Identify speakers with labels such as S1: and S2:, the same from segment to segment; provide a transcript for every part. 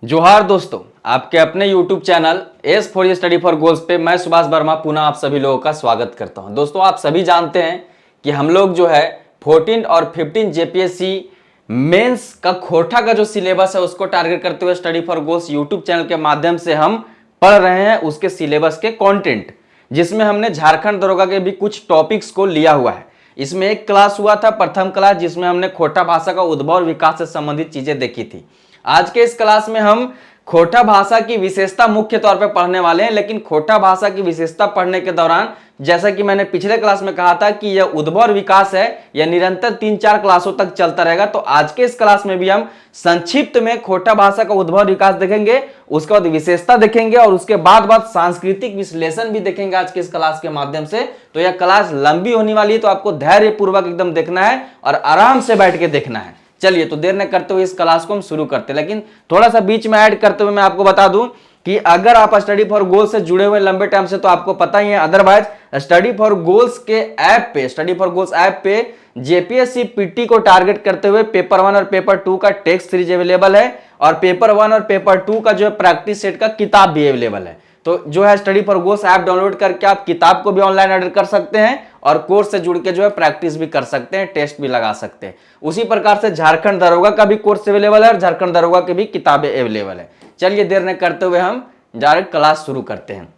S1: जोहार दोस्तों, आपके अपने YouTube channel S for study for goals पे मैं सुभाष वर्मा पुनः आप सभी लोगों का स्वागत करता हूं। दोस्तों, आप सभी जानते हैं कि हम लोग जो है 14 और 15 जेपीएससी मेंस का खोटा का जो सिलेबस है उसको टारगेट करते हुए study for goals YouTube channel के माध्यम से हम पढ़ रहे हैं उसके सिलेबस के कंटेंट, जिसमें हमने झारखंड दरोगा के भी कुछ टॉपिक्स को लिया हुआ है। इसमें एक क्लास हुआ था, प्रथम क्लास, जिसमें हमने खोटा भाषा का उद्भव और विकास से संबंधित चीजें देखी थी। आज के इस क्लास में हम खोटा भाषा की विशेषता मुख्य तौर पर पढ़ने वाले हैं, लेकिन खोटा भाषा की विशेषता पढ़ने के दौरान जैसा कि मैंने पिछले क्लास में कहा था कि यह उद्भव और विकास है, यह निरंतर 3-4 क्लासों तक चलता रहेगा। तो आज के इस क्लास में भी हम संक्षिप्त में खोटा भाषा का उद्भव और विकास देखेंगे, उसके बाद विशेषता देखेंगे और उसके बाद सांस्कृतिक विश्लेषण भी देखेंगे आज के इस क्लास के माध्यम से। तो यह क्लास लंबी होने वाली है, तो आपको धैर्यपूर्वक एकदम देखना है और आराम से बैठ के देखना है। चलिए, तो देर न करते हुए इस क्लास को हम शुरू करते हैं, लेकिन थोड़ा सा बीच में ऐड करते हुए मैं आपको बता दूं कि अगर आप स्टडी फॉर गोल्स से जुड़े हुए लंबे टाइम से तो आपको पता ही है, अदरवाइज स्टडी फॉर गोल्स के ऐप पे, स्टडी फॉर गोल्स ऐप पे जेपीएससी पीटी को टारगेट करते हुए पेपर 1 और पेपर 2 का टेक्स्ट सीरीज अवेलेबल है और पेपर 1 और पेपर 2 का जो है प्रैक्टिस सेट का किताब भी अवेलेबल है। तो जो है study for goals app download करके आप किताब को भी ऑनलाइन ऑर्डर कर सकते हैं और कोर्स से जुड़ के जो है प्रैक्टिस भी कर सकते हैं, टेस्ट भी लगा सकते हैं। उसी प्रकार से झारखंड दरोगा का भी कोर्स अवेलेबल है और झारखंड दरोगा की भी किताबें अवेलेबल है। चलिए, देर न करते हुए हम डायरेक्ट क्लास शुरू करते हैं।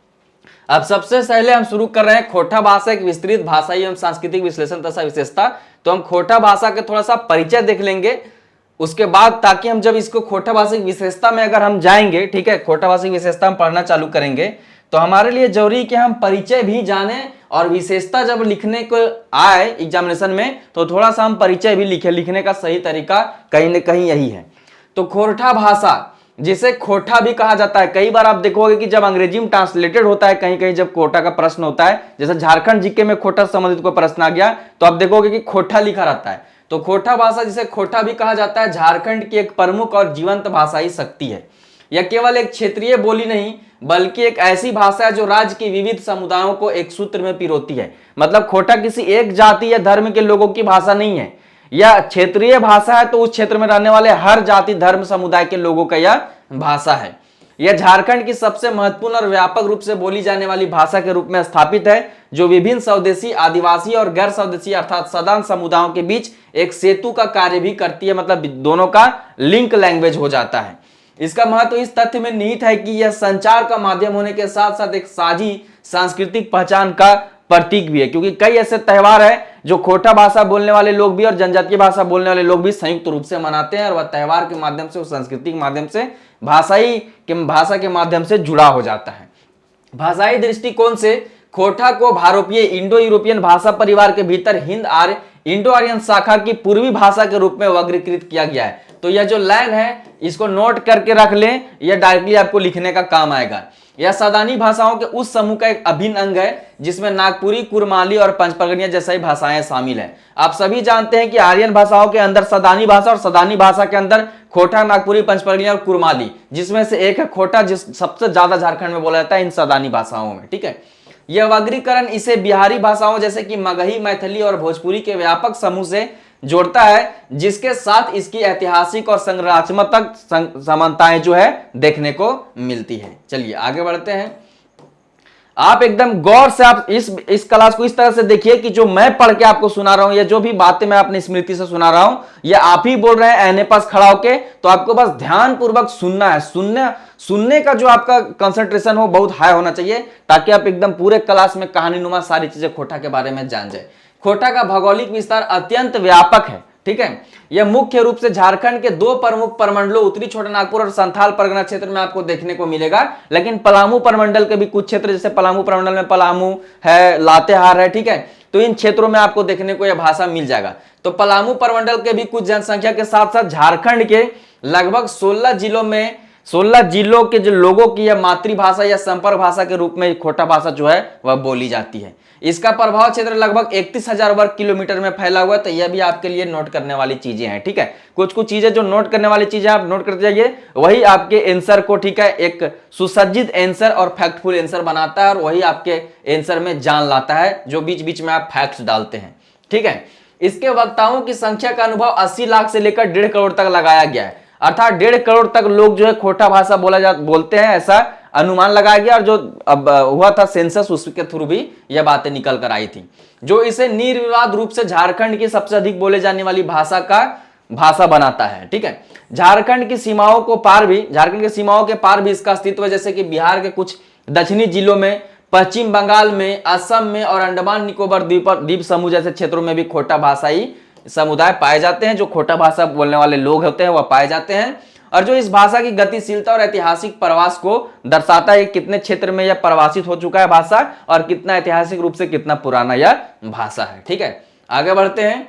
S1: अब सबसे पहले हम शुरू कर रहे हैं खोटा भाषा एक विस्तृत भाषाई एवं सांस्कृतिक विश्लेषण तथा विशेषता। तो हम खोटा भाषा के थोड़ा सा परिचय देख लेंगे उसके बाद, ताकि हम जब इसको खोटा भाषा की विशेषता में अगर हम जाएंगे, ठीक है, खोटा भाषा की विशेषता हम पढ़ना चालू करेंगे तो हमारे लिए जरूरी कि हम परिचय भी जाने और विशेषता जब लिखने को आए एग्जामिनेशन में तो थोड़ा सा हम परिचय भी लिखे। लिखने का सही तरीका कहीं ना कहीं यही है। तो खोटा भाषा, जिसे खोटा भी कहा जाता है, कई बार आप देखोगे कि जब अंग्रेजी में ट्रांसलेटेड होता है, कहीं कहीं जब खोटा का प्रश्न होता है, जैसे झारखंड जीके में खोटा संबंधित कोई प्रश्न आ गया तो आप देखोगे कि खोटा लिखा रहता है। तो खोटा भाषा, जिसे खोटा भी कहा जाता है, झारखंड की एक प्रमुख और जीवंत भाषाई शक्ति है। यह केवल एक क्षेत्रीय बोली नहीं बल्कि एक ऐसी भाषा है जो राज्य की विविध समुदायों को एक सूत्र में पिरोती है। मतलब खोटा किसी एक जाति या धर्म के लोगों की भाषा नहीं है, यह क्षेत्रीय भाषा है। तो उस क्षेत्र में रहने वाले हर जाति धर्म समुदाय के लोगों का यह भाषा है। यह झारखंड की सबसे महत्वपूर्ण और व्यापक रूप से बोली जाने वाली भाषा के रूप में स्थापित है, जो विभिन्न स्वदेशी, आदिवासी और गैर स्वदेशी अर्थात सदान समुदायों के बीच एक सेतु का कार्य भी करती है। मतलब दोनों का लिंक लैंग्वेज हो जाता है। इसका महत्व इस तथ्य में निहित है कि यह संचार का माध्यम होने के साथ साथ एक साझी सांस्कृतिक पहचान का प्रतीक भी है, क्योंकि कई ऐसे त्योहार है जो खोटा भाषा बोलने वाले लोग भी और जनजातीय भाषा बोलने वाले लोग भी संयुक्त रूप से मनाते हैं और वह त्योहार के माध्यम से, उस संस्कृति के माध्यम से, भाषा के माध्यम से जुड़ा हो जाता है। भाषाई दृष्टिकोण से खोटा को भारोपीय इंडो यूरोपियन भाषा परिवार के भीतर हिंद आर्य इंडो आर्यन शाखा की पूर्वी भाषा के रूप में वर्गीकृत किया गया है। तो यह जो लाइन है इसको नोट करके रख लें, यह डायरेक्टली आपको लिखने का काम आएगा। यह सदानी भाषाओं के उस समूह का एक अभिन्न अंग है जिसमें नागपुरी, कुरमाली और पंचपरगनिया जैसी भाषाएं शामिल हैं। आप सभी जानते हैं कि आर्यन भाषाओं के अंदर सदानी भाषा और सदानी भाषा के अंदर खोटा, नागपुरी, पंचपरगनिया और कुरमाली, जिसमें से एक है खोटा, जिस सबसे ज्यादा झारखंड में बोला जाता है इन सदानी भाषाओं में। ठीक है, यह वर्गीकरण इसे बिहारी भाषाओं जैसे कि मगही, मैथिली और भोजपुरी के व्यापक समूह से जोड़ता है, जिसके साथ इसकी ऐतिहासिक और संरचनात्मक समानताएं जो है देखने को मिलती है। चलिए आगे बढ़ते हैं। आप एकदम गौर से आप इस क्लास को इस तरह से देखिए कि जो मैं पढ़ के आपको सुना रहा हूं, या जो भी बातें मैं अपनी स्मृति से सुना रहा हूं, ये आप ही बोल रहे हैं ऐने पास खड़ा होके। तो आपको बस ध्यान पूर्वक सुनना है। सुनने का जो आपका कंसंट्रेशन हो बहुत हाई होना चाहिए, ताकि आप एकदम पूरे क्लास में कहानीनुमा सारी चीजें खोटा के बारे में जान जाए। खोटा का भौगोलिक विस्तार अत्यंत व्यापक है। ठीक है, यह मुख्य रूप से झारखंड के 2 प्रमुख प्रमंडलों उत्तरी छोटा नागपुर और संथाल परगना क्षेत्र में आपको देखने को मिलेगा, लेकिन पलामू प्रमंडल के भी कुछ क्षेत्र, जैसे पलामू प्रमंडल में पलामू है, लातेहार है, ठीक है, तो इन क्षेत्रों में आपको देखने को यह भाषा मिल जाएगा। तो पलामू प्रमंडल के भी कुछ जनसंख्या के साथ साथ झारखंड के लगभग 16 जिलों के जो लोगों की यह मातृभाषा या संपर्क भाषा के रूप में खोटा भाषा जो है वह बोली जाती है। इसका प्रभाव क्षेत्र लगभग 31,000 वर्ग किलोमीटर में फैला हुआ है। तो यह भी आपके लिए नोट करने वाली चीजें हैं। ठीक है, कुछ चीजें जो नोट करने वाली चीजें आप नोट करते जाइए, वही आपके आंसर को, ठीक है, एक सुसज्जित आंसर और फैक्टफुल आंसर बनाता है और वही आपके आंसर में जान लाता है, जो बीच बीच में आप फैक्ट्स डालते हैं। ठीक है, इसके वक्ताओं की संख्या का अनुभव 80 लाख से लेकर 1.5 करोड़ तक लगाया गया है। अर्थात 1.5 करोड़ तक लोग जो है खोटा भाषा बोलते हैं, ऐसा अनुमान लगाया गया। और जो अब हुआ था सेंसस, उसके थ्रू भी यह बातें निकल कर आई थी। जो इसे निर्विवाद रूप से झारखंड की सबसे अधिक बोले जाने वाली भाषा बनाता है। ठीक है, झारखंड की सीमाओं के पार भी इसका अस्तित्व है। जैसे कि बिहार के कुछ दक्षिणी जिलों में, पश्चिम बंगाल में, असम में और अंडमान निकोबार द्वीप समूह जैसे क्षेत्रों में भी खोटा भाषाई समुदाय पाए जाते हैं। जो खोटा भाषा बोलने वाले लोग होते हैं वह पाए जाते हैं। और जो इस भाषा की गतिशीलता और ऐतिहासिक प्रवास को दर्शाता है, कितने क्षेत्र में यह प्रवासित हो चुका है भाषा और कितना ऐतिहासिक रूप से कितना पुराना यह भाषा है। ठीक है, आगे बढ़ते हैं।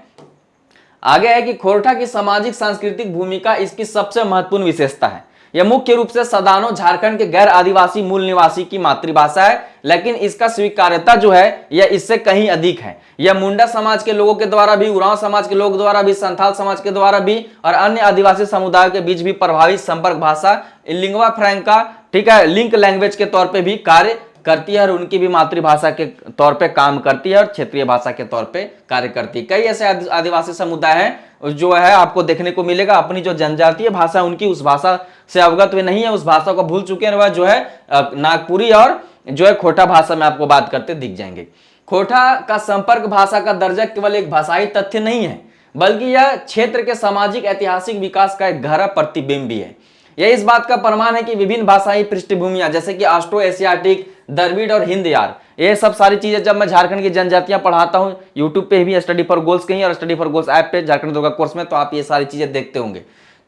S1: आगे है कि खोरठा की सामाजिक सांस्कृतिक भूमिका इसकी सबसे महत्वपूर्ण विशेषता है। यह मुख्य रूप से सदानों झारखंड के गैर आदिवासी मूल निवासी की मातृभाषा है, लेकिन इसका स्वीकार्यता जो है यह इससे कहीं अधिक है। यह मुंडा समाज के लोगों के द्वारा भी, उरांव समाज के लोगों द्वारा भी, संथाल समाज के द्वारा भी और अन्य आदिवासी समुदायों के बीच भी प्रभावित संपर्क भाषा, लिंगवा फ्रैंका, ठीक है, लिंक लैंग्वेज के तौर पर भी कार्य करती है और उनकी भी मातृभाषा के तौर पे काम करती है और क्षेत्रीय भाषा के तौर पे कार्य करती है। कई ऐसे आदिवासी समुदाय हैं जो है आपको देखने को मिलेगा, अपनी जो जनजातीय भाषा उनकी उस भाषा से अवगत वे नहीं है, उस भाषा को भूल चुके हैं। वह जो है नागपुरी और जो है खोटा भाषा में आपको बात करते दिख जाएंगे। खोटा का संपर्क भाषा का दर्जा केवल एक भाषाई तथ्य नहीं है, बल्कि यह क्षेत्र के सामाजिक ऐतिहासिक विकास का एक गहरा प्रतिबिंब भी है। यह इस बात का प्रमाण है कि विभिन्न भाषाई पृष्ठभूमियां जैसे कि ऑस्ट्रो एशियाटिक, द्रविड़ और हिंद यार, ये सब सारी चीजें जब मैं झारखंड की जनजातियां पढ़ाता हूं यूट्यूब पे भी, स्टडी फॉर गोल्स कहीं और स्टडी फॉर गोल्स ऐप पे झारखंड दुर्गा कोर्स में, तो आप ये सारी चीजें देखते होंगे।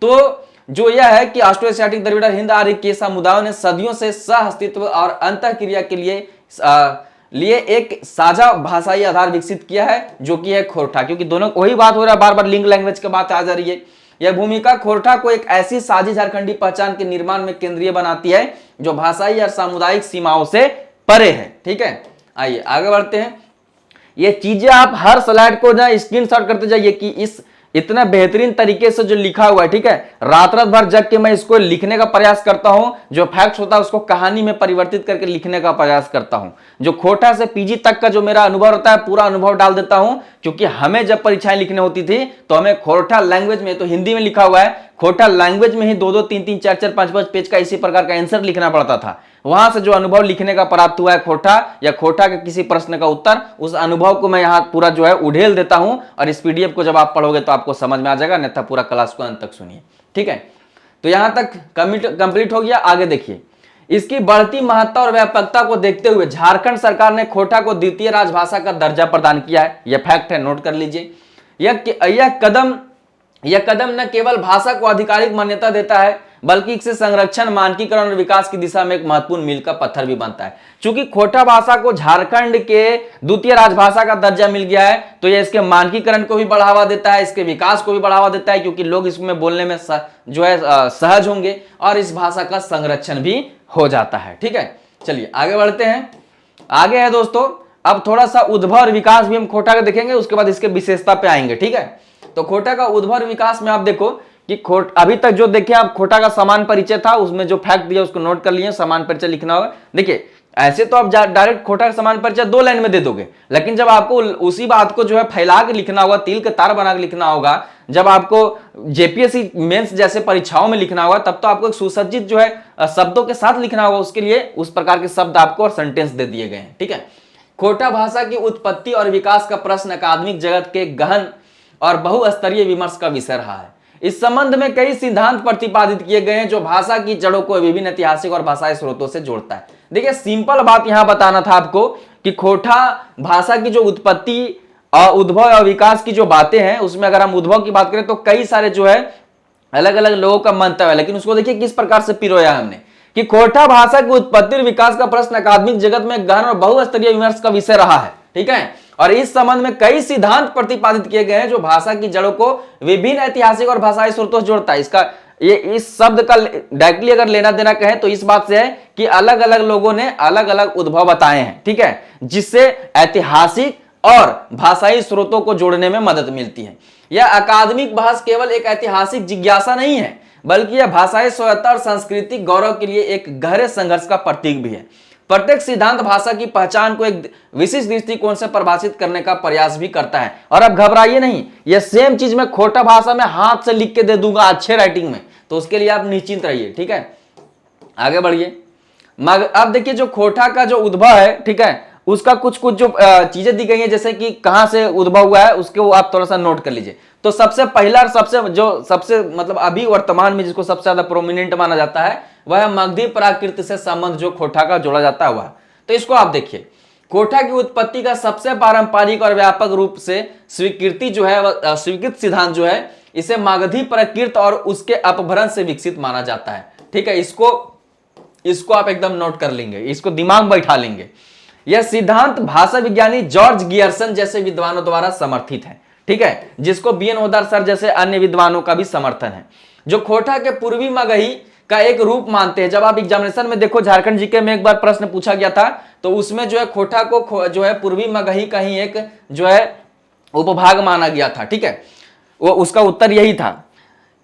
S1: तो जो यह है कि ऑस्ट्रो एशियाटिक, द्रविड़ और हिंद आर्य के समुदायों ने सदियों से सह अस्तित्व और अंतःक्रिया के लिए एक साझा भाषाई आधार विकसित किया है, जो कि है खोरठा। क्योंकि दोनों वही बात हो रहा है, बार बार लिंग लैंग्वेज की बात आ जा रही है। यह भूमिका खोरठा को एक ऐसी साझी झारखंडी पहचान के निर्माण में केंद्रीय बनाती है जो भाषाई और सामुदायिक सीमाओं से परे है। ठीक है, आइए आगे बढ़ते हैं। ये चीजें आप हर स्लाइड को ना स्क्रीनशॉट करते जाइए कि इस इतना बेहतरीन तरीके से जो लिखा हुआ है, ठीक है, रात भर जग के मैं इसको लिखने का प्रयास करता हूं। जो फैक्ट्स होता है उसको कहानी में परिवर्तित करके लिखने का प्रयास करता हूं। जो खोटा से पीजी तक का जो मेरा अनुभव होता है पूरा अनुभव डाल देता हूं, क्योंकि हमें जब परीक्षाएं लिखने होती थी तो हमें खोरठा लैंग्वेज में, तो हिंदी में लिखा हुआ है, खोटा लैंग्वेज में ही 2-2, 3-3, 4-4, 5-5 पेज का इसी प्रकार का आंसर लिखना पड़ता था। वहां से जो अनुभव लिखने का प्राप्त हुआ है खोटा या खोटा के किसी प्रश्न का उत्तर, उस अनुभव को मैं यहां पूरा जो है उड़ेल देता हूं और इस पीडीएफ को जब आप पढ़ोगे तो आपको समझ में आ जाएगा, अन्यथा पूरा क्लास को अंत तक सुनिए। ठीक है, तो यहां तक कंप्लीट हो गया। आगे देखिए, इसकी बढ़ती महत्ता और व्यापकता को देखते हुए झारखंड सरकार ने खोटा को द्वितीय राजभाषा का दर्जा प्रदान किया है। यह फैक्ट है, नोट कर लीजिए। यह कदम न केवल भाषा को आधिकारिक मान्यता देता है, बल्कि इससे संरक्षण, मानकीकरण और विकास की दिशा में एक महत्वपूर्ण मील का पत्थर भी बनता है। चूंकि खोटा भाषा को झारखंड के द्वितीय राजभाषा का दर्जा मिल गया है, तो यह इसके मानकीकरण को भी बढ़ावा देता है, इसके विकास को भी बढ़ावा देता है, क्योंकि लोग इसमें बोलने में जो है सहज होंगे और इस भाषा का संरक्षण भी हो जाता है। ठीक है, चलिए आगे बढ़ते हैं। आगे है दोस्तों, अब थोड़ा सा उद्भव और विकास भी हम खोटा का देखेंगे, उसके बाद इसके विशेषता पे आएंगे। ठीक है, तो खोटा का उद्भव और विकास में आप देखो कि अभी तक जो देखे आप खोटा का समान परिचय था, उसमें जो फैक्ट दिया उसको नोट कर लिए, समान परिचय लिखना होगा। देखिए ऐसे तो आप डायरेक्ट खोटा का समान परिचय 2 लाइन में दे दोगे, लेकिन जब आपको उसी बात को जो है फैला के लिखना होगा, तिल के तार बना के लिखना होगा, जब आपको जेपीएससी मेंस जैसे परीक्षाओं में लिखना होगा, तब तो आपको एक सुसज्जित जो है शब्दों के साथ लिखना होगा। उसके लिए उस प्रकार के शब्द आपको और सेंटेंस दे दिए गए हैं। ठीक है, खोटा भाषा की उत्पत्ति और विकास का प्रश्न अकादमिक जगत के गहन और बहुस्तरीय विमर्श का विषय रहा है। इस संबंध में कई सिद्धांत प्रतिपादित किए गए हैं जो भाषा की जड़ों को विभिन्न ऐतिहासिक और भाषाई स्रोतों से जोड़ता है। देखिए सिंपल बात यहां बताना था आपको कि खोटा भाषा की जो उत्पत्ति और उद्भव और विकास की जो बातें हैं, उसमें अगर हम उद्भव की बात करें तो कई सारे जो है अलग अलग लोगों का मंतव्य है, लेकिन उसको देखिए किस प्रकार से पिरोया हमने कि खोटा भाषा की उत्पत्ति और विकास का प्रश्न अकादमिक जगत में गहन और बहुस्तरीय विमर्श का विषय रहा है। ठीक है, और इस संबंध में कई सिद्धांत प्रतिपादित किए गए हैं जो भाषा की जड़ों को विभिन्न ऐतिहासिक और भाषाई स्रोतों से जोड़ता है। इसका ये इस शब्द का डायरेक्टली अगर लेना देना कहें तो इस बात से है कि अलग अलग लोगों ने अलग अलग उद्भव बताए हैं। ठीक है, जिससे ऐतिहासिक और भाषाई स्रोतों को जोड़ने में मदद मिलती है। यह अकादमिक बहस केवल एक ऐतिहासिक जिज्ञासा नहीं है, बल्कि यह भाषाई स्वायत्तता और सांस्कृतिक गौरव के लिए एक गहरे संघर्ष का प्रतीक भी है। प्रत्येक सिद्धांत भाषा की पहचान को एक विशिष्ट दृष्टिकोण से परिभाषित करने का प्रयास भी करता है। और अब घबराइए नहीं, यह सेम चीज मैं खोटा भाषा में हाथ से लिख के दे दूंगा अच्छे राइटिंग में, तो उसके लिए आप निश्चिंत रहिए, ठीक है। आगे बढ़िए। अब देखिए जो खोटा का जो उद्भव है, ठीक है, उसका कुछ कुछ जो चीजें दी गई हैं, जैसे कि कहां से उद्भव हुआ है उसके वो आप थोड़ा सा नोट कर लीजिए। तो सबसे पहला और सबसे मतलब अभी वर्तमान में जिसको सबसे ज्यादा प्रोमिनेंट माना जाता है वह मगधी प्राकृत से संबंध जो खोटा का जोड़ा जाता है वह। तो इसको आप देखिए, खोटा की उत्पत्ति का सबसे पारंपरिक और व्यापक रूप से स्वीकृति जो है, स्वीकृत सिद्धांत जो है, इसे मगधी प्राकृत और उसके अपभ्रंश से विकसित माना जाता है, ठीक है। इसको आप एकदम नोट कर लेंगे, इसको दिमाग में बैठा लेंगे। यह सिद्धांत भाषा विज्ञानी जॉर्ज गियर्सन जैसे विद्वानों द्वारा समर्थित है, ठीक है, जिसको बीएन ओदार सर जैसे अन्य विद्वानों का भी समर्थन है, जो खोटा के पूर्वी मगही का एक रूप मानते हैं। जब आप एग्जामिनेशन में देखो, झारखंड जीके में एक बार प्रश्न पूछा गया था, तो उसमें जो है खोटा को जो है पूर्वी मगही का ही एक जो है उपभाग माना गया था, ठीक है, वो उसका उत्तर यही था।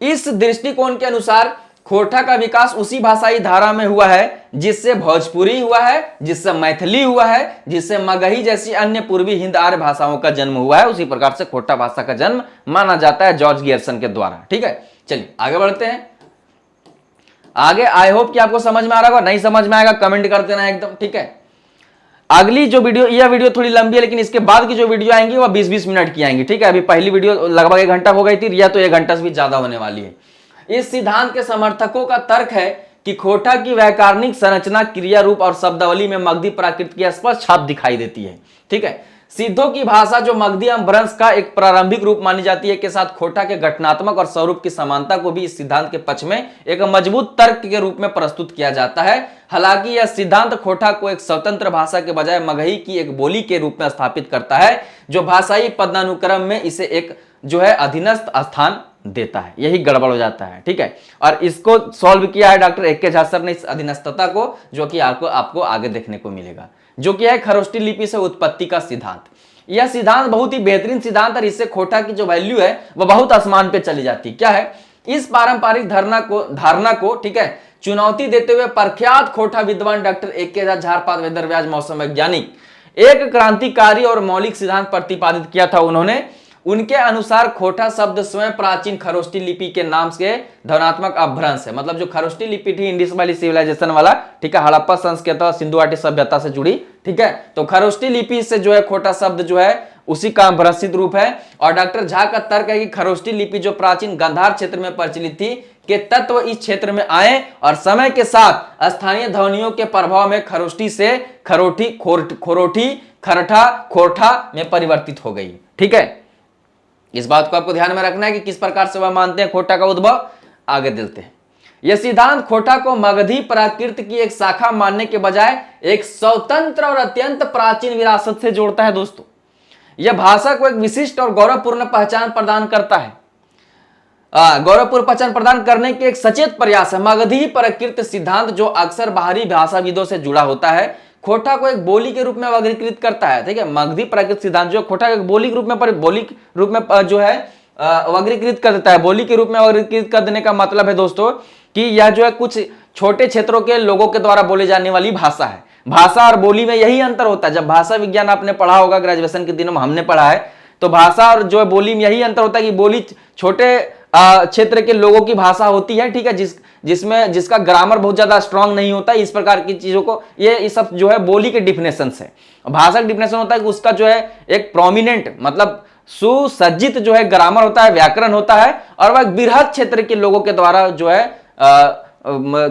S1: इस दृष्टिकोण के अनुसार खोटा का विकास उसी भाषाई धारा में हुआ है जिससे भोजपुरी हुआ है, जिससे मैथिली हुआ है, जिससे मगही जैसी अन्य पूर्वी हिंद आर्य भाषाओं का जन्म हुआ है। उसी प्रकार से खोटा भाषा का जन्म माना जाता है जॉर्ज गियर्सन के द्वारा, ठीक है। चलिए आगे बढ़ते हैं। आगे आई होप कि आपको समझ में आ रहा होगा, नहीं समझ में आएगा कमेंट कर देना एकदम, ठीक है। अगली जो वीडियो, यह वीडियो थोड़ी लंबी है, लेकिन इसके बाद की जो वीडियो आएंगी वह 20-20 मिनट की आएंगी, ठीक है। अभी पहली वीडियो लगभग 1 घंटा हो गई थी, यह तो 1 घंटा से भी ज्यादा होने वाली है। इस सिद्धांत के समर्थकों का तर्क है कि खोटा की व्याकरणिक संरचना, क्रिया रूप और शब्दावली में मगधी प्राकृत की स्पष्ट छाप दिखाई देती है, ठीक है। सिद्धों की भाषा जो मगधी अपभ्रंश का एक प्रारंभिक रूप मानी जाती है के साथ खोटा के घटनात्मक और स्वरूप की समानता को भी इस सिद्धांत के पक्ष में एक मजबूत तर्क के रूप में प्रस्तुत किया जाता है। हालांकि यह सिद्धांत खोटा को एक स्वतंत्र भाषा के बजाय मगही की एक बोली के रूप में स्थापित करता है, जो भाषाई पदानुक्रम में इसे एक जो है अधीनस्थ स्थान देता है। यही गड़बड़ हो जाता है, ठीक है। और इसको सॉल्व किया है डॉक्टर ए.के. झा सर ने, इस अधीनस्थता को, जो कि आपको आगे देखने को मिलेगा, जो कि है खरोष्टी लिपि से उत्पत्ति का सिद्धांत। यह सिद्धांत बहुत ही बेहतरीन सिद्धांत है, इससे खोटा की जो वैल्यू है वह बहुत आसमान पे चली जाती है। क्या है? इस पारंपरिक धारणा को ठीक है चुनौती देते हुए प्रख्यात खोटा विद्वान डॉक्टर ए.के. झा, झारपात वेदरव्यास मौसम वैज्ञानिक, एक क्रांतिकारी और मौलिक सिद्धांत प्रतिपादित किया था उन्होंने। उनके अनुसार खोटा शब्द स्वयं प्राचीन खरोष्टी लिपि के नाम से ध्वनात्मक अपभ्रंश है। मतलब जो खरोष्टी लिपि थी इंडस वैली सिविलाइजेशन वाला, ठीक है, हड़प्पा संस्कृति सिंधु घाटी सभ्यता से जुड़ी, ठीक है, तो खरोष्टी लिपि से जो है खोटा शब्द जो है उसी का भ्रसित रूप है। और डॉक्टर झा का तर्क है कि खरोष्टी लिपि जो प्राचीन गांधार क्षेत्र में प्रचलित थी के तत्व इस क्षेत्र में आए और समय के साथ स्थानीय ध्वनियों के प्रभाव में खरोष्टी से खरोठी, खोरोठी, खरठा, खोरठा में परिवर्तित हो गई, ठीक है। इस बात को आपको ध्यान में रखना है कि किस प्रकार से वह मानते हैं खोटा का उद्भव। आगे चलते हैं। यह सिद्धांत खोटा को मगधी प्राकृत की एक शाखा मानने के बजाय एक स्वतंत्र और अत्यंत प्राचीन विरासत से जोड़ता है। दोस्तों, यह भाषा को एक विशिष्ट और गौरवपूर्ण पहचान प्रदान करता है। गौरवपूर्ण पहचान प्रदान करने के एक सचेत प्रयास है। मगधी प्राकृत सिद्धांत जो अक्सर बाहरी भाषाविदों से जुड़ा होता है, खोटा को एक बोली के रूप में वर्गीकृत करता है। ठीक है, मगधी प्राकृत सिद्धांत जो खोटा एक बोली के रूप में जो है वर्गीकृत कर देता है। बोली के रूप में वर्गीकृत कर देने का मतलब है दोस्तों कि यह जो है कुछ छोटे क्षेत्रों के लोगों के द्वारा बोले जाने वाली भाषा है। भाषा और बोली में यही अंतर होता है। जब भाषा विज्ञान आपने पढ़ा होगा, ग्रेजुएशन के दिनों में हमने पढ़ा है, तो भाषा और जो है बोली में यही अंतर होता है कि बोली छोटे क्षेत्र के लोगों की भाषा होती है, ठीक है, जिसका ग्रामर बहुत ज्यादा स्ट्रांग नहीं होता। इस प्रकार की चीजों को ये सब जो है बोली के डिफिनेशन है। भाषा का डिफिनेशन होता है कि उसका जो है एक प्रोमिनेंट मतलब सुसज्जित जो है ग्रामर होता है, व्याकरण होता है, और वह बृहद क्षेत्र के लोगों के द्वारा जो है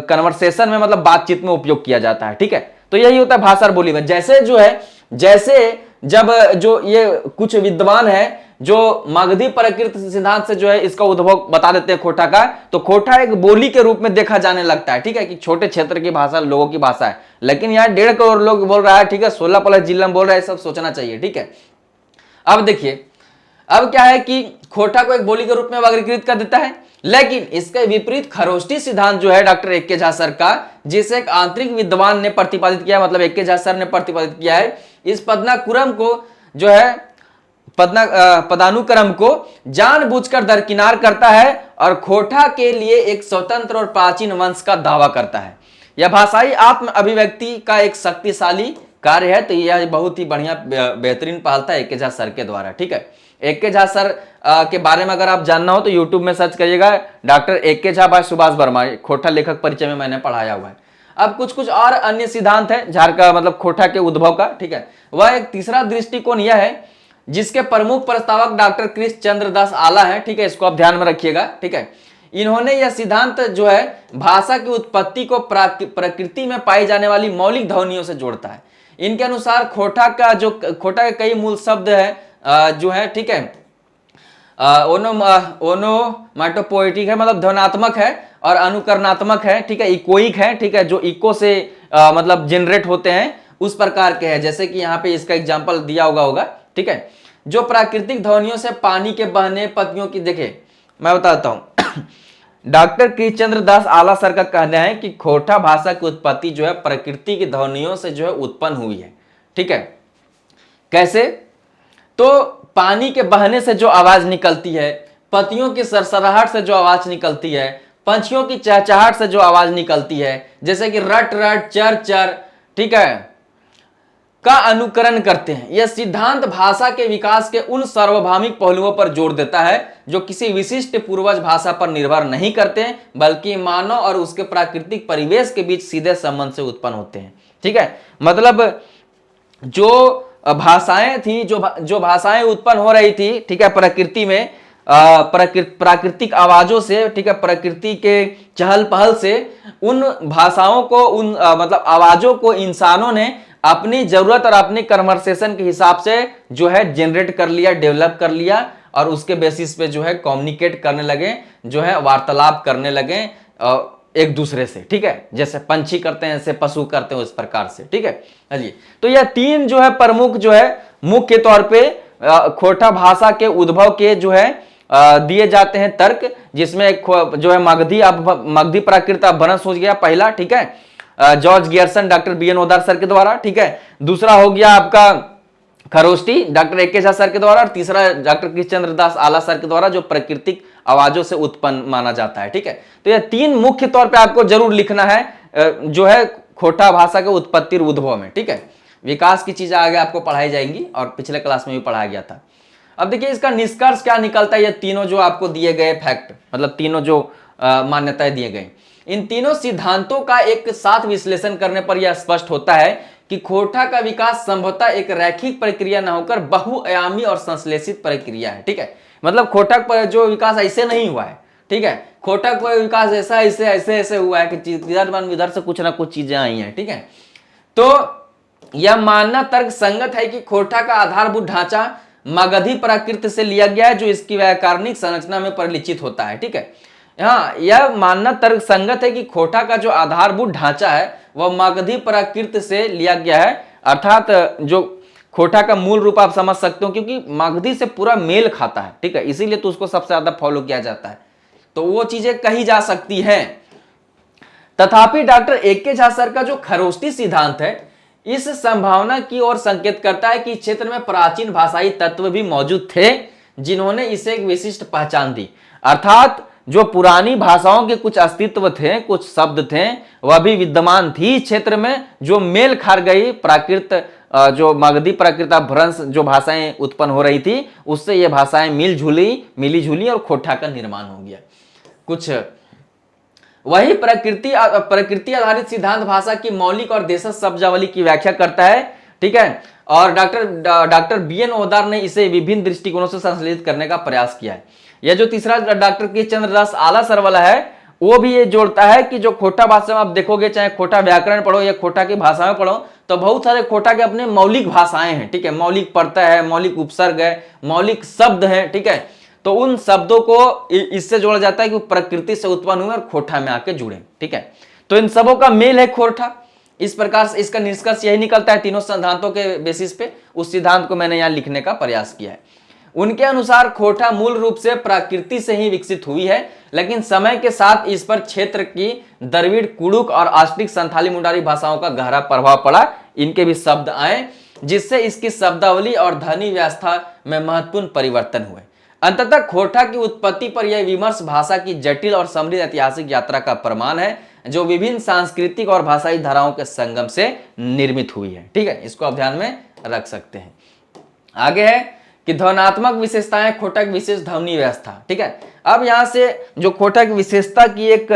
S1: कन्वर्सेशन में मतलब बातचीत में उपयोग किया जाता है, ठीक है। तो यही होता है भाषा और बोली में। जैसे जब जो ये कुछ विद्वान है जो मगधी प्राकृत सिद्धांत से जो है इसका उद्भव बता देते हैं खोटा का, तो खोटा एक बोली के रूप में देखा जाने लगता है, ठीक है, कि छोटे क्षेत्र की भाषा लोगों की भाषा है। लेकिन यहाँ 1.5 करोड़ लोग बोल रहा है, ठीक है, 16+ जिला में बोल रहा है, सब सोचना चाहिए, ठीक है। अब देखिए, अब क्या है कि खोटा को एक बोली के रूप में वर्गीकृत कर देता है, लेकिन इसके विपरीत खरोष्टी सिद्धांत जो है डॉक्टर ए.के. झा सर का, जिसे एक आंतरिक विद्वान ने प्रतिपादित किया, मतलब ए.के. झा सर ने प्रतिपादित किया है, इस पदानुक्रम को जो है पदानुक्रम को जानबूझकर दरकिनार करता है और खोटा के लिए एक स्वतंत्र और प्राचीन वंश का दावा करता है। यह भाषाई आत्म अभिव्यक्ति का एक शक्तिशाली कार्य है। तो यह बहुत ही बढ़िया बेहतरीन पहल था ए.के. झा सर के द्वारा, ठीक है। AK झा सर के बारे में अगर आप जानना हो तो यूट्यूब में सर्च करिएगा, doctor AK Jha by Subhash Verma, खोटा लेखक परिचय में मैंने पढ़ाया हुआ है। अब कुछ कुछ और अन्य सिद्धांत है झार का मतलब खोटा के उद्भव का, ठीक है। वह एक तीसरा दृष्टिकोण यह है जिसके प्रमुख प्रस्तावक डॉक्टर कृष्ण चंद्र दास आला है, ठीक है, इसको आप ध्यान में रखिएगा, ठीक है। इन्होंने यह सिद्धांत जो है भाषा की उत्पत्ति को प्रकृति में पाई जाने वाली मौलिक ध्वनियों से जोड़ता है। इनके अनुसार खोटा के कई मूल शब्द है जो है, ठीक है, ओनोमैटोपोएटिक है मतलब ध्वनात्मक है, और अनुकरणात्मक है, ठीक है, इकोइक है, ठीक है, जो इको से मतलब जनरेट होते हैं उस प्रकार के हैं, जैसे कि यहाँ पे इसका एग्जांपल दिया होगा, ठीक है। जो प्राकृतिक ध्वनियों से पानी के बहने, पत्तियों की, देखिए मैं बताता हूं डॉक्टर कृष्णचंद्र दास आला सर का कहना है कि खोटा भाषा की उत्पत्ति जो है प्रकृति की ध्वनियों से जो है उत्पन्न हुई है, ठीक है। कैसे? तो पानी के बहने से जो आवाज निकलती है, पत्तियों की सरसराहट से जो आवाज निकलती है, पंछियों की चहचहाहट से जो आवाज निकलती है, जैसे कि रट रट, चर चर, ठीक है, का अनुकरण करते हैं। यह सिद्धांत भाषा के विकास के उन सार्वभौमिक पहलुओं पर जोर देता है जो किसी विशिष्ट पूर्वज भाषा पर निर्भर नहीं करते हैं, बल्कि मानव और उसके प्राकृतिक परिवेश के बीच सीधे संबंध से उत्पन्न होते हैं, ठीक है। मतलब जो भाषाएं थी, जो भाषाएं उत्पन्न हो रही थी, ठीक है, प्रकृति में प्राकृतिक आवाजों से, ठीक है, प्रकृति के चहल पहल से, उन भाषाओं को, उन मतलब आवाजों को इंसानों ने अपनी जरूरत और अपनी कन्वर्सेशन के हिसाब से जो है जनरेट कर लिया, डेवलप कर लिया, और उसके बेसिस पे जो है कम्युनिकेट करने लगे, जो है वार्तालाप करने लगे एक दूसरे से, ठीक है, जैसे पंछी करते हैं, ऐसे पशु करते हैं, उस प्रकार से, ठीक है। चलिए, तो यह तीन जो है प्रमुख जो है मुख्य तौर पे खोटा भाषा के उद्भव के जो है दिए जाते हैं तर्क, जिसमें जो है मगधी प्राकृत अपभ्रंश हो गया पहला, ठीक है, जॉर्ज गियर्सन, डॉक्टर BN ओदार सर के द्वारा, ठीक है। दूसरा हो गया आपका Kharosthi, doctor AK Jha sir के द्वारा, और तीसरा डॉक्टर कृष्णचंद्र दास आला सर के द्वारा, जो प्राकृतिक आवाजों से उत्पन्न माना जाता है, ठीक है। तो ये तीन मुख्य तौर पे आपको जरूर लिखना है जो है खोटा भाषा के उत्पत्ति उद्भव में, ठीक है। विकास की चीजें आगे आपको पढ़ाई जाएंगी और पिछले क्लास में भी पढ़ाया गया था। अब देखिए इसका निष्कर्ष क्या निकलता है, ये तीनों जो आपको दिए गए फैक्ट, मतलब तीनों जो मान्यताएं दिए गए, इन तीनों सिद्धांतों का एक साथ विश्लेषण करने पर यह स्पष्ट होता है कि खोटा का विकास संभवतः एक रैखिक प्रक्रिया न होकर बहुआयामी और संश्लेषित प्रक्रिया है, ठीक है। मतलब खोटा का जो विकास ऐसे नहीं हुआ है, ठीक है, खोटा का विकास ऐसे हुआ है कि इधर से कुछ ना कुछ चीजें आई हैं, ठीक है। तो यह मानना तर्क संगत है कि खोटा का आधारभूत ढांचा मगधी प्राकृत से लिया गया है, जो इसकी व्याकरणिक संरचना में परिलक्षित होता है, ठीक है। हाँ, यह मानना तर्क संगत है कि खोटा का जो आधारभूत ढांचा है वह मगधी प्राकृत से लिया गया है, अर्थात जो खोटा का मूल रूप आप समझ सकते हो, क्योंकि मगधी से पूरा मेल खाता है, ठीक है, इसीलिए तो उसको सबसे ज्यादा फॉलो किया जाता है, तो वो चीजें कही जा सकती हैं। तथापि डॉक्टर AK झा सर का जो खरोष्टी सिद्धांत है इस संभावना की ओर संकेत करता है कि क्षेत्र में प्राचीन भाषाई तत्व भी मौजूद थे जिन्होंने इसे एक विशिष्ट पहचान दी, अर्थात जो पुरानी भाषाओं के कुछ अस्तित्व थे, कुछ शब्द थे, वह भी विद्यमान थी क्षेत्र में, जो मेल खा गई प्राकृत, जो मगधी प्राकृत अपभ्रंश जो भाषाएं उत्पन्न हो रही थी, उससे ये भाषाएं मिली झूली और खोटा का निर्माण हो गया। कुछ वही प्रकृति आधारित सिद्धांत भाषा की मौलिक और देशज शब्दावली की व्याख्या करता है, ठीक है, और डॉक्टर BN ओदार ने इसे विभिन्न दृष्टिकोणों से संश्लेषित करने का प्रयास किया है। यह जो तीसरा डॉक्टर कृष्णचंद्र दास आला सर वाला है, वो भी ये जोड़ता है कि जो खोटा भाषा में आप देखोगे, चाहे खोटा व्याकरण पढ़ो या खोटा की भाषा में पढ़ो, तो बहुत सारे खोटा के अपने मौलिक भाषाएं हैं, ठीक है, मौलिक प्रत्यय है, मौलिक उपसर्ग है, मौलिक शब्द है, ठीक है। तो उन शब्दों को इससे जोड़ा जाता है कि प्रकृति से उत्पन्न हुए और खोटा में आके जुड़े, ठीक है। तो इन सबों का मेल है खोटा। इस प्रकार से इसका निष्कर्ष यही निकलता है तीनों सिद्धांतों के बेसिस पे। उस सिद्धांत को मैंने यहाँ लिखने का प्रयास किया है। उनके अनुसार खोटा मूल रूप से प्रकृति से ही विकसित हुई है, लेकिन समय के साथ इस पर क्षेत्र की द्रविड़, कुड़ुक और ऑस्ट्रिक संथाली मुंडारी भाषाओं का गहरा प्रभाव पड़ा। इनके भी शब्द आए, जिससे इसकी शब्दावली और ध्वनि व्यवस्था में महत्वपूर्ण परिवर्तन हुए। अंततः खोटा की उत्पत्ति पर यह विमर्श भाषा की जटिल और समृद्ध ऐतिहासिक यात्रा का प्रमाण है, जो विभिन्न सांस्कृतिक और भाषाई धाराओं के संगम से निर्मित हुई है, ठीक है। इसको आप ध्यान में रख सकते हैं। आगे है कि ध्वन्यात्मक विशेषताएं खोटा की विशेष ध्वनि व्यवस्था। ठीक है, अब यहां से जो खोटा की विशेषता की एक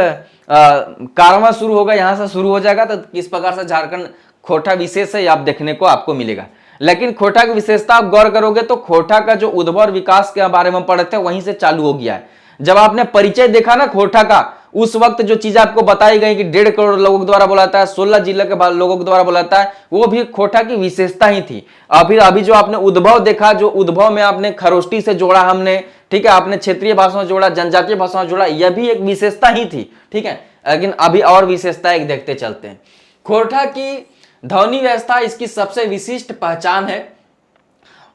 S1: कारवां शुरू होगा, यहां से शुरू हो जाएगा। तो किस प्रकार से झारखंड खोटा विशेष है, आप देखने को आपको मिलेगा। लेकिन खोटा की विशेषता आप गौर करोगे तो खोटा का जो उद्भव और विकास के बारे में पढ़े थे वहीं से चालू हो गया है। जब आपने परिचय देखा ना खोटा का, उस वक्त जो चीज आपको बताई गई कि 1.5 करोड़ लोगों द्वारा बोलाता है, 16 जिले के लोगों के द्वारा बोलाता है, वो भी खोटा की विशेषता ही थी। अभी जो आपने उद्भव देखा, जो उद्भव में आपने खरोष्टी से जोड़ा हमने, ठीक है, आपने क्षेत्रीय भाषाओं जोड़ा, जनजातीय भाषाओं जोड़ा, यह भी एक विशेषता ही थी। ठीक है, लेकिन अभी और विशेषता एक देखते चलते हैं। खोटा की ध्वनि व्यवस्था इसकी सबसे विशिष्ट पहचान है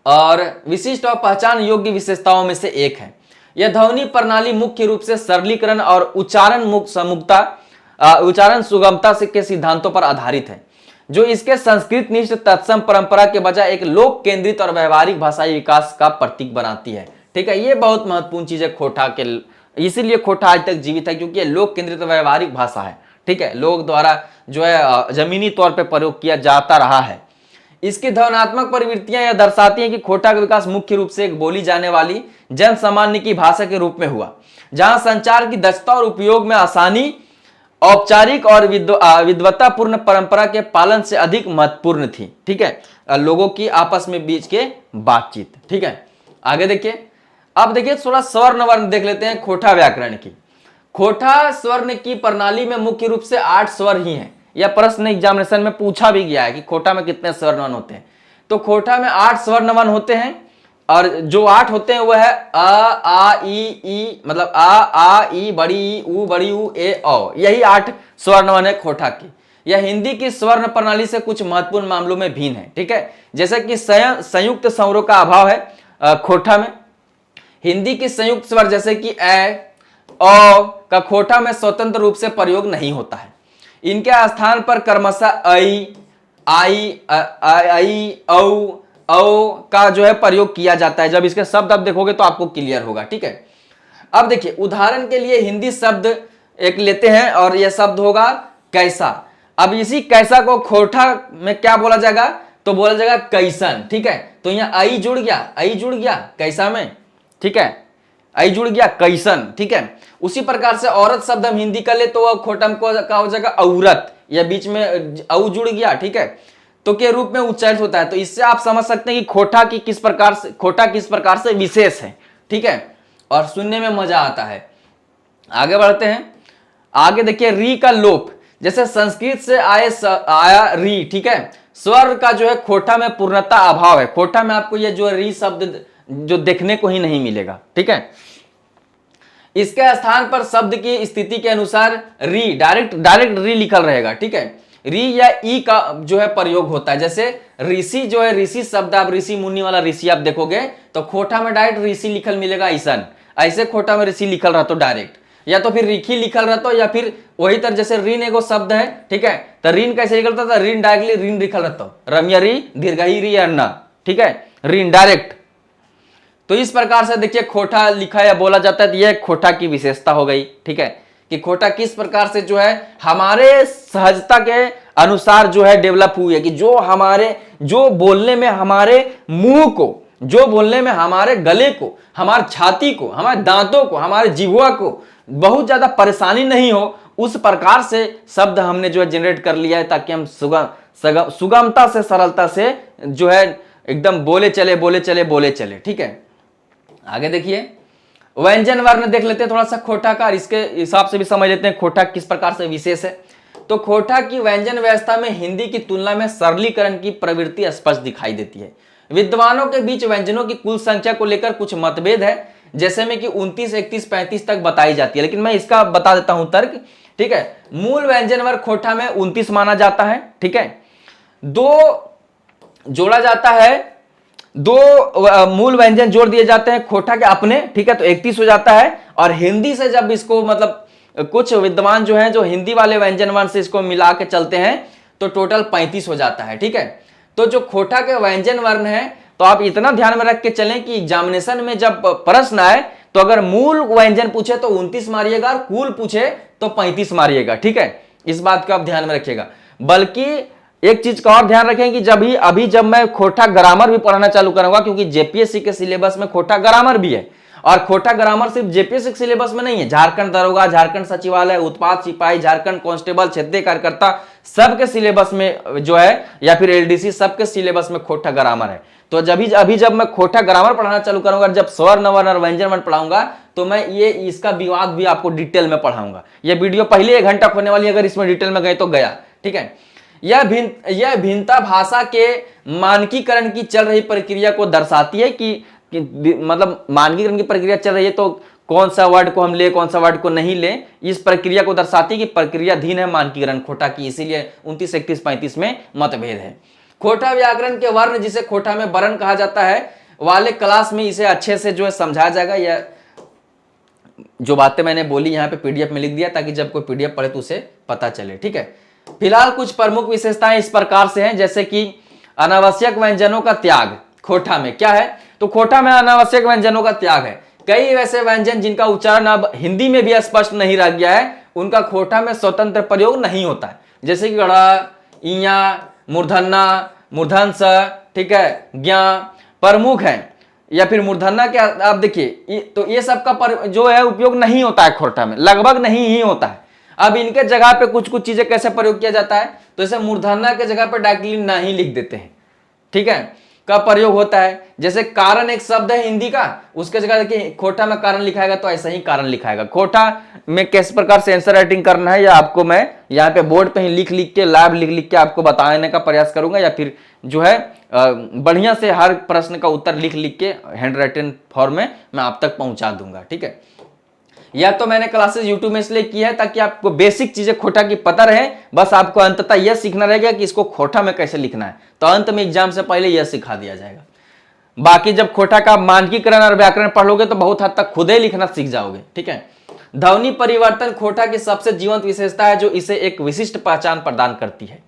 S1: और विशिष्ट और पहचान योग्य विशेषताओं में से एक है। यह ध्वनि प्रणाली मुख्य रूप से सरलीकरण और उच्चारण सुगमता के सिद्धांतों पर आधारित है, जो इसके संस्कृत निष्ठ तत्सम परंपरा के बजाय एक लोक केंद्रित और व्यवहारिक भाषाई विकास का प्रतीक बनाती है। ठीक है, ये बहुत महत्वपूर्ण चीज है खोटा के, इसीलिए खोटा आज तक जीवित है क्योंकि ये लोक केंद्रित व्यवहारिक भाषा है। ठीक है, लोग द्वारा जो है जमीनी तौर पर प्रयोग किया जाता रहा है। इसकी ध्वन्यात्मक प्रवृत्तियां यह दर्शाती हैं कि खोटा का विकास मुख्य रूप से एक बोली जाने वाली जन सामान्य की भाषा के रूप में हुआ, जहां संचार की दक्षता और उपयोग में आसानी औपचारिक और विद्वत्तापूर्ण परंपरा के पालन से अधिक महत्वपूर्ण थी। ठीक है, लोगों की आपस में बीच के बातचीत। ठीक है, आगे देखिए। अब देखिए थोड़ा स्वर्ण वर्ण देख लेते हैं खोटा व्याकरण की। खोटा स्वर्ण की प्रणाली में मुख्य रूप से 8 स्वर ही हैं। यह प्रश्न एग्जामिनेशन में पूछा भी गया है कि खोटा में कितने स्वर्ण वर्ण होते हैं। तो खोटा में 8 स्वर्ण वर्ण होते हैं और जो 8 होते हैं वह है आ ई, मतलब आ ई बड़ी ई, उ बड़ी उ, ए औ, यही 8 स्वर्ण वर्ण है खोटा की। यह हिंदी की स्वर्ण प्रणाली से कुछ महत्वपूर्ण मामलों में भिन्न है। ठीक है, जैसे कि संयुक्त स्वरों का अभाव है खोटा में। हिंदी की संयुक्त स्वर जैसे कि ए, औ का खोटा में स्वतंत्र रूप से प्रयोग नहीं होता है। इनके स्थान पर क्रमशः आई, औ का जो है प्रयोग किया जाता है। जब इसके शब्द आप देखोगे तो आपको क्लियर होगा। ठीक है, अब देखिए उदाहरण के लिए हिंदी शब्द एक लेते हैं और यह शब्द होगा कैसा। अब इसी कैसा को खोटा में क्या बोला जाएगा, तो बोला जाएगा कैसन। ठीक है, तो यहाँ आई जुड़ गया कैसा में। ठीक है, आई जुड़ गया कैसन। ठीक है, उसी प्रकार से औरत शब्द हम हिंदी कर ले तो वह खोटा में क्या हो जाएगा औरत, या बीच में औ जुड़ गया। ठीक है, तो के रूप में उच्चारित होता है। तो इससे आप समझ सकते हैं कि खोटा किस प्रकार से विशेष है। ठीक है, और सुनने में मजा आता है। आगे बढ़ते हैं। आगे देखिए री का लोप, जैसे संस्कृत से आया री। ठीक है, स्वर का जो है खोटा में पूर्णता अभाव है। खोटा में आपको ये जो री शब्द जो देखने को ही नहीं मिलेगा। ठीक है, इसके स्थान पर शब्द की स्थिति के अनुसार री डायरेक्ट री लिखल रहेगा। ठीक है, री या ई का जो है प्रयोग होता है। जैसे ऋषि जो है, ऋषि शब्द आप ऋषि मुनि वाला ऋषि आप देखोगे तो खोटा में डायरेक्ट ऋषि लिखल मिलेगा। ऐसे खोटा में ऋषि लिखल रहता डायरेक्ट, या तो फिर रिखी लिखल रहता, या फिर वही तरह जैसे ऋण एगो शब्द है। ठीक है, तो ऋण कैसे निकलता था, ऋण डायरेक्टली ऋण लिखल रहता, रम्या री दीर्घई री अन्ना। ठीक है, ऋण डायरेक्ट। तो इस प्रकार से देखिए खोटा लिखा या बोला जाता है, तो यह खोटा की विशेषता हो गई। ठीक है, कि खोटा किस प्रकार से जो है हमारे सहजता के अनुसार जो है डेवलप हुई है, कि जो बोलने में हमारे मुंह को, जो बोलने में हमारे गले को, हमारे छाती को, हमारे दांतों को, हमारे जिह्वा को बहुत ज्यादा परेशानी नहीं हो, उस प्रकार से शब्द हमने जो है जनरेट कर लिया है, ताकि हम सुगमता से, सरलता से जो है एकदम बोले चले। ठीक है, आगे देखिए व्यंजन वर्ण देख लेते हैं थोड़ा सा खोटा का, इसके हिसाब से भी समझ लेते हैं खोटा किस प्रकार से विशेष है। तो खोटा की व्यंजन व्यवस्था में हिंदी की तुलना में सरलीकरण की प्रवृत्ति स्पष्ट दिखाई देती है। विद्वानों के बीच व्यंजनों की कुल संख्या को लेकर कुछ मतभेद है, जैसे में कि 29, 31, 35 तक बताई जाती है, लेकिन मैं इसका बता देता हूं तर्क। ठीक है, मूल व्यंजन वर्ग खोटा में 29 माना जाता है। ठीक है, 2 जोड़ा जाता है, 2 मूल व्यंजन जोड़ दिए जाते हैं खोटा के अपने। ठीक है, तो 31 हो जाता है। और हिंदी से जब इसको मतलब कुछ विद्वान जो हैं जो हिंदी वाले व्यंजन वर्ण से इसको मिला के चलते हैं तो टोटल 35 हो जाता है। ठीक है, तो जो खोटा के व्यंजन वर्ण है, तो आप इतना ध्यान में रख के चलें कि एग्जामिनेशन में जब प्रश्न आए तो अगर मूल व्यंजन पूछे तो 29 मारिएगा और कुल पूछे तो 35 मारिएगा। ठीक है, इस बात को आप ध्यान में रखिएगा। बल्कि एक चीज का और ध्यान रखें कि जब मैं खोटा ग्रामर भी पढ़ाना चालू करूंगा, क्योंकि जेपीएससी के सिलेबस में खोटा ग्रामर भी है, और खोटा ग्रामर सिर्फ जेपीएससी के सिलेबस में नहीं है, झारखंड दरोगा, झारखंड सचिवालय, उत्पाद सिपाही, झारखंड कांस्टेबल, क्षेत्रीय कार्यकर्ता, सबके सिलेबस में जो है, या फिर एलडीसी, सबके सिलेबस में खोटा ग्रामर है। तो जब मैं खोटा ग्रामर पढ़ाना चालू करूंगा, जब स्वर्ण वर्ण और व्यंजन वर्ण पढ़ाऊंगा, तो मैं ये इसका विवाद भी आपको डिटेल में पढ़ाऊंगा। ये वीडियो पहले 1 घंटा होने वाली है, अगर इसमें डिटेल में गए तो गया, ठीक है। यह भिन्नता भाषा के मानकीकरण की चल रही प्रक्रिया को दर्शाती है कि मतलब मानकीकरण की प्रक्रिया चल रही है, तो कौन सा वर्ड को हम ले, कौन सा वर्ड को नहीं ले, इस प्रक्रिया को दर्शाती है कि प्रक्रियाधीन है मानकीकरण खोटा की, इसीलिए 29, 31, 35 में मतभेद है। खोटा व्याकरण के वर्ण, जिसे खोटा में वर्ण कहा जाता है, वाले क्लास में इसे अच्छे से जो है समझाया जाएगा। या जो बातें मैंने बोली यहाँ पे पीडीएफ में लिख दिया, ताकि जब कोई पीडीएफ पढ़े तो उसे पता चले, ठीक है। फिलहाल कुछ प्रमुख विशेषताएं इस प्रकार से हैं, जैसे कि अनावश्यक व्यंजनों का त्याग खोटा में क्या है, तो खोटा में अनावश्यक व्यंजनों का त्याग है। कई वैसे व्यंजन जिनका उच्चारण अब हिंदी में भी स्पष्ट नहीं रह गया है, उनका खोटा में स्वतंत्र प्रयोग नहीं होता है, जैसे कि गड़ा, इया, मूर्धन्ना, मूर्धन्स, ठीक है, ज्ञा प्रमुख है, या फिर मूर्धन्ना के आप देखिए, तो ये सब का जो है उपयोग नहीं होता है खोटा में, लगभग नहीं ही होता है। अब इनके जगह पे कुछ कुछ चीजें कैसे प्रयोग किया जाता है, तो इसे मूर्धन्या के जगह पे डायरेक्टली ना ही लिख देते हैं, ठीक है, का प्रयोग होता है। जैसे कारण एक शब्द है हिंदी का, उसके जगह देखिए खोटा में कारण लिखाएगा तो ऐसा ही कारण लिखाएगा। खोटा में किस प्रकार से आंसर राइटिंग करना है, या आपको मैं यहाँ पे बोर्ड पे ही लिख लिख के, लाइव लिख लिख के आपको बताने का प्रयास करूंगा, या फिर जो है बढ़िया से हर प्रश्न का उत्तर लिख लिख के हैंड राइटिंग फॉर्म में मैं आप तक पहुंचा दूंगा, ठीक है। या तो मैंने क्लासेस यूट्यूब में इसलिए की है ताकि आपको बेसिक चीजें खोटा की पता रहे, बस आपको अंततः यह सीखना रहेगा कि इसको खोटा में कैसे लिखना है, तो अंत में एग्जाम से पहले यह सिखा दिया जाएगा। बाकी जब खोटा का मानकीकरण और व्याकरण पढ़ लोगे तो बहुत हद तक खुद ही लिखना सीख जाओगे, ठीक है। ध्वनि परिवर्तन खोटा की सबसे जीवंत विशेषता है, जो इसे एक विशिष्ट पहचान प्रदान करती है।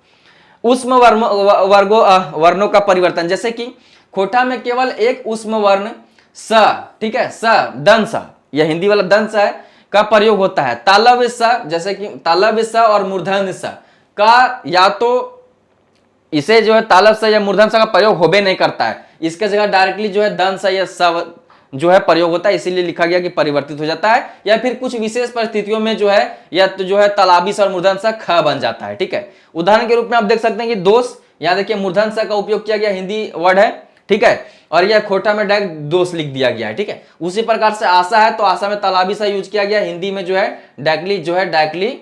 S1: उष्म वर्णों का परिवर्तन, जैसे कि खोटा में केवल एक उष्म वर्ण स, ठीक है, स, दंस, यह हिंदी वाला दंस है, का प्रयोग होता है। तालव्य स, जैसे कि तालव्य स और मूर्धन्य स का, या तो इसे जो है तालव्य स या मूर्धन्य स का प्रयोग होबे नहीं करता है, इसके जगह डायरेक्टली जो है दंस या स जो है प्रयोग होता है, इसीलिए लिखा गया कि परिवर्तित हो जाता है। या फिर कुछ विशेष परिस्थितियों में जो है, या तो जो है तालाबी स और मूर्धन्य स ख बन जाता है, ठीक है। उदाहरण के रूप में आप देख सकते हैं कि दोष, यहाँ देखिए मूर्धन्य स का उपयोग किया गया, हिंदी वर्ड है, ठीक है, और यह खोटा में डायरेक्ट दोष लिख दिया गया है, ठीक है। उसी प्रकार से आशा है, तो आशा में तालाबी सा यूज किया गया, हिंदी में जो है डायरेक्टली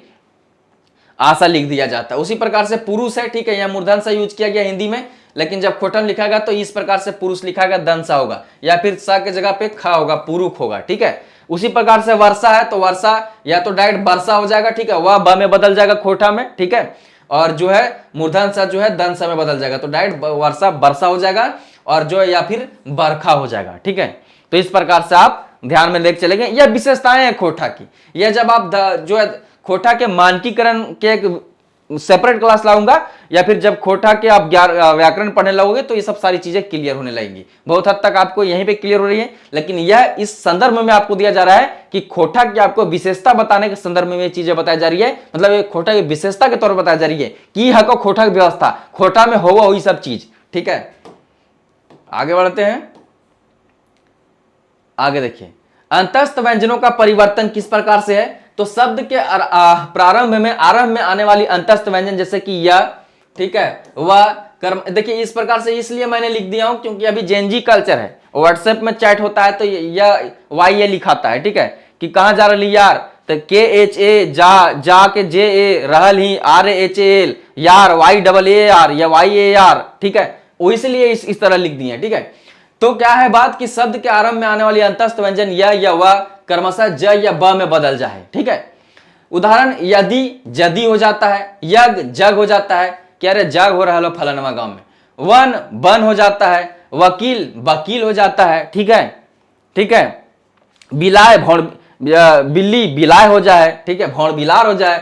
S1: आशा लिख दिया जाता है। उसी प्रकार से पुरुष है, ठीक है, यहाँ मूर्धन्य सा यूज किया गया हिंदी में, लेकिन जब खोटा में लिखा गया तो इस प्रकार से पुरुष लिखा गया, दंसा होगा, या फिर सा के जगह पे खा होगा, पुरुष होगा, ठीक है। उसी प्रकार से वर्षा है, तो वर्षा या तो डायरेक्ट वर्षा हो जाएगा, ठीक है, वह ब में बदल जाएगा खोटा में, ठीक है, और जो है मूर्धन्य सा जो है दंसा में बदल जाएगा, तो डायरेक्ट वर्षा वर्षा हो जाएगा, और जो है या फिर बरखा हो जाएगा, ठीक है। तो इस प्रकार से आप ध्यान में लेके चलेंगे, यह विशेषताएं हैं खोटा की। यह जब आप जो है खोटा के मानकीकरण के एक सेपरेट क्लास लाऊंगा, या फिर जब खोटा के आप व्याकरण पढ़ने लगोगे तो ये सब सारी चीजें क्लियर होने लगेंगी। बहुत हद तक आपको यहीं पे क्लियर हो रही है, लेकिन यह इस संदर्भ में आपको दिया जा रहा है कि खोटा की आपको विशेषता बताने के संदर्भ में ये चीजें बताई जा रही है, मतलब ये खोटा की विशेषता के तौर पर बताई जा रही है कि हको खोटा की व्यवस्था, खोटा में होगा वही सब चीज, ठीक है। आगे बढ़ते हैं, आगे देखिए अंतस्थ व्यंजनों का परिवर्तन किस प्रकार से है, तो शब्द के आरंभ में आने वाली अंतस्थ व्यंजन, जैसे कि या, ठीक है, वह, कर्म, देखिए इस प्रकार से इसलिए मैंने लिख दिया हूं क्योंकि अभी जेनजी कल्चर है, व्हाट्सएप में चैट होता है तो या वाई ए लिखाता है, ठीक है, कि कहां जा रही यार, तो के एच ए जा के जे ए रहल ही आर एच एल यार, वाई डबल ए आर या वाई ए आर, ठीक है, वो इसलिए इस तरह लिख दिए, ठीक है। तो क्या है बात कि शब्द के आरंभ में आने वाली अंतस्थ व्यंजन या वह क्रमशः ज या ब में बदल जाए, ठीक है। उदाहरण यदि जदी हो जाता है, यज्ञ जग हो जाता है, क्या रे जग हो रहा है फलानवा गांव में, वन बन हो जाता है, वकील वकील हो जाता है, ठीक है, ठीक है, बिलाय भौड़ बिल्ली बिलाय हो जाए, ठीक है, भौड़ बिलार हो जाए।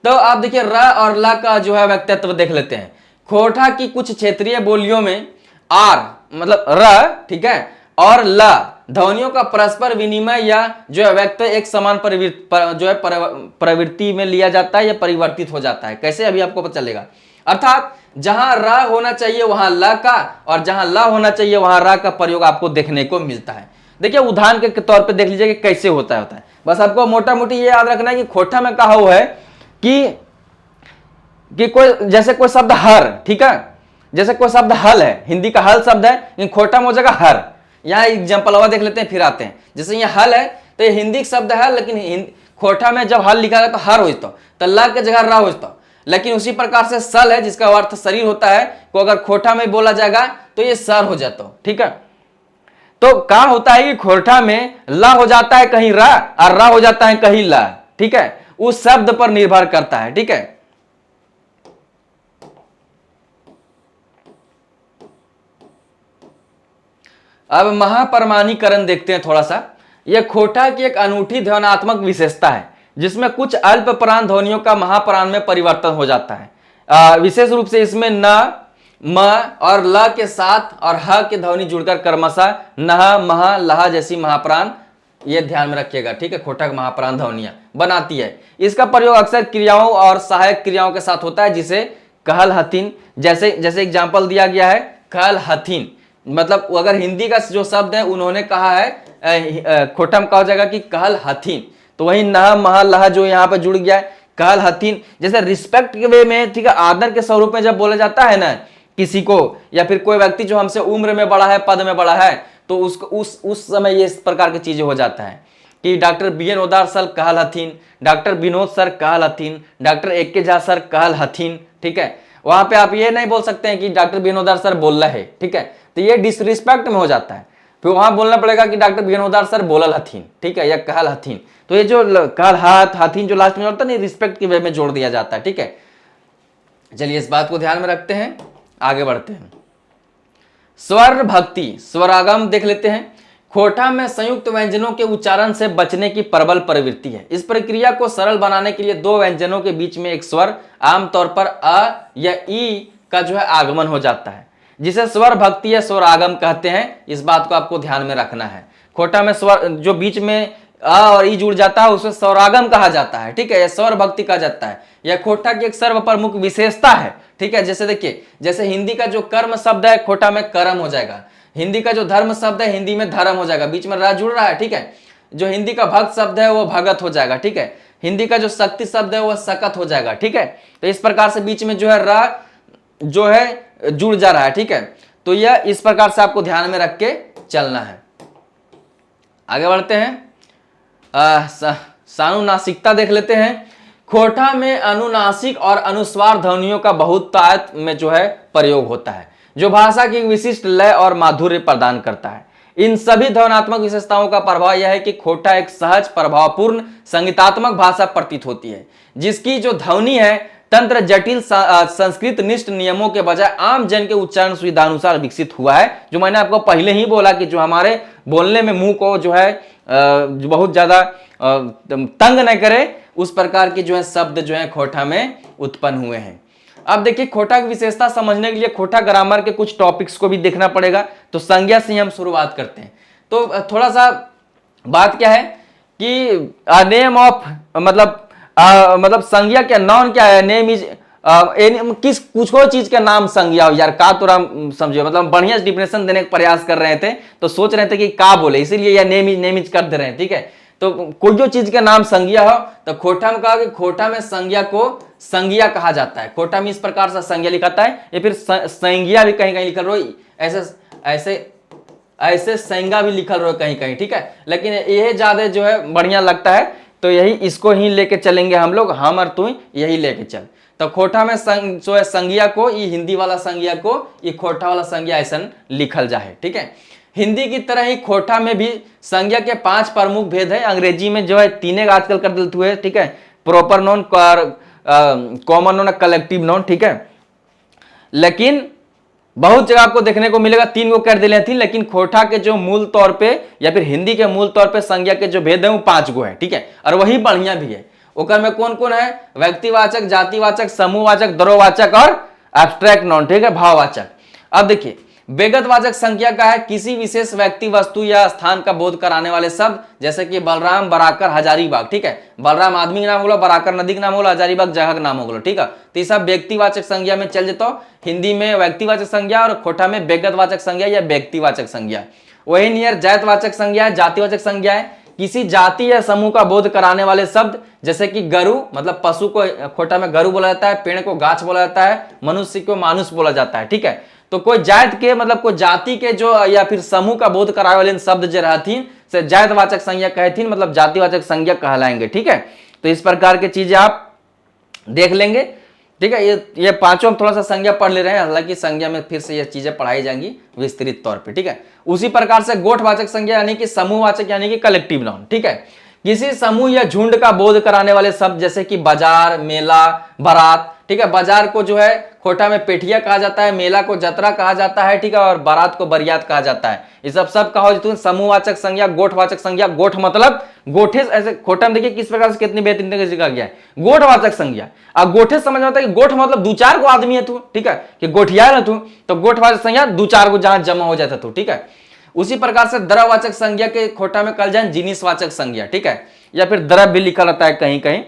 S1: तो आप देखिए र और ल का जो है व्यक्तित्व देख लेते हैं। खोटा की कुछ क्षेत्रीय बोलियों में आर मतलब र, ठीक है, और ल ध्वनियों का परस्पर विनिमय या जो है व्यक्त एक समान प्रवृत्ति में लिया जाता है या परिवर्तित हो जाता है। कैसे, अभी आपको पता चलेगा। अर्थात जहां र होना चाहिए वहां ल का और जहां ल होना चाहिए वहां र का प्रयोग आपको देखने को मिलता है। देखिए उदाहरण के तौर पे देख लीजिए कि कैसे होता है। बस आपको मोटा मोटी ये याद रखना है कि खोटा में कहा हुआ है कि कोई जैसे कोई शब्द हर, ठीक है, जैसे कोई शब्द हल है, हिंदी का हल शब्द है लेकिन खोटा में हो जाएगा हर। यहाँ एग्जाम्पल देख लेते हैं फिर आते हैं। जैसे यहाँ हल है तो ये हिंदी शब्द है लेकिन खोटा में जब हल लिखा गया तो हर हो तो ल के जगह रा हो। लेकिन उसी प्रकार से सल है जिसका अर्थ शरीर होता है, को अगर खोटा में बोला जाएगा तो ये सर हो जाता, ठीक है। तो क्या होता है कि खोटा में ला हो जाता है कहीं रा और रा हो जाता है कहीं ला, ठीक है, उस शब्द पर निर्भर करता है, ठीक है। अब महापरमाणीकरण देखते हैं थोड़ा सा। यह खोटा की एक अनूठी ध्वन्यात्मक विशेषता है जिसमें कुछ अल्प प्राण ध्वनियों का महाप्राण में परिवर्तन हो जाता है। विशेष रूप से इसमें न, म और ल के साथ और ह की ध्वनि जुड़कर क्रमशः नह, मह, लह जैसी महाप्राण, ये ध्यान में रखिएगा, ठीक है, खोटा महाप्राण ध्वनियां बनाती है। इसका प्रयोग अक्सर क्रियाओं और सहायक क्रियाओं के साथ होता है जिसे कहल हथिन, जैसे एग्जाम्पल दिया गया है कहल हथिन, मतलब अगर हिंदी का जो शब्द है उन्होंने कहा है खोटा में कहा जाएगा कि कहल हथिन, तो वही नह, मह, लह जो यहाँ पे जुड़ गया है कहल हथिन। जैसे रिस्पेक्ट के वे में, ठीक है, आदर के स्वरूप में जब बोला जाता है ना किसी को, या फिर कोई व्यक्ति जो हमसे उम्र में बड़ा है, पद में बड़ा है, तो उसको उस समय ये इस प्रकार की चीजें हो जाता है कि डॉक्टर BN ओदार सर कहल हथिन, डॉक्टर विनोद सर कहल हथिन, डॉक्टर AK झा सर कहल हथिन, ठीक है। वहां पे आप ये नहीं बोल सकते हैं कि डॉक्टर BN ओदार सर बोल रहे है, ठीक है, तो ये डिसरिस्पेक्ट में हो जाता है। फिर वहां बोलना पड़ेगा कि डॉक्टर BN ओदार सर बोलल हथिन, ठीक है, या कहल हथिन। तो ये जो कहल हथिन जो लास्ट में होता है ना, रिस्पेक्ट के वे में जोड़ दिया जाता है, ठीक है। चलिए इस बात को ध्यान में रखते हैं, आगे बढ़ते हैं। स्वर भक्ति, स्वरागम देख लेते हैं। खोटा में संयुक्त व्यंजनों के उच्चारण से बचने की प्रबल प्रवृत्ति है। इस प्रक्रिया को सरल बनाने के लिए दो व्यंजनों के बीच में एक स्वर, आमतौर पर अ या ई का जो है आगमन हो जाता है, जिसे स्वर भक्ति या स्वरागम कहते हैं। इस बात को आपको ध्यान में रखना है। खोटा में स्वर जो बीच में अ और ई जुड़ जाता है उसे स्वरागम कहा जाता है, ठीक है, यह स्वर भक्ति कहा जाता है। यह खोटा की एक सर्वप्रमुख विशेषता है, ठीक है। जैसे देखिए, जैसे हिंदी का जो कर्म शब्द है खोटा में कर्म हो जाएगा, हिंदी का जो धर्म शब्द है हिंदी में धर्म हो जाएगा, बीच में रा जुड़ रहा है, ठीक है। जो हिंदी का भक्त शब्द है वो भगत हो जाएगा, ठीक है। हिंदी का जो शक्ति शब्द है वो सकत हो जाएगा, ठीक है। तो इस प्रकार से बीच में जो है रा जो है जुड़ जा रहा है, ठीक है। तो यह इस प्रकार से आपको ध्यान में रख के चलना है। आगे बढ़ते हैं। सानुनासिकता देख लेते हैं। खोटा में अनुनासिक और अनुस्वार ध्वनियों का बहुतायत में जो है प्रयोग होता है, जो भाषा की विशिष्ट लय और माधुर्य प्रदान करता है। इन सभी ध्वन्यात्मक विशेषताओं का प्रभाव यह है कि खोटा एक सहज, प्रभावपूर्ण, संगीतात्मक भाषा प्रतीत होती है, जिसकी जो ध्वनि है तंत्र जटिल संस्कृत निष्ठ नियमों के बजाय आम जन के उच्चारण सुविधानुसार विकसित हुआ है। जो मैंने आपको पहले ही बोला कि जो हमारे बोलने में मुंह को जो है बहुत ज्यादा तंग न करे, उस प्रकार के जो है शब्द जो है खोटा में उत्पन्न हुए हैं। अब देखिए, खोटा की विशेषता समझने के लिए खोटा ग्रामर के कुछ टॉपिक्स को भी देखना पड़ेगा। तो संज्ञा से हम शुरुआत करते हैं। तो थोड़ा सा बात क्या है कि नेम ऑफ मतलब संज्ञा क्या, नॉन क्या है, नेम इज किस कुछ को चीज का नाम संज्ञा हो यार, का तो राम समझिए, मतलब बढ़िया डिफिनेशन देने का प्रयास कर रहे थे तो सोच रहे थे कि का बोले, इसीलिए या नेम इज कर दे रहे हैं, ठीक है। तो कोई जो चीज का नाम संज्ञा हो, तो खोटा में कहा कि खोटा में संज्ञा को संज्ञा कहा जाता है। खोटा में इस प्रकार से संज्ञा लिखाता है, या फिर संज्ञा भी कहीं कहीं लिखल रहो, ऐसे संज्ञा भी लिखल रहो कहीं कहीं, ठीक है। लेकिन यह ज्यादा जो है बढ़िया लगता है, तो यही इसको ही लेके चलेंगे हम लोग, हम और तू यही लेके चल। तो खोटा में जो है संज्ञा को, ये हिंदी वाला संज्ञा को ये खोटा वाला संज्ञा ऐसा लिखल जाए, ठीक है। हिंदी की तरह ही खोटा में भी संज्ञा के 5 प्रमुख भेद है। अंग्रेजी में जो है 3 आजकल कर देते हुए, ठीक है, proper known, common known, collective known, ठीक है। लेकिन बहुत जगह आपको देखने को मिलेगा 3 को कर दिले थी, लेकिन खोटा के जो मूल तौर पे या फिर हिंदी के मूल तौर पे संज्ञा के जो भेद है वो 5 गो है, ठीक है। और वही बढ़िया भी है। ओकर में कौन कौन है? व्यक्तिवाचक, जातिवाचक, समूहवाचक, द्रव्यवाचक और एब्स्ट्रैक्ट नॉन, ठीक है, भाववाचक। अब देखिए, विगतवाचक संज्ञा का है किसी विशेष व्यक्ति, वस्तु या स्थान का बोध कराने वाले शब्द, जैसे कि बलराम, बराकर, हजारीबाग। ठीक है, बलराम आदमी का नाम होगा, बराकर नदी का नाम होगा, हजारीबाग जगह का नाम होगा। ठीक है, तो ये सब व्यक्तिवाचक संज्ञा में चल जाता। हिंदी में व्यक्तिवाचक संज्ञा और खोटा में विगतवाचक संज्ञा या व्यक्तिवाचक संज्ञा। वही नियर जातवाचक संज्ञा, जातिवाचक संज्ञा है किसी जाति या समूह का बोध कराने वाले शब्द, जैसे कि गरु मतलब पशु को खोटा में गरु बोला जाता है, पेड़ को गाछ बोला जाता है, मनुष्य को मानुष बोला जाता है। ठीक है, तो कोई जात के मतलब कोई जाति के जो या फिर समूह का बोध करावे वाले शब्द जो रहतीन से जातवाचक संज्ञा कहतीन, मतलब जातिवाचक संज्ञा कहलाएंगे। ठीक है, तो इस प्रकार की चीजें आप देख लेंगे। ठीक है, ये पांचों हम थोड़ा सा संज्ञा पढ़ ले रहे हैं, हालांकि संज्ञा में फिर से ये चीजें पढ़ाई जाएंगी विस्तृत तौर पे। ठीक है, उसी प्रकार से गोठवाचक संज्ञा यानी कि समूहवाचक यानी कि कलेक्टिव नाउन। ठीक है, किसी समूह या झुंड का बोध कराने वाले शब्द, जैसे कि बाजार, मेला, बारात। ठीक है, बाजार को जो है खोटा में पेठिया कहा जाता है, मेला को जतरा कहा जाता है। ठीक है, और बारात को बरियात कहा जाता है। ये सब कहा हो समूहवाचक संज्ञा, गोठवाचक संज्ञा। गोठ मतलब गोठे, ऐसे खोटा में देखिए किस प्रकार से कितनी बेहतरीन तरीके से कहा गया है, गोठवाचक संज्ञा। अब गोठे समझ में आता है कि गोठ मतलब दो चार को आदमी है तू। ठीक है, कि गोठिया है तू, तो गोठवाचक संज्ञा दो चार को जहां जमा हो जाता तू। ठीक है, उसी प्रकार से द्रववाचक संज्ञा के खोटा में कल जाए जिनिसवाचक संज्ञा। ठीक है, या फिर द्रव भी लिखा रहता है कहीं कहीं।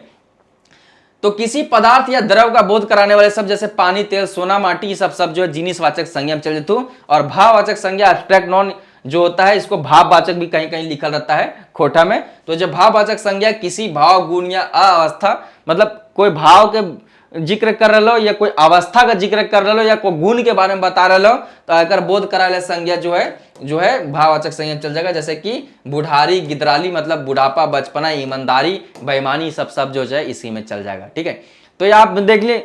S1: तो किसी पदार्थ या द्रव का बोध कराने वाले शब्द, जैसे पानी, तेल, सोना, माटी, सब सब जो है जिनिसवाचक संज्ञा में चल जाते। और भाववाचक संज्ञा एब्स्ट्रैक्ट नॉन जो होता है, इसको भाववाचक भी कहीं कहीं लिखा रहता है खोटा में। तो जब भाववाचक संज्ञा किसी भाव, गुण या अवस्था, मतलब कोई भाव के जिक्र कर रहे लो या कोई अवस्था का जिक्र कर रहे लो या कोई गुण के बारे में बता रहे लो, तो अगर बोध कराने संज्ञा जो है भाववाचक संज्ञा चल जाएगा। जैसे कि बुढ़ारी, गिदराली मतलब बुढ़ापा, बचपना, ईमानदारी, बेईमानी, सब जो है इसी में चल जाएगा। ठीक है, तो ये आप देख ले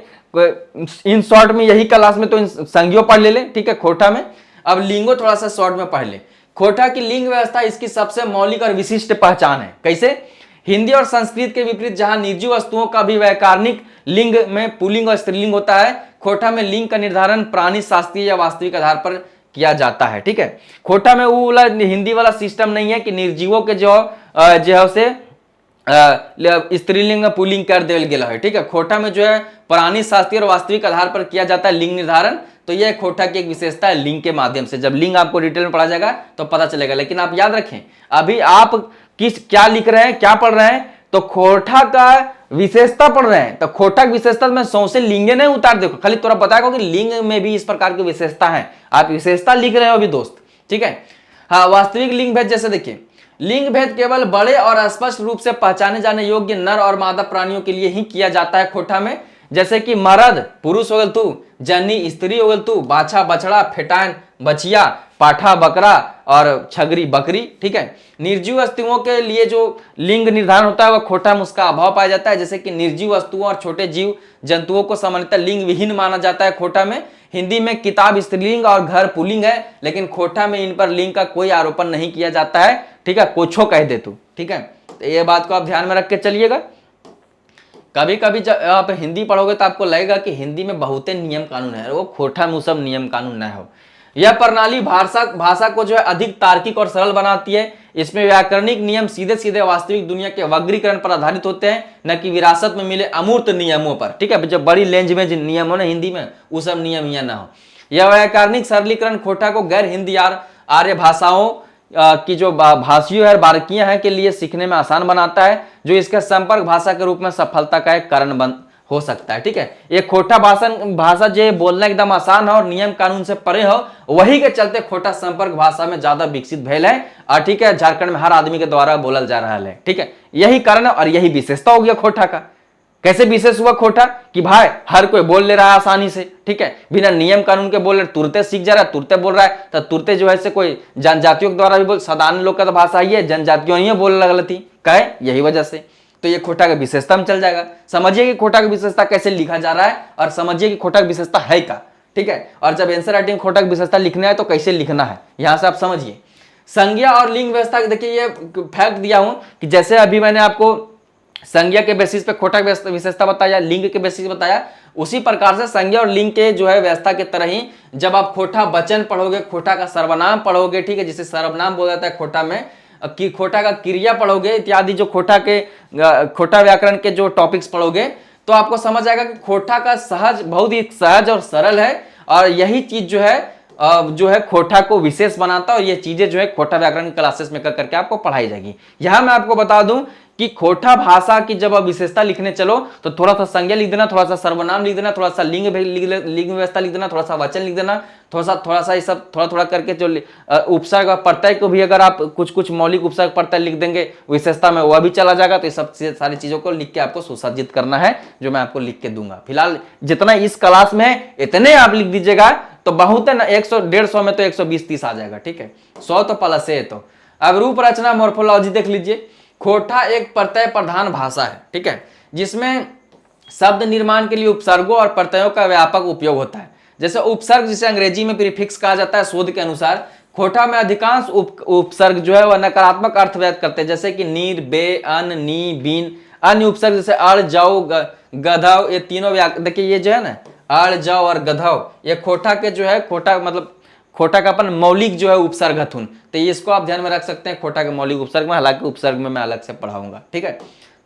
S1: इन शॉर्ट में, यही क्लास में तो इन संज्ञों पढ़ ले। ठीक है, खोटा में। अब लिंगो थोड़ा सा शॉर्ट में पढ़ ले। खोटा की लिंग व्यवस्था इसकी सबसे मौलिक और विशिष्ट पहचान है। कैसे? हिंदी और संस्कृत के विपरीत जहां निर्जीव वस्तुओं का भी वैकरणिक लिंग में पुल्लिंग और स्त्रीलिंग होता है, खोटा में लिंग का निर्धारण प्राणी शास्त्रीय या वास्तविक आधार पर किया जाता है। ठीक है, खोटा में वो वाला हिंदी वाला सिस्टम नहीं है कि निर्जीवों के जो है उसे स्त्रीलिंग पुल्लिंग कर दिया गया है। ठीक है, खोटा में जो है प्राणी शास्त्रीय और वास्तविक आधार पर किया जाता है लिंग निर्धारण। तो यह खोटा की एक विशेषता है लिंग के माध्यम से। जब लिंग आपको डिटेल में पढ़ा जाएगा तो पता चलेगा, लेकिन आप याद रखें अभी आप क्या लिख रहे हैं, क्या पढ़ रहे हैं, तो खोटा का विशेषता पढ़ रहे हैं। तो खोटा की विशेषता में सौंसे लिंगे नहीं उतार देखो, खाली थोड़ा बताएगा कि लिंग में भी इस प्रकार की विशेषता है। आप विशेषता लिख रहे हो अभी दोस्त। ठीक है, हाँ, वास्तविक लिंग भेद जैसे देखिए, लिंग भेद केवल बड़े और स्पष्ट रूप से पहचाने जाने योग्य नर और मादा प्राणियों के लिए ही किया जाता है खोटा में। जैसे कि मर्द पुरुष हो गल तू, जन्नी स्त्री हो गल तू, बाछा बछड़ा, फेटान बछिया, पाठा बकरा और छगरी बकरी। ठीक है, निर्जीव वस्तुओं के लिए जो लिंग निर्धारण होता है वह खोटा में उसका अभाव पाया जाता है। जैसे कि निर्जीव वस्तुओं और छोटे जीव जंतुओं को सामान्यतः लिंग विहीन माना जाता है खोटा में। हिंदी में किताब स्त्रीलिंग और घर पुल्लिंग है, लेकिन खोटा में इन पर लिंग का कोई आरोपण नहीं किया जाता है। ठीक है, कोछो कह दे तू। ठीक है, तो ये बात को आप ध्यान में रख के चलिएगा। कभी कभी जब आप हिंदी पढ़ोगे तो आपको लगेगा कि हिंदी में बहुत नियम कानून है, वो खोटा में सब नियम कानून न हो। यह प्रणाली भाषा को जो है अधिक तार्किक और सरल बनाती है। इसमें व्याकरणिक नियम सीधे सीधे वास्तविक दुनिया के वर्गीकरण पर आधारित होते हैं, न कि विरासत में मिले अमूर्त नियमों पर। ठीक है, जब बड़ी लेंज में जिन नियम हो ना हिंदी में, वो सब नियम यहाँ ना हो। यह व्याकरणिक सरलीकरण खोटा को गैर हिंदी आर्य भाषाओं की जो भाषियों है, बारकियां हैं के लिए सीखने में आसान बनाता है, जो इसके संपर्क भाषा के रूप में सफलता का एक कारण बन हो सकता है। ठीक है, ये खोटा भाषा जो बोलना एकदम आसान है और नियम कानून से परे हो, वही के चलते खोटा संपर्क भाषा में ज्यादा विकसित भैल है। और ठीक है, झारखंड में हर आदमी के द्वारा बोलल जा रहा है। ठीक है, यही कारण है और यही विशेषता हो गया खोटा का। कैसे विशेष हुआ खोटा कि भाई हर कोई बोल ले रहा है आसानी से। ठीक है, बिना नियम कानून के बोल रहे, तुरते सीख जा रहा है, तुरते बोल रहा है। तो तुरते जो है से कोई जनजातियों के द्वारा भी बोल, साधारण लोग का तो भाषा ही है, जनजातियों ही बोलने लगल थी, कहे यही वजह से। तो ये खोटा का विशेषता में चल जाएगा। समझिए कि खोटा की विशेषता कैसे लिखा जा रहा है और समझिए कि खोटा की विशेषता है क्या। ठीक है, और जब आंसर राइटिंग खोटा की विशेषता लिखना है तो कैसे लिखना है, यहां से आप समझिए। संज्ञा और लिंग व्यवस्था देखिए, ये फैक्ट दिया हूं कि जैसे अभी मैंने आपको संज्ञा के बेसिस पे खोटा विशेषता बताया, लिंग के बेसिस बताया, उसी प्रकार से संज्ञा और लिंग के जो है व्यवस्था के तरह ही जब आप खोटा वचन पढ़ोगे, खोटा का सर्वनाम पढ़ोगे, ठीक है, जिसे सर्वनाम बोला जाता है खोटा में, कि खोटा का क्रिया पढ़ोगे इत्यादि, जो खोटा व्याकरण के जो टॉपिक्स पढ़ोगे, तो आपको समझ आएगा कि खोटा का बहुत ही सहज और सरल है। और यही चीज जो है जो है खोटा को विशेष बनाता है, और ये चीजें जो है खोटा व्याकरण क्लासेस में कर करके आपको पढ़ाई जाएगी। यहां मैं आपको बता दूं कि खोटा भाषा की जब आप विशेषता लिखने चलो तो थोड़ा सा संज्ञा लिख देना, थोड़ा सा सर्वनाम लिख देना, थोड़ा सा लिंग व्यवस्था लिख देना, थोड़ा सा वचन लिख देना, थोड़ा सा ये सब थोड़ा थोड़ा करके जो उपसर्ग और प्रत्यय को भी अगर आप कुछ कुछ मौलिक उपसर्ग प्रत्यय लिख देंगे विशेषता में, वह भी चला जाएगा। तो ये सब सारी चीजों को लिख के आपको सुसज्जित करना है, जो मैं आपको लिख के दूंगा। फिलहाल जितना इस क्लास में है इतने आप लिख दीजिएगा तो बहुत है ना, 100 150 में तो 120-30 आ जाएगा, ठीक है। 100 तो प्लस है। तो अब रूप रचना मॉर्फोलॉजी देख लीजिए। खोटा एक प्रत्यय प्रधान भाषा है, ठीक है, जिसमें शब्द निर्माण के लिए उपसर्गों और प्रत्ययों का व्यापक उपयोग होता है। जैसे उपसर्ग जिसे अंग्रेजी में प्रीफिक्स कहा जाता है, शोध के अनुसार खोटा में अधिकांश उपसर्ग जो है वह नकारात्मक अर्थ व्यक्त करते हैं, जैसे कि नीर, बे, अन, नी, बीन। अन्य उपसर्ग जैसे अड़, जाओ, गधव, ये तीनों देखिए ये जो है ना अड़, जाओ और गधव, ये खोटा के जो है, खोटा मतलब खोटा का अपन मौलिक जो है उपसर्ग हथुन, तो इसको आप ध्यान में रख सकते हैं खोटा के मौलिक उपसर्ग में। हालांकि उपसर्ग में मैं अलग से पढ़ाऊंगा, ठीक है।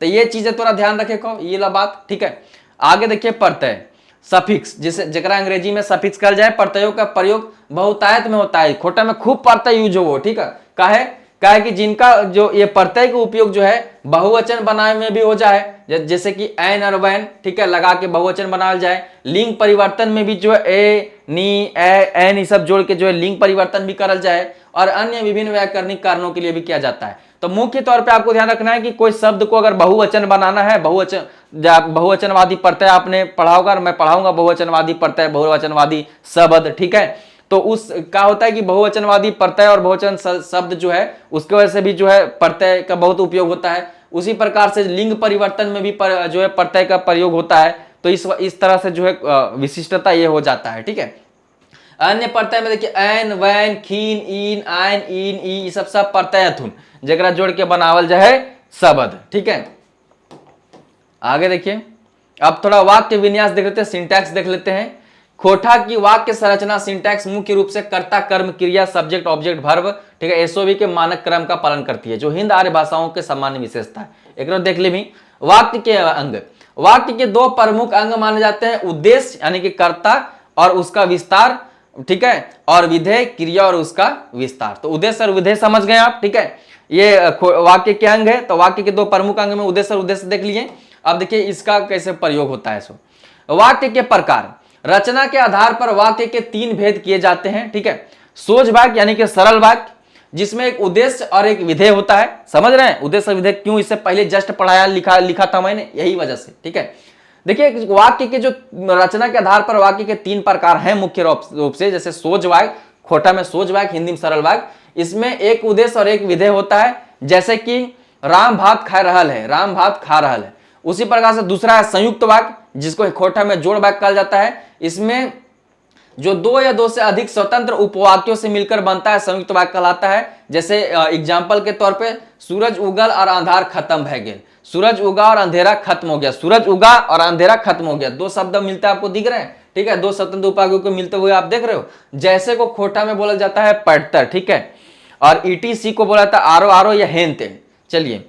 S1: तो ये चीजें थोड़ा ध्यान रखेगा, ये ला बात, ठीक है। आगे देखिए प्रत्यय सफिक्स, जिसे जरा अंग्रेजी में सफिक्स कहा जाए। प्रत्ययों का प्रयोग बहुतायत में होता है, खोटा में खूब प्रत्यय यूज हो, ठीक है। काहे कि जिनका जो ये प्रत्यय का उपयोग जो है बहुवचन बनाने में भी हो जाए, जैसे कि एन और वैन, ठीक है, लगा के बहुवचन बनाया जाए। लिंग परिवर्तन में भी जो है ए, नी, एन, ये सब जोड़ के जो है लिंग परिवर्तन भी करल जाए, और अन्य विभिन्न व्याकरणिक कारणों के लिए भी किया जाता है। तो मुख्य तौर पे आपको ध्यान रखना है कि कोई शब्द को अगर बहुवचन बनाना है, बहुवचनवादी प्रत्यय आपने पढ़ा होगा, मैं पढ़ाऊंगा बहुवचनवादी प्रत्यय, बहुवचनवादी शब्द, ठीक है। तो उस क्या होता है कि बहुवचनवादी प्रत्यय और बहुवचन शब्द जो है उसके वजह से भी जो है प्रत्यय का बहुत उपयोग होता है। उसी प्रकार से लिंग परिवर्तन में भी जो है प्रत्यय का प्रयोग होता है। तो इस तरह से जो है विशिष्टता ये हो जाता है, ठीक है। अन्य प्रत्यय में देखिए एन, वैन, खीन, इन, आयन, इन, ई, सब प्रत्यय थुन, जगरा जोड़ के बनावल जाए शब्द, ठीक है। आगे देखिए, अब थोड़ा वाक्य विन्यास देख लेते हैं, सिंटैक्स देख लेते हैं। खोटा की वाक्य संरचना सिंटैक्स मुख्य रूप से कर्ता, कर्म, क्रिया, सब्जेक्ट, ऑब्जेक्ट, वर्ब, ठीक है, एसओवी के मानक क्रम का पालन करती है, जो हिंद आर्य भाषाओं के सामान्य विशेषता है। एक देख ले भी, वाक्य के अंग, वाक्य के दो प्रमुख अंग माने जाते हैं, उद्देश्य यानी कि कर्ता और उसका विस्तार, ठीक है, और विधेय, क्रिया और उसका विस्तार। तो उद्देश्य और विधेय समझ गए आप, ठीक है। ये वाक्य के अंग है। तो वाक्य के दो प्रमुख अंग में उद्देश्य और उद्देश्य देख लिए। अब देखिए इसका कैसे प्रयोग होता है। सो वाक्य के प्रकार, रचना के आधार पर वाक्य के तीन भेद किए जाते हैं, ठीक है। सोझ वाक्य यानी कि सरल वाक्य, जिसमें एक उद्देश्य और एक विधेय होता है। समझ रहे हैं उद्देश्य और विधेय क्यों, इससे पहले जस्ट पढ़ाया लिखा था मैंने, यही वजह से, ठीक है। देखिए वाक्य के जो रचना के आधार पर वाक्य के तीन प्रकार हैं मुख्य रूप से, जैसे सोझ वाक्य, खोटा में सोझ वाक्य, हिंदी में सरल वाक्य। इसमें एक उद्देश्य और एक विधेय होता है, जैसे कि राम भात खा रहल है, राम भात खा रहल है। उसी प्रकार से दूसरा है संयुक्त वाक्य, जिसको खोटा में जोड़ वाक्य कहा जाता है। इसमें जो दो या दो से अधिक स्वतंत्र उपवाक्यों से मिलकर बनता है संयुक्त वाक्य कहलाता है। जैसे एग्जाम्पल के तौर पे सूरज उगल और अंधार खत्म भय गेल, सूरज उगा और अंधेरा खत्म हो गया, सूरज उगा और अंधेरा खत्म हो गया, दो शब्द मिलते आपको दिख रहे हैं, ठीक है, दो स्वतंत्र उपवाक्यों को मिलते हुए आप देख रहे हो। जैसे को खोटा में बोला जाता है पढ़तर, ठीक है, और ईटीसी को बोला जाता है आरो आरो या हेन तेन। चलिए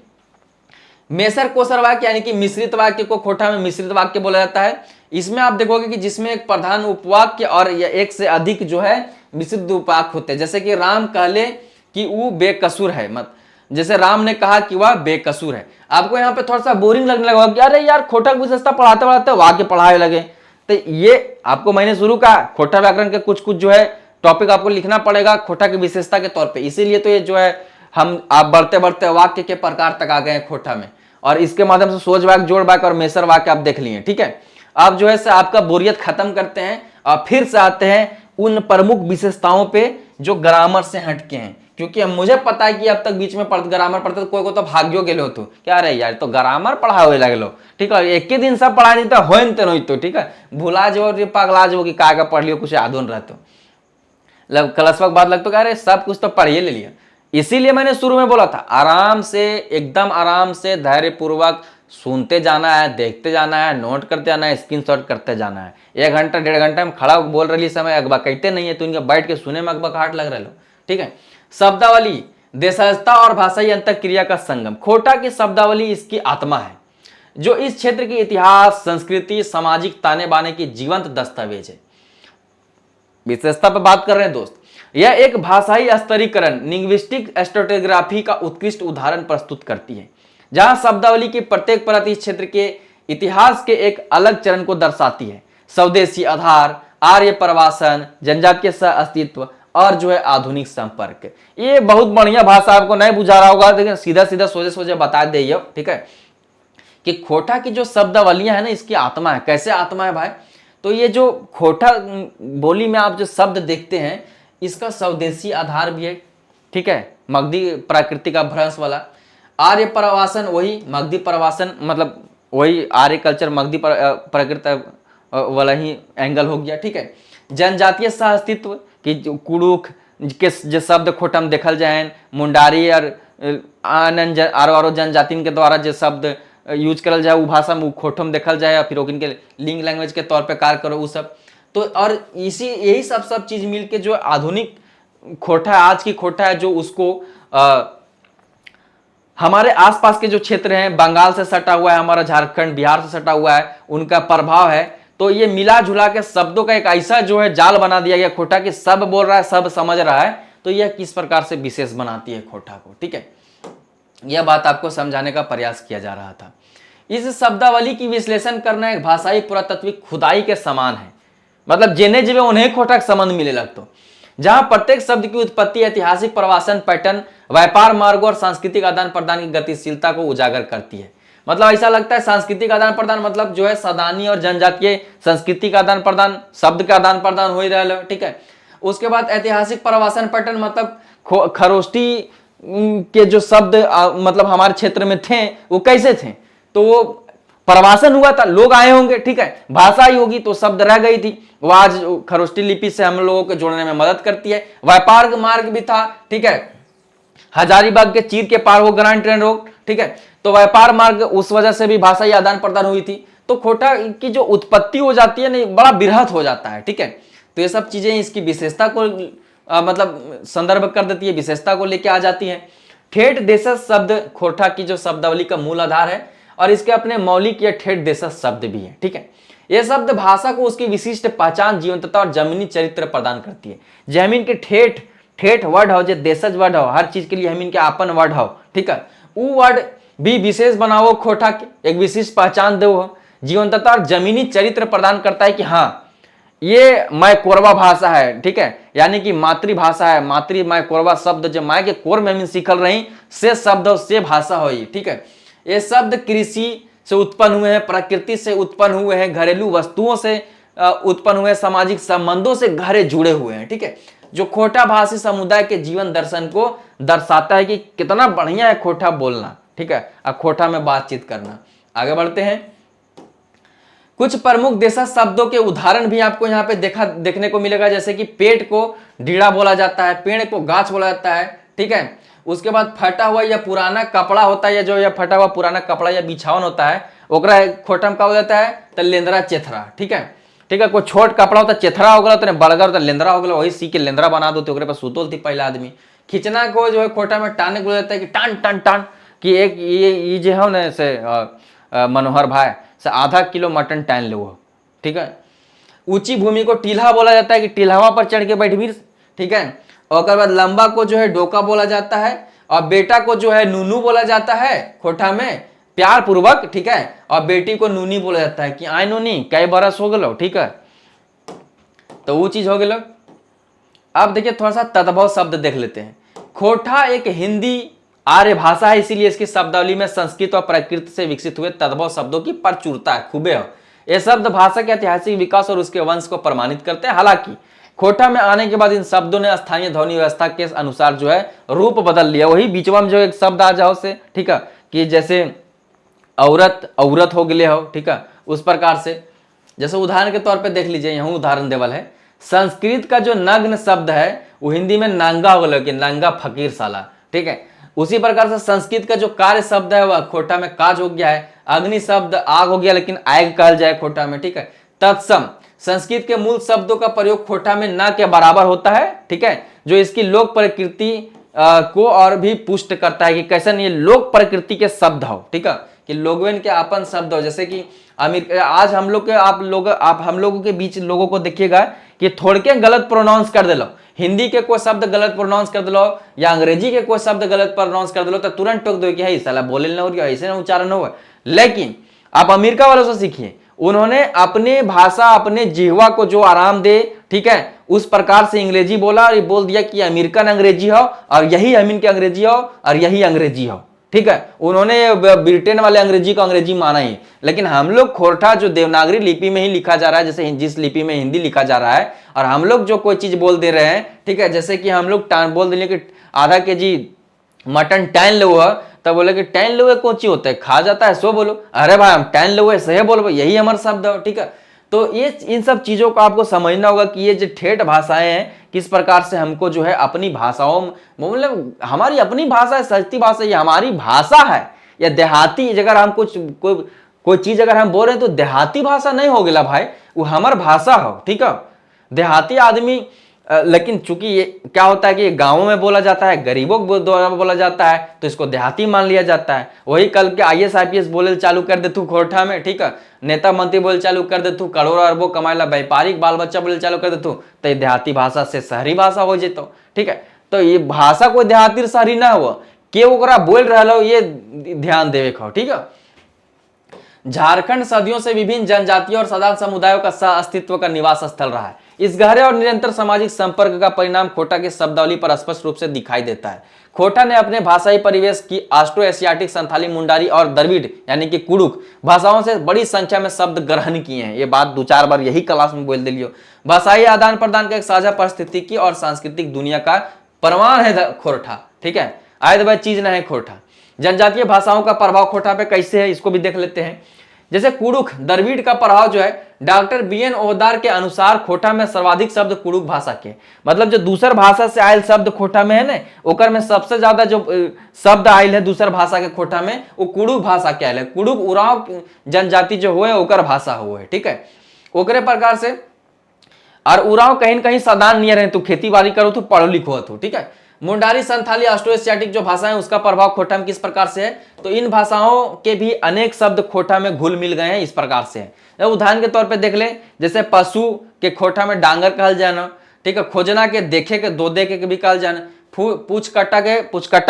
S1: मेसर कोसर वाक्य यानी कि मिश्रित वाक्य को खोटा में मिश्रित वाक्य बोला जाता है। इसमें आप देखोगे कि जिसमें एक प्रधान उपवाक्य और एक से अधिक जो है मिश्रित उपवाक्य होते हैं। जैसे कि राम कहले कि वो बेकसूर है, मत जैसे राम ने कहा कि वह बेकसूर है। आपको यहाँ पे थोड़ा सा बोरिंग लगने लगा कि अरे यार खोटा विशेषता पढ़ाते पढ़ाते वाक्य पढ़ाए लगे। तो ये आपको मैंने शुरू कहा खोटा व्याकरण के कुछ कुछ जो है टॉपिक आपको लिखना पड़ेगा खोटा की विशेषता के तौर पर। इसीलिए तो ये जो है हम आप बढ़ते बढ़ते वाक्य के प्रकार तक आ गए हैं खोटा में, और इसके माध्यम से सोझ वाक्य, जोड़ वाक्य और मेसर वाक्य आप देख लिए, ठीक है। आप जो है से आपका बोरियत खत्म करते हैं और फिर से आते हैं उन प्रमुख विशेषताओं पे जो ग्रामर से हटके हैं। क्योंकि मुझे पता है कि अब तक बीच में ग्रामर पढ़ते तो कोई को तो भाग्यो गेलो तो क्या रहे यार तो ग्रामर पढ़ावे लगलो, ठीक है, एक ही दिन सब पढ़ा नहीं तो हो नहीं तो, ठीक है, भुला जो पगला जो कि का पढ़ लियो कुछ याद न रहते क्लासवा के बाद लगता है अरे सब कुछ तो पढ़िए ले लिया। इसीलिए मैंने शुरू में बोला था आराम से, एकदम आराम से धैर्यपूर्वक सुनते जाना है, देखते जाना है, नोट करते जाना है, स्क्रीनशॉट करते जाना है। 1 घंटा 1.5 घंटा में खड़ा बोल रही समय अगबा कहते नहीं है तो इनका बैठ के सुने में अगबा हाट लग रहे लो, ठीक है। शब्दावली देशजता और भाषाई अंतःक्रिया का संगम, खोटा की शब्दावली इसकी आत्मा है जो इस क्षेत्र की इतिहास, संस्कृति, सामाजिक ताने बाने की जीवंत दस्तावेज है। विशेषता पर बात कर रहे हैं दोस्त। यह एक भाषाई स्तरीकरण लिंग्विस्टिक स्ट्रेटोग्राफी का उत्कृष्ट उदाहरण प्रस्तुत करती है, जहां शब्दावली की प्रत्येक परत इस क्षेत्र के इतिहास के एक अलग चरण को दर्शाती है। स्वदेशी आधार, आर्य प्रवासन, जनजातीय सह अस्तित्व और जो है आधुनिक संपर्क। ये बहुत बढ़िया भाषा, आपको नहीं बुझा रहा होगा लेकिन सीधा सीधा सोचे सोचे बता दे, ठीक है, कि खोटा की जो शब्दावलियां है ना, इसकी आत्मा है। कैसे आत्मा है भाई? तो ये जो खोटा बोली में आप जो शब्द देखते हैं, इसका स्वदेशी आधार भी है, ठीक है, मगधी प्राकृतिक अपभ्रंश वाला। आर्य प्रवासन, वही मगधी प्रवासन, मतलब वही आर्य कल्चर मगधी प्राकृत वाला ही एंगल हो गया, ठीक है। जनजातीय सह अस्तित्व कि कुड़ुख के जो शब्द खोटा में देखल जाए, मुंडारी और आरो जनजाति के द्वारा जो शब्द यूज करल जाए, वो भाषा में खोटो में देखल जाए, या फिर उनके लिंग लैंग्वेज के तौर पे कार्य करो वो सब। तो और यही सब चीज मिलके जो आधुनिक खोटा है, आज की खोटा है, जो उसको हमारे आसपास के जो क्षेत्र हैं, बंगाल से सटा हुआ है, हमारा झारखंड बिहार से सटा हुआ है, उनका प्रभाव है। तो ये मिला जुला के शब्दों का एक ऐसा जो है जाल बना दिया गया खोटा, कि सब बोल रहा है, सब समझ रहा है। तो यह किस प्रकार से विशेष बनाती है खोटा को, ठीक है, यह बात आपको समझाने का प्रयास किया जा रहा था। इस शब्दावली की विश्लेषण करना एक भाषाई पुरातत्विक खुदाई के समान है, मतलब जिन्हें जीवे उन्हें खोटा का संबंध मिले लगता, जहां प्रत्येक शब्द की उत्पत्ति ऐतिहासिक प्रवासन पैटर्न, व्यापार मार्गों और सांस्कृतिक आदान प्रदान की गतिशीलता को उजागर करती है। मतलब ऐसा लगता है सांस्कृतिक आदान प्रदान मतलब जो है सदानी और जनजातीय संस्कृति का आदान प्रदान, शब्द का आदान प्रदान हो ही रहा है, ठीक है। उसके बाद ऐतिहासिक प्रवासन पैटर्न मतलब खरोष्टी के जो शब्द मतलब हमारे क्षेत्र में थे वो कैसे थे, तो वो प्रवासन हुआ था, लोग आए होंगे, ठीक है, भाषा ही होगी तो शब्द रह गई थी, वो आज खरोष्टी लिपि से हम लोगों को जोड़ने में मदद करती है। व्यापार मार्ग भी था, ठीक है, हजारीबाग के चीर के पार हो ग्रांड ट्रेन रोड, ठीक है, तो व्यापार मार्ग उस वजह से भी भाषाई आदान प्रदान हुई थी। तो खोटा की जो उत्पत्ति हो जाती है नहीं, बड़ा बृहत हो जाता है, ठीक है। तो ये सब चीजें इसकी विशेषता को मतलब संदर्भ कर देती है, विशेषता को लेके आ जाती है। ठेठ देशज शब्द खोटा की जो शब्दावली का मूल आधार है, और इसके अपने मौलिक या ठेठ देशज शब्द भी है, ठीक है। यह शब्द भाषा को उसकी विशिष्ट पहचान, जीवंतता और जमीनी चरित्र प्रदान करती है। जमीन के ठेठ वर्ड हो, जो देशज वर्ड हो, हर चीज के लिए हम इनके अपन वर्ड हो, ठीक है, वो वर्ड भी विशेष बनाओ, खोटा के एक विशिष्ट पहचान दो, जीवंतता और जमीनी चरित्र प्रदान करता है कि हाँ ये मैं कोरबा भाषा है, ठीक है, यानी कि मातृभाषा है, मातृ मैं कोरबा शब्द जो माय के कोर में सीखल रही से शब्द से भाषा हो, ठीक है। ये शब्द कृषि से उत्पन्न हुए हैं, प्रकृति से उत्पन्न हुए हैं, घरेलू वस्तुओं से उत्पन्न हुए, सामाजिक संबंधों से गहरे जुड़े हुए हैं, ठीक है। जो खोटा भाषी समुदाय के जीवन दर्शन को दर्शाता है कि कितना बढ़िया है खोटा बोलना, ठीक है, और खोटा में बातचीत करना। आगे बढ़ते हैं। कुछ प्रमुख देशज शब्दों के उदाहरण भी आपको यहाँ पे देखने को मिलेगा, जैसे कि पेट को डीड़ा बोला जाता है, पेड़ को गाछ बोला जाता है, ठीक है। उसके बाद फटा हुआ या पुराना कपड़ा होता है, या जो या फटा हुआ पुराना कपड़ा या बिछावन होता है, ओकरा खोटा में का हो जाता है तो लेंदरा चेथरा, ठीक है, ठीक है। कोई छोट कपड़ा होता है चेथरा हो गया, तो बड़गर होता लेंदरा हो गया, वही सी के लेंदरा बना दो, तो सुतोल थी पहला आदमी। खींचना को जो है खोटा में टाने को जाता है कि टान टान टान, कि एक ये जो है ना से मनोहर भाई से आधा किलो मटन टान लो, ठीक है। ऊंची भूमि को टील्हा बोला जाता है कि टील्हावा पर चढ़ के बैठबीर, ठीक है। और बाद लंबा को जो है डोका बोला जाता है, और बेटा को जो है नूनू बोला जाता है खोटा में प्यार पूर्वक, ठीक है। और बेटी को नूनी बोला जाता है कि आय नूनी कई बरस हो गलो, ठीक है। तो वो चीज हो गलो। अब देखिए थोड़ा सा तद्भव शब्द देख लेते हैं। खोटा एक हिंदी आर्य भाषा है, इसीलिए इसकी शब्दावली में संस्कृत और प्राकृत से विकसित हुए तद्भव शब्दों की प्रचुरता है, खूबे हो। ये शब्द भाषा के ऐतिहासिक विकास और उसके वंश को प्रमाणित करते हैं। हालांकि खोटा में आने के बाद इन शब्दों ने स्थानीय ध्वनि व्यवस्था के अनुसार जो है रूप बदल लिया। वही बीचवा में जो एक शब्द आ जाओ से, ठीक है, कि जैसे औरत औरत हो गए हो, ठीक है, उस प्रकार से। जैसे उदाहरण के तौर पे देख लीजिए, यहाँ उदाहरण देवल है, संस्कृत का जो नग्न शब्द है वो हिंदी में नांगा हो गया कि नांगा फकीर साला, ठीक है। उसी प्रकार से संस्कृत का जो कार्य शब्द है वह खोटा में काज हो गया है। अग्नि शब्द आग हो गया, लेकिन आग कहल जाए खोटा में, ठीक है। तत्सम संस्कृत के मूल शब्दों का प्रयोग खोटा में न के बराबर होता है, ठीक है, जो इसकी लोक प्रकृति को और भी पुष्ट करता है कि कैसे ये लोक प्रकृति के शब्द हो, ठीक है, कि लोगों के अपन शब्द हो, जैसे कि अमीर आज हम लोग के आप हम लोगों के बीच लोगों को देखिएगा कि थोड़के गलत प्रोनाउंस कर दिलो, हिंदी के कोई शब्द गलत प्रोनाउंस कर दिलो या अंग्रेजी के कोई शब्द गलत प्रोनाउंस कर दिलो तो तुरंत टोक दो कि है साला बोले ना, और ऐसे ना उच्चारण हो। लेकिन आप अमेरिका वालों से सीखिए, उन्होंने अपने भाषा अपने जिह्वा को जो आराम दे, ठीक है, उस प्रकार से अंग्रेजी बोला और बोल दिया कि अमेरिकन अंग्रेजी हो और यही हम इनके अंग्रेजी हो और यही अंग्रेजी हो, ठीक है। उन्होंने ब्रिटेन वाले अंग्रेजी को अंग्रेजी माना ही, लेकिन हम लोग खोरठा जो देवनागरी लिपि में ही लिखा जा रहा है, जैसे जिस लिपि में हिंदी लिखा जा रहा है, और हम लोग जो कोई चीज बोल दे रहे हैं, ठीक है, जैसे कि हम लोग बोल देंगे कि आधा केजी मटन टैन लो, तब बोले कि टैन लो कौन चीज होता है, खा जाता है सो बोलो, अरे भाई हम टैन लो सही बोलो, यही हमारा शब्द है, ठीक है। तो ये इन सब चीजों को आपको समझना होगा कि ये जो ठेठ भाषाएं हैं किस प्रकार से हमको जो है अपनी भाषाओं, मतलब हमारी अपनी भाषा है, सस्ती भाषा, ये हमारी भाषा है। या देहाती अगर हम कोई चीज अगर हम बोल रहे हैं तो देहाती भाषा नहीं हो गया भाई, वो हमार भाषा हो, ठीक है। देहाती आदमी लेकिन चूंकि ये क्या होता है कि गांवों में बोला जाता है, गरीबों को द्वारा बोला जाता है, तो इसको देहाती मान लिया जाता है। वही कल के IAS IPS बोले चालू कर दे तू खोरठा में, ठीक है, नेता मंत्री बोले चालू कर दे तू, करोड़ों अरबों कमाएला व्यापारिक बाल बच्चा बोले चालू कर दे तू, तो ये देहाती भाषा से शहरी भाषा हो जेतो, ठीक है। तो ये भाषा कोई देहाती शहरी ना हुआ, के ओकरा बोल रहा हो ये ध्यान देवे खो, ठीक है। झारखंड सदियों से विभिन्न जनजातियों और साधारण समुदायों का सह अस्तित्व का निवास स्थल रहा है। इस गहरे और निरंतर सामाजिक संपर्क का परिणाम खोटा की शब्दावली पर स्पष्ट रूप से दिखाई देता है। खोटा ने अपने भाषाई परिवेश की ऑस्ट्रो एशियाटिक, संथाली, मुंडारी और द्रविड़ यानी कि कुड़ुक भाषाओं से बड़ी संख्या में शब्द ग्रहण किए हैं। ये बात 2-4 बार यही क्लास में बोल दिलियो। भाषाई आदान प्रदान का एक साझा परिस्थितिकी और सांस्कृतिक दुनिया का प्रमाण है खोरठा, ठीक है, आयत भाई चीज ना है खोरठा। जनजातीय भाषाओं का प्रभाव खोटा पे कैसे है इसको भी देख लेते हैं। जैसे कुड़ुक द्रविड़ का प्रभाव जो है, डॉक्टर BN ओहदार के अनुसार खोटा में सर्वाधिक शब्द कुड़ुक भाषा के, मतलब जो दूसर भाषा से आयल शब्द खोटा में है ना, ओकर में सबसे ज्यादा जो शब्द आयल है दूसर भाषा के खोटा में, वो कुड़ुक भाषा के आयल है। कुड़ुक उरांव जनजाति जो हुए ओकर भाषा हुए, ठीक है। ओकरे प्रकार से और उरांव कहीं न कहीं साधारण नियर है, तू खेती बाड़ी करो तो पढ़ो लिखो तो, ठीक है। मुंडारी, संथाली, ऑस्ट्रो एशियाटिक जो भाषाएं उसका प्रभाव खोटा में किस प्रकार से है, तो इन भाषाओं के भी अनेक शब्द खोटा में घुल मिल गए हैं, इस प्रकार से है। उदाहरण के तौर पे देख ले, जैसे पशु के खोटा में डांगर कहल जाना, ठीक है, खोजना के देखे के दो देखे के भी कहल जाना, पूछ कट्टा के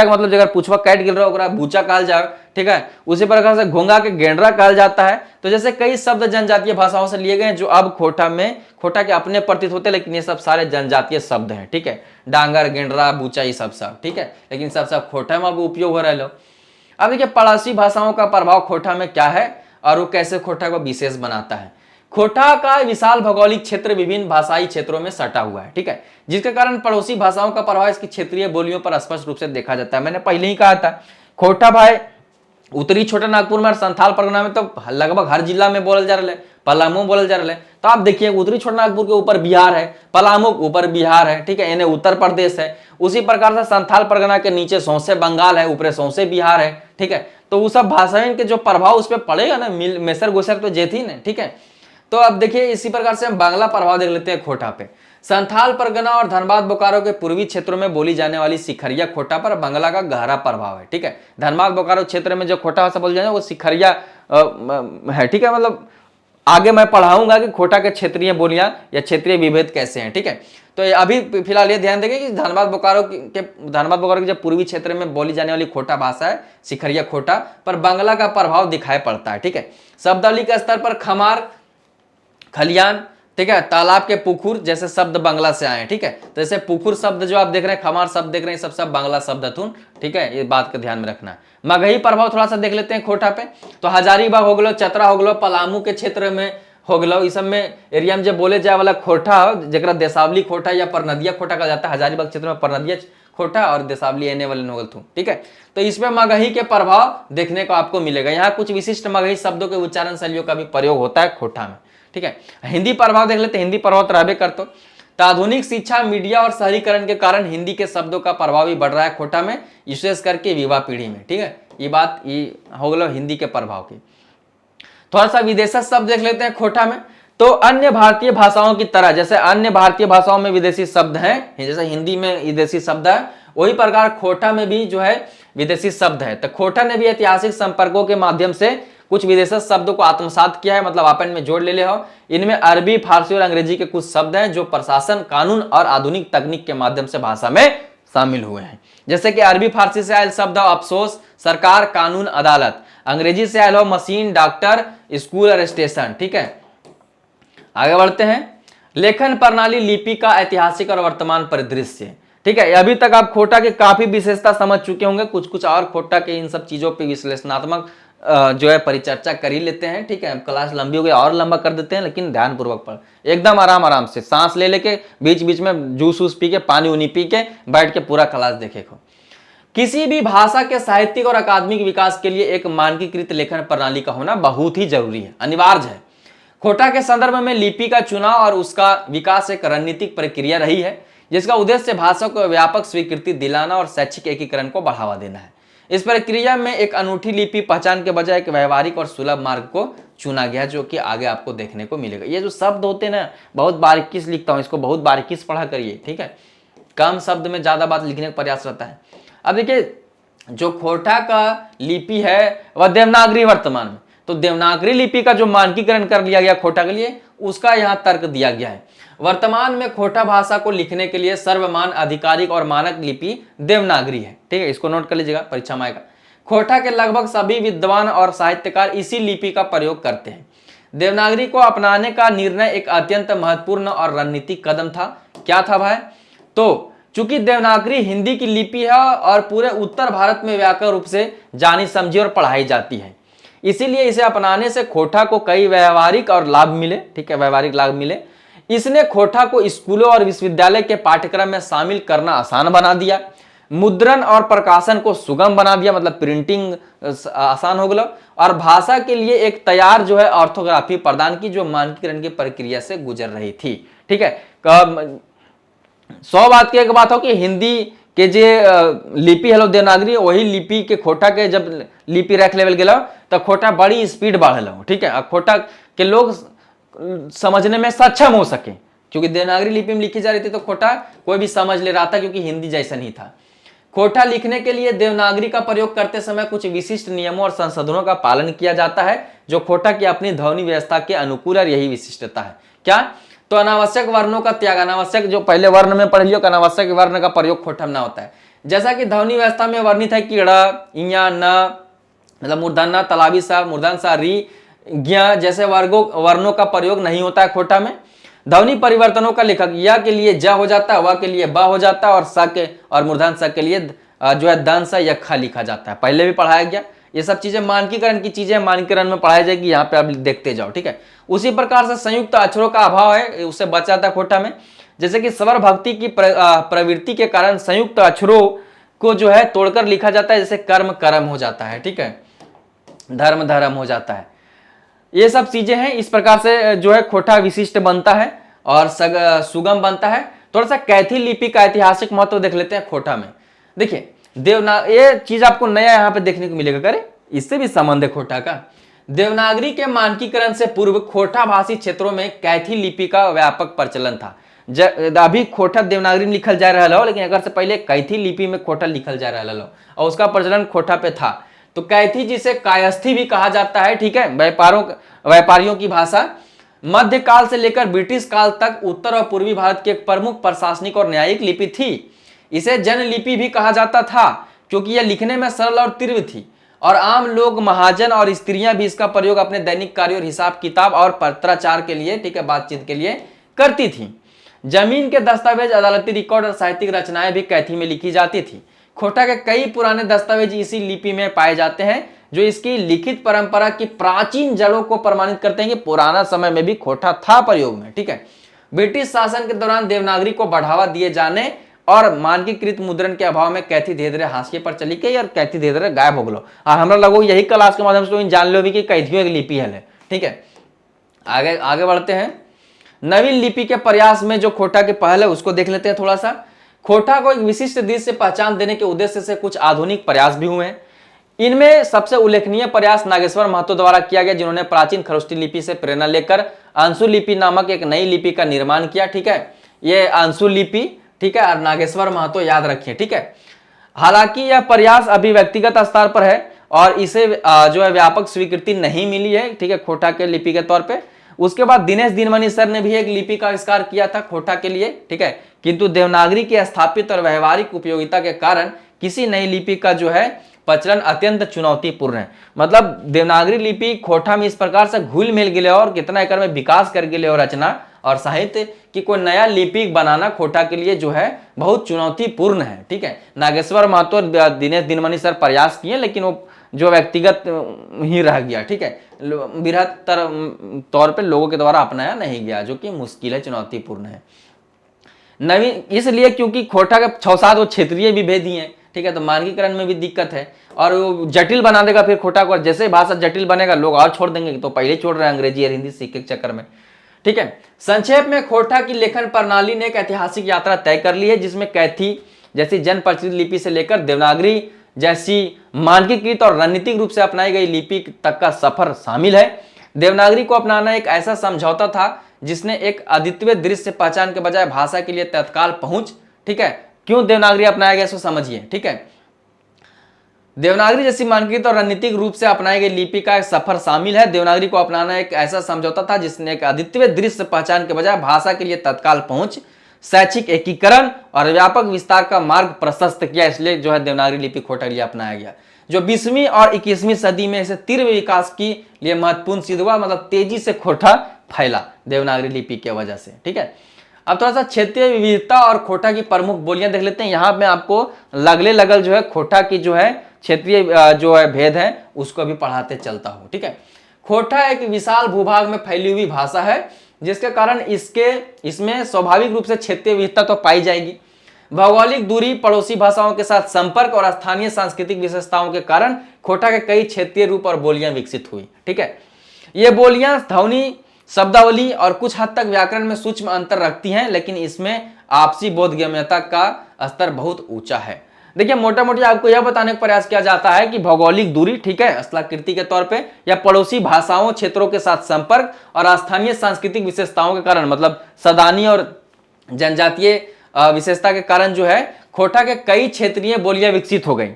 S1: मतलब जगह पूछवा काट गिर रहा बूचा कहल जाए, ठीक है। उसी प्रकार से घोंगा के गेंडरा कहल जाता है। तो जैसे कई शब्द जनजातीय भाषाओं से लिए गए जो अब खोटा के अपने प्रतीत होते, लेकिन ये सब सारे जनजातीय शब्द हैं, ठीक है। डांगर, गेंडरा, बूचा, ये सब, ठीक है, लेकिन सब खोटा में अब उपयोग हो रहा है। अब देखिए पड़ोसी भाषाओं का प्रभाव खोटा में क्या है और वो कैसे खोटा को विशेष बनाता है। खोटा का विशाल भौगोलिक क्षेत्र विभिन्न भाषाई क्षेत्रों में सटा हुआ है, ठीक है, जिसके कारण पड़ोसी भाषाओं का प्रभाव इसकी क्षेत्रीय बोलियों पर स्पष्ट रूप से देखा जाता है। मैंने पहले ही कहा था, खोटा भाई उत्तरी छोटा नागपुर में और संथाल परगना में तो लगभग हर जिला में बोलल जा रहा है, पलामू बोलल जा रहा है। तो आप देखिए उत्तरी छोटा नागपुर के ऊपर बिहार है, पलामू के ऊपर बिहार है, ठीक है, इन्हें उत्तर प्रदेश है। उसी प्रकार से संथाल परगना के नीचे सौंसे बंगाल है, ऊपर सौंसे बिहार है, ठीक है। तो वो सब भाषाएं के जो प्रभाव उस पर पड़ेगा ना, मेसर गोसर तो जेथी ना, ठीक है। तो अब देखिए इसी प्रकार से हम बांग्ला प्रभाव देख लेते हैं खोटा पे। संथाल परगना और धनबाद बोकारो के पूर्वी क्षेत्रों में बोली जाने वाली सिखरिया खोटा पर बांग्ला का गहरा प्रभाव है, ठीक है। धनबाद बोकारो क्षेत्र में जो खोटा भाषा बोली जाए वो सिखरिया है, ठीक है। मतलब आगे मैं पढ़ाऊंगा कि खोटा के क्षेत्रीय बोलियां या क्षेत्रीय विभेद कैसे हैं, ठीक है। तो अभी फिलहाल ये ध्यान देंगे कि धनबाद बोकारो के जो पूर्वी क्षेत्र में बोली जाने वाली खोटा भाषा है सिखरिया खोटा पर बांग्ला का प्रभाव दिखाई पड़ता है, ठीक है। शब्दावली के स्तर पर खमार, खलियान, ठीक है, तालाब के पुकुर जैसे शब्द बांग्ला से आए हैं, ठीक है। तो जैसे पुकुर शब्द जो आप देख रहे हैं, खमार शब्द देख रहे हैं, सब बांग्ला शब्द थुन, ठीक है, ये बात का ध्यान में रखना है। मगही प्रभाव थोड़ा सा देख लेते हैं खोटा पे। तो हजारीबाग हो गलो, चतरा हो गलो, पलामू के क्षेत्र में हो गलो, इस सब में एरिया में जब बोले जाए वाला खोटा हो जरा देसावली खोटा या परनदिया खोटा कहा जाता है। हजारीबाग क्षेत्र में परनदिया खोटा और देसावली एने वाले नोगल थू, ठीक है। तो इसमें मगही के प्रभाव देखने को आपको मिलेगा। यहाँ कुछ विशिष्ट मगही शब्दों के उच्चारण शैलियों का भी प्रयोग होता है खोटा में, ठीक है। हिंदी प्रभाव देख लेते हैं। हिंदी प्रभाव तो रहबे करतो। तो आधुनिक शिक्षा, मीडिया और शहरीकरण के कारण हिंदी के शब्दों का प्रभाव भी बढ़ रहा है खोटा में, विशेष करके युवा पीढ़ी में, ठीक है। ये बात ये हो गलो हिंदी के प्रभाव की। थोड़ा सा विदेशी शब्द देख लेते हैं खोटा में। तो अन्य भारतीय भाषाओं की तरह जैसे अन्य भारतीय भाषाओं में विदेशी शब्द हैं, जैसे हिंदी में विदेशी शब्द है, वही प्रकार खोटा में भी जो है विदेशी शब्द है। तो खोटा ने भी ऐतिहासिक संपर्कों के माध्यम से कुछ विदेशी शब्दों को आत्मसात किया है, मतलब आपन में जोड़ ले हो। इनमें अरबी, फारसी और अंग्रेजी के कुछ शब्द हैं जो प्रशासन, कानून और आधुनिक तकनीक के माध्यम से भाषा में शामिल हुए हैं। जैसे कि अरबी फारसी से आयल शब्द अफसोस, सरकार, कानून, अदालत। अंग्रेजी से आयल हो मशीन, डॉक्टर, स्कूल और स्टेशन। ठीक है, आगे बढ़ते हैं। लेखन प्रणाली, लिपि का ऐतिहासिक और वर्तमान परिदृश्य। ठीक है, अभी तक आप खोटा की काफी विशेषता समझ चुके होंगे। कुछ कुछ और खोटा के इन सब चीजों पे विश्लेषणात्मक जो है परिचर्चा कर ही लेते हैं। ठीक है, क्लास लंबी हो गई और लंबा कर देते हैं, लेकिन ध्यानपूर्वक पढ़, एकदम आराम आराम से सांस ले लेके, बीच बीच में जूस वूस पी के, पानी उनी पी के बैठ के पूरा क्लास देखे को। किसी भी भाषा के साहित्यिक और अकादमिक विकास के लिए एक मानकीकृत लेखन प्रणाली का होना बहुत ही जरूरी है, अनिवार्य है। खोटा के संदर्भ में लिपि का चुनाव और उसका विकास एक रणनीतिक प्रक्रिया रही है, जिसका उद्देश्य भाषा को व्यापक स्वीकृति दिलाना और शैक्षिक एकीकरण को बढ़ावा देना है। इस प्रक्रिया में एक अनूठी लिपि पहचान के बजाय एक व्यवहारिक और सुलभ मार्ग को चुना गया, जो कि आगे आपको देखने को मिलेगा। ये जो शब्द होते हैं ना, बहुत बारीकी से लिखता हूं, इसको बहुत बारीकी से पढ़ा करिए। ठीक है, कम शब्द में ज्यादा बात लिखने का प्रयास रहता है। अब देखिए, जो खोटा का लिपि है वह देवनागरी वर्तमान में, तो देवनागरी लिपि का जो मानकीकरण कर लिया गया खोटा के लिए, उसका यहाँ तर्क दिया गया है। वर्तमान में खोटा भाषा को लिखने के लिए सर्वमान्य, आधिकारिक और मानक लिपि देवनागरी है। ठीक है, इसको नोट कर लीजिएगा, परीक्षा में आएगा। खोटा के लगभग सभी विद्वान और साहित्यकार इसी लिपि का प्रयोग करते हैं। देवनागरी को अपनाने का निर्णय एक अत्यंत महत्वपूर्ण और रणनीतिक कदम था। क्या था भाई? तो चूंकि देवनागरी हिंदी की लिपि है और पूरे उत्तर भारत में व्यापक रूप से जानी समझी और पढ़ाई जाती है, इसीलिए इसे अपनाने से खोटा को कई व्यवहारिक और लाभ मिले। ठीक है, व्यवहारिक लाभ मिले। इसने खोटा को स्कूलों और विश्वविद्यालय के पाठ्यक्रम में शामिल करना आसान बना दिया, मुद्रण और प्रकाशन को सुगम बना दिया, मतलब प्रिंटिंग आसान हो गया, और भाषा के लिए एक तैयार जो है ऑर्थोग्राफी प्रदान की, जो मानकीकरण की प्रक्रिया से गुजर रही थी। ठीक है, 100 बात की एक बात हो कि हिंदी के जे लिपि हेलो देवनागरी, वही लिपि के खोटा के जब लिपि रख लेवल गेलो तो खोटा बड़ी स्पीड बढ़ल। ठीक है, खोटा के लोग समझने में सक्षम हो सके, क्योंकि देवनागरी लिपि में लिखी जा रही थी तो खोटा कोई भी समझ ले रहा था, क्योंकि हिंदी जैसा नहीं था। खोटा लिखने के लिए देवनागरी का प्रयोग करते समय कुछ विशिष्ट नियमों और संशोधनों का पालन किया जाता है, जो खोटा की अपनी ध्वनि व्यवस्था के अनुकूल, और यही विशिष्टता है। क्या? तो अनावश्यक वर्णों का त्याग, अनावश्यक जो पहले वर्ण में पढ़ लियो, अनावश्यक वर्ण का प्रयोग खोटा में ना होता है। जैसा कि ध्वनि व्यवस्था में वर्णित है कि ड़, इया, न, मतलब मूर्धन्य, तलावी सा, मूर्धन सा, री, ज्ञ जैसे वर्णों का प्रयोग नहीं होता है खोटा में। ध्वनि परिवर्तनों का लेखक या के लिए ज हो जाता है, व के लिए ब हो जाता है, और स के और मूर्धन स के लिए जो है दन सा या ख लिखा जाता है। पहले भी पढ़ाया गया। ये सब चीजें मानकीकरण की चीजें मानकीकरण में पढ़ाई जाएगी, यहाँ पे आप देखते जाओ। ठीक है, उसी प्रकार से संयुक्त अक्षरों का अभाव है, उससे बचा था खोटा में। जैसे कि स्वर भक्ति की प्रवृत्ति के कारण संयुक्त अक्षरों को जो है तोड़कर लिखा जाता है, जैसे कर्म कर्म हो जाता है। ठीक है, धर्म धर्म हो जाता है। ये सब चीजें हैं। इस प्रकार से जो है खोटा विशिष्ट बनता है और सुगम बनता है। थोड़ा सा कैथी लिपि का ऐतिहासिक महत्व देख लेते हैं खोटा में। देखिए, ये चीज आपको नया यहाँ पे देखने को मिलेगा, करे इससे भी संबंध है खोटा का। देवनागरी के मानकीकरण से पूर्व खोटा भाषी क्षेत्रों में कैथी लिपि का व्यापक प्रचलन था। अभी खोटा देवनागरी में लिखल जा रहा हो, लेकिन अगर से पहले कैथी लिपि में खोटा लिखल जा रहा हो और उसका प्रचलन खोटा पे था। तो कैथी, जिसे कायस्थी भी कहा जाता है, ठीक है, व्यापारियों की भाषा, मध्यकाल से लेकर ब्रिटिश काल तक उत्तर और पूर्वी भारत की एक प्रमुख प्रशासनिक और न्यायिक लिपि थी। इसे जन लिपि भी कहा जाता था, क्योंकि यह लिखने में सरल और तीव्र थी, और आम लोग, महाजन और स्त्रियां भी इसका प्रयोग अपने दैनिक कार्य और हिसाब किताब और पत्राचार के लिए, ठीक है, बातचीत के लिए करती थी। जमीन के दस्तावेज, अदालती रिकॉर्ड और साहित्यिक रचनाएं भी कैथी में लिखी जाती थी। खोटा के कई पुराने दस्तावेज इसी लिपि में पाए जाते हैं, जो इसकी लिखित परंपरा की प्राचीन जड़ों को प्रमाणित करते हैं कि पुराना समय में भी खोटा था प्रयोग में। ठीक है, ब्रिटिश शासन के दौरान देवनागरी को बढ़ावा दिए जाने और मानकीकृत मुद्रण के अभाव में कैथी धीरे धीरे हाशिए पर चली गई और कैथी धीरे धीरे गायब हो गलो। हमरा लगो यही क्लास के माध्यम से जान लो भी कि कैथियों की लिपि है। ठीक है, आगे बढ़ते हैं। नवीन लिपि के प्रयास में जो खोटा के पहल है उसको देख लेते हैं थोड़ा सा। खोटा को एक विशिष्ट दृश्य से पहचान देने के उद्देश्य से कुछ आधुनिक प्रयास भी हुए हैं। इनमें सबसे उल्लेखनीय प्रयास नागेश्वर महतो द्वारा किया गया, जिन्होंने प्राचीन खरोष्टी लिपि से प्रेरणा लेकर अंशु लिपि नामक एक नई लिपि का निर्माण किया। ठीक है, ये अंशु लिपि, ठीक है, और नागेश्वर महतो याद रखिए। ठीक है, हालांकि यह प्रयास अभी व्यक्तिगत स्तर पर है और इसे जो है व्यापक स्वीकृति नहीं मिली है, ठीक है, खोटा के लिपि के तौर पे। उसके बाद दिनेश दिनमणि सर ने भी एक लिपि का आविष्कार किया था खोटा के लिए, ठीक है, किंतु देवनागरी की स्थापित और व्यवहारिक उपयोगिता के कारण किसी नई लिपि का जो है प्रचलन अत्यंत चुनौतीपूर्ण है। मतलब देवनागरी लिपि खोटा में इस प्रकार से घुल मिल गए और कितना एकर में विकास कर गए और रचना और साहित्य की कोई नया लिपि बनाना खोटा के लिए जो है बहुत चुनौतीपूर्ण है, ठीक है। नागेश्वर महतो और दिनेश दिनमणि सर प्रयास किए लेकिन वो जो व्यक्तिगत ही रह गया, ठीक है, बृहत्तर तौर पे लोगों के द्वारा अपनाया नहीं गया, जो कि मुश्किल है, चुनौतीपूर्ण है। नवीन इसलिए क्योंकि खोटा के 6-7 वो क्षेत्रीय विभेद ही हैं, ठीक है, तो मानकीकरण में भी दिक्कत है और वो जटिल बना देगा फिर खोटा को। जैसे भाषा जटिल बनेगा लोग और छोड़ देंगे, तो पहले छोड़ रहे हैं अंग्रेजी और हिंदी सीखने के चक्कर में, ठीक है। संक्षेप में खोटा की लेखन प्रणाली ने एक ऐतिहासिक यात्रा तय कर ली है, जिसमें कैथी जैसी जन प्रचलित लिपि से लेकर देवनागरी जैसी मानकीकृत और रणनीतिक रूप से अपनाई गई लिपि तक का सफर शामिल है। देवनागरी को अपनाना एक ऐसा समझौता था जिसने एक अद्वितीय दृश्य पहचान के बजाय भाषा के लिए तत्काल पहुंच, ठीक है। क्यों देवनागरी अपनाया गया इसको समझिए, ठीक है। देवनागरी जैसी मानकीकृत और रणनीतिक रूप से अपनाई गई लिपि का एक सफर शामिल है। देवनागरी को अपनाना एक ऐसा समझौता था जिसने एक अद्वितीय दृश्य पहचान के बजाय भाषा के लिए तत्काल पहुंच, शैक्षिक एकीकरण और व्यापक विस्तार का मार्ग प्रशस्त किया। इसलिए जो है देवनागरी लिपि खोटा के लिए अपनाया गया, जो 20वीं और 21वीं सदी में इसे तीव्र विकास के लिए महत्वपूर्ण सिद्ध हुआ। मतलब तेजी से खोटा फैला देवनागरी लिपि की वजह से, ठीक है। अब थोड़ा सा क्षेत्रीय विविधता और खोटा की प्रमुख बोलियां देख लेते हैं। यहाँ में आपको लगले लगल जो है खोटा की जो है क्षेत्रीय जो है भेद है उसको भी पढ़ाते चलता हूँ, ठीक है। खोटा एक विशाल भूभाग में फैली हुई भाषा है, जिसके कारण इसमें स्वाभाविक रूप से क्षेत्रीय विविधता तो पाई जाएगी। भौगोलिक दूरी, पड़ोसी भाषाओं के साथ संपर्क और स्थानीय सांस्कृतिक विशेषताओं के कारण खोटा के कई क्षेत्रीय रूप और बोलियां विकसित हुई, ठीक है। ये बोलियां ध्वनि, शब्दावली और कुछ हद तक व्याकरण में सूक्ष्म अंतर रखती हैं, लेकिन इसमें आपसी बोधगम्यता का स्तर बहुत ऊंचा है। देखिए मोटा मोटी आपको यह बताने का प्रयास किया जाता है कि भौगोलिक दूरी, ठीक है, स्थलाकृति के तौर पे, या पड़ोसी भाषाओं क्षेत्रों के साथ संपर्क और स्थानीय सांस्कृतिक विशेषताओं के कारण, मतलब सदानी और जनजातीय विशेषता के कारण जो है खोटा के कई क्षेत्रीय बोलियां विकसित हो गई।